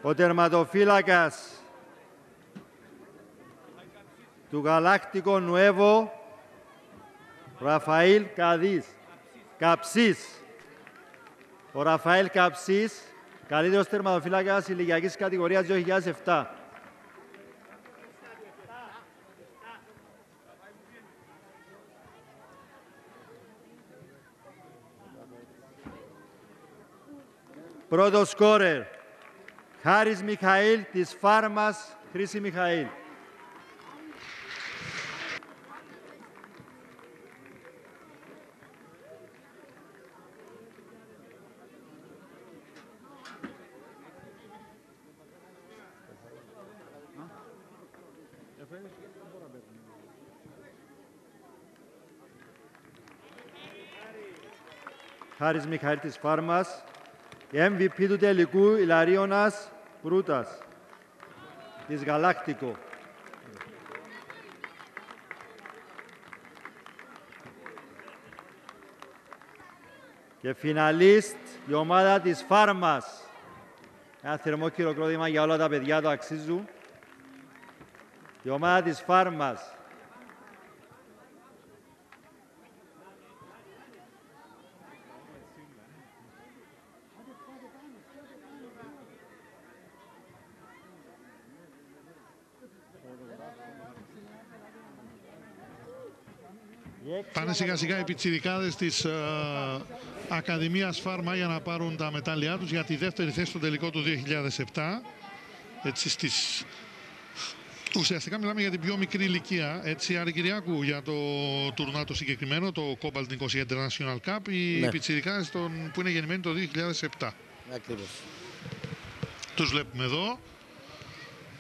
Ο τερματοφύλακας του Γαλάκτικο Νουέβο, Ραφαήλ Καψής. Ο Ραφαήλ Καψής, καλύτερος τερματοφύλακας ηλικιακής κατηγορίας 2007. Πρώτος σκόρερ, Χάρης Μιχαήλ της Φάρμας Χρήση Μιχαήλ. Χάρης Μιχαήλ της Φάρμας. MVP του τελικού Ηλαρίωνας Προύτας της Γαλάκτικο. Και φιναλίστ η ομάδα της Φάρμας. Ένα θερμό χειροκρότημα για όλα τα παιδιά, το αξίζουν. Η ομάδα της Φάρμας. Πάνε σιγά σιγά οι πιτσιρικάδες της Ακαδημίας Φάρμα για να πάρουν τα μετάλλια τους για τη δεύτερη θέση στο τελικό του 2007. Έτσι ουσιαστικά μιλάμε για την πιο μικρή ηλικία. Έτσι, Άρη Κυριάκου, για το τουρνά το συγκεκριμένο, το Cobalt Nicosia International Cup, οι πιτσιρικάδες που είναι γεννημένοι το 2007. Ακριβώς. Τους βλέπουμε εδώ.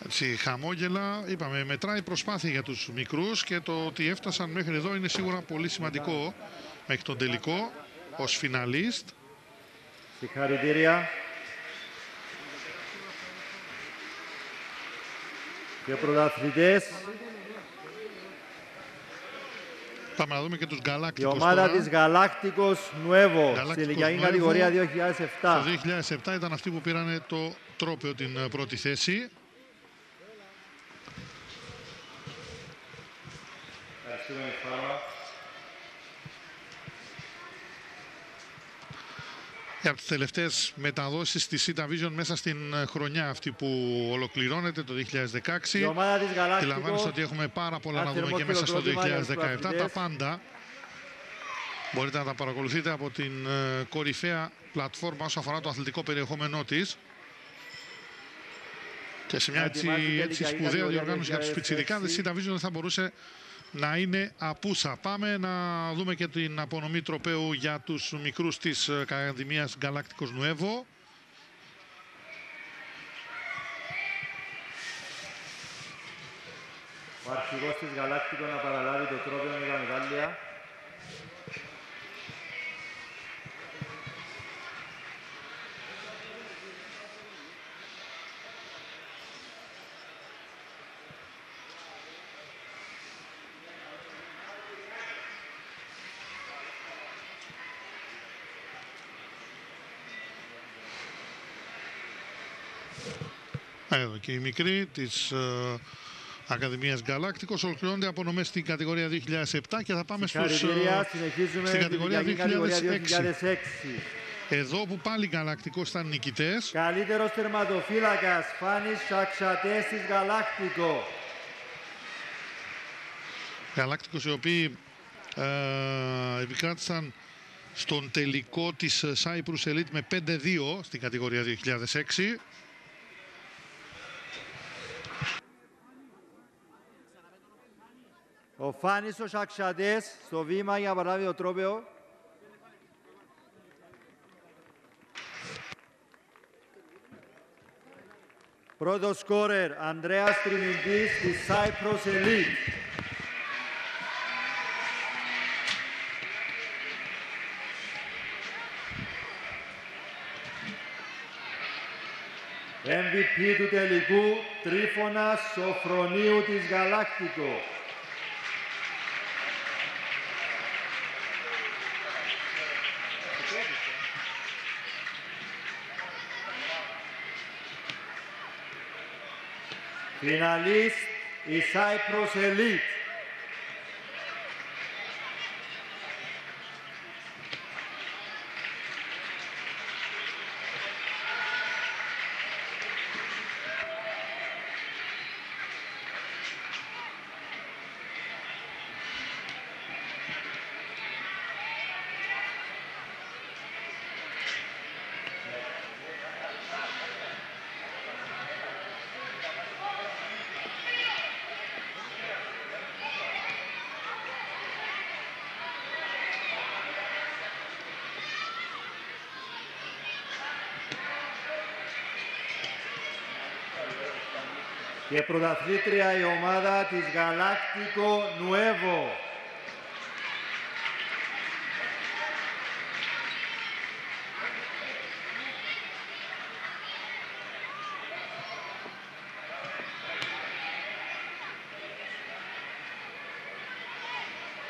Έτσι, χαμόγελα, είπαμε, μετράει προσπάθεια για τους μικρούς και το ότι έφτασαν μέχρι εδώ είναι σίγουρα πολύ σημαντικό μέχρι τον τελικό ως φιναλίστ. Συγχαρητήρια. Και πρωταθλητές. Πάμε να δούμε και τους Galacticos. Η ομάδα τώρα. της Galacticos Nuevo, στη ηλικιακή κατηγορία 2007. Το 2007 ήταν αυτοί που πήραν το τρόπαιο την πρώτη θέση. Για τις τελευταίες μεταδόσεις στη Sita Vision μέσα στην χρονιά αυτή που ολοκληρώνεται το 2016. Η ομάδα της Galacticos. Αντιλαμβάνεστε ότι έχουμε πάρα πολλά να δούμε και μέσα στο 2017. Τα πάντα μπορείτε να τα παρακολουθείτε από την κορυφαία πλατφόρμα όσο αφορά το αθλητικό περιεχόμενό της. Και σε μια έτσι σπουδαία διοργάνωση για τους πιτσιρικάδες, η Sita Vision δεν θα μπορούσε να είναι απούσα. Πάμε να δούμε και την απονομή τροπαίου για τους μικρούς της Ακαδημίας Galacticos Nuevo. Ο αρχηγός της Galacticos να παραλάβει το τρόπαιο με τα μετάλλια. Εδώ και οι μικροί της Ακαδημίας Galacticos ολοκληρώνονται απονομές στην κατηγορία 2007 και θα πάμε στην κατηγορία 2006. Εδώ που πάλι οι Galacticos ήταν νικητές. Καλύτερος τερματοφύλακας Φάνης Σαξατές της Galacticos. Γαλάκτικος οι οποίοι επικράτησαν στον τελικό της Cyprus Elite με 5-2 στην κατηγορία 2006. Ο Φάνης ο Σαξαντές στο βήμα για να παραλάβει το τρόπαιο. Πρώτος σκόρερ, Ανδρέας Τριμιντής της Cyprus Elite. MVP του τελικού, Τρίφωνας Σοφρονίου της Γαλάκτικο. Φιναλίστ η Cyprus Elite. Και πρωταθλήτρια η ομάδα της Galactico Nuevo.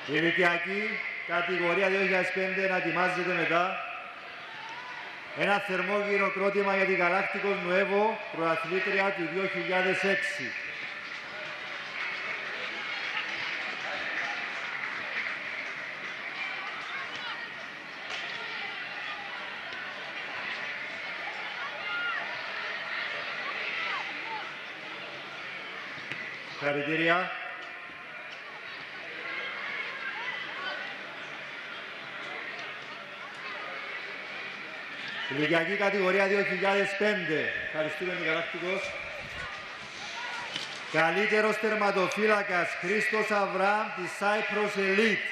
Η ηλικιακή κατηγορία 2005 να ετοιμάζεται μετά. Ένα θερμό χειροκρότημα για την Galactico Nuevo, πρωταθλήτρια του 2006. Χαρητήρια. Ηλικιακή κατηγορία 2005. Ευχαριστούμε την Γαλάκτικος. Καλύτερος τερματοφύλακας Χρήστος Αβραάμ της Cyprus Elite.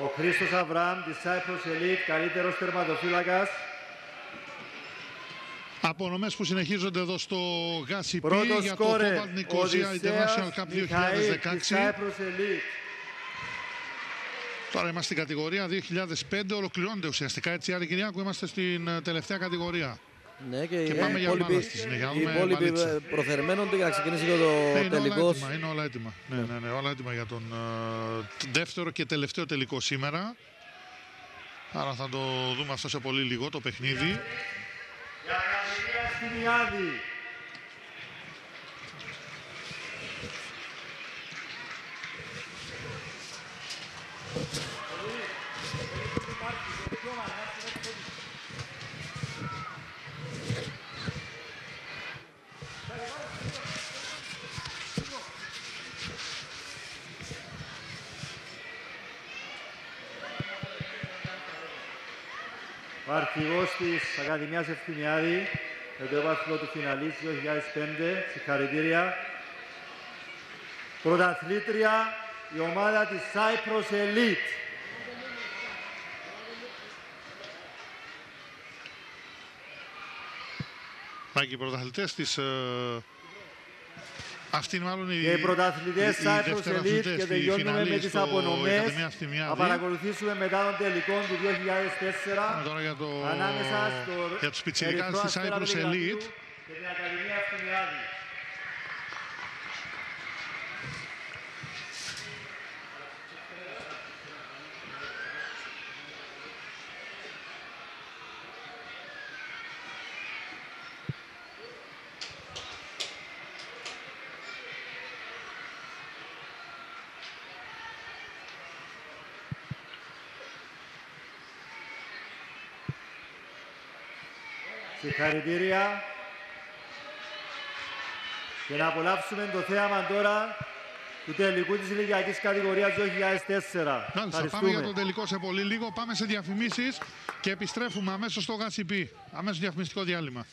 Ο Χρήστος Αβραάμ της Cyprus Elite, καλύτερος τερματοφύλακας. Απονομές που συνεχίζονται εδώ στο ΓΑΣΙΠ για το σκόρερ, Cobalt Nicosia International Cup 2016. Τώρα είμαστε στην κατηγορία 2005, ολοκληρώνεται ουσιαστικά έτσι. Άρη Κυριάκου, είμαστε στην τελευταία κατηγορία. Ναι, και πάμε για ομάδα στη συνέχεια. Οι υπόλοιποι προθερμένονται για να ξεκινήσει και το τελικό. Είναι όλα έτοιμα. Ναι, όλα έτοιμα για τον δεύτερο και τελευταίο τελικό σήμερα. Άρα θα το δούμε αυτό σε πολύ λίγο το παιχνίδι. Ο αρχηγός της Ακαδημίας Ευθυμιάδη με το έπαθλο του φιναλίστ 2005. Συγχαρητήρια. Πρωταθλήτρια η ομάδα της Cyprus Elite. Πάγει οι πρωταθλητές της... Αυτή είναι μάλλον οι πρωταθλητές Cyprus Elite και τελειώνουμε με τις απονομές. Θα παρακολουθήσουμε μετά τον τελικό του 2004 τώρα για ανάμεσα για τους πιτσιρικάς της Cyprus Elite και την Ακαδημία Ευθυμιάδη. Συγχαρητήρια. Και να απολαύσουμε το θέαμα τώρα του τελικού της ηλικιακής κατηγορίας 2004. Μάλιστα, πάμε για το τελικό σε πολύ λίγο. Πάμε σε διαφημίσεις και επιστρέφουμε αμέσως στο ΓΑΣΥΠΗ. Αμέσως διαφημιστικό διάλειμμα.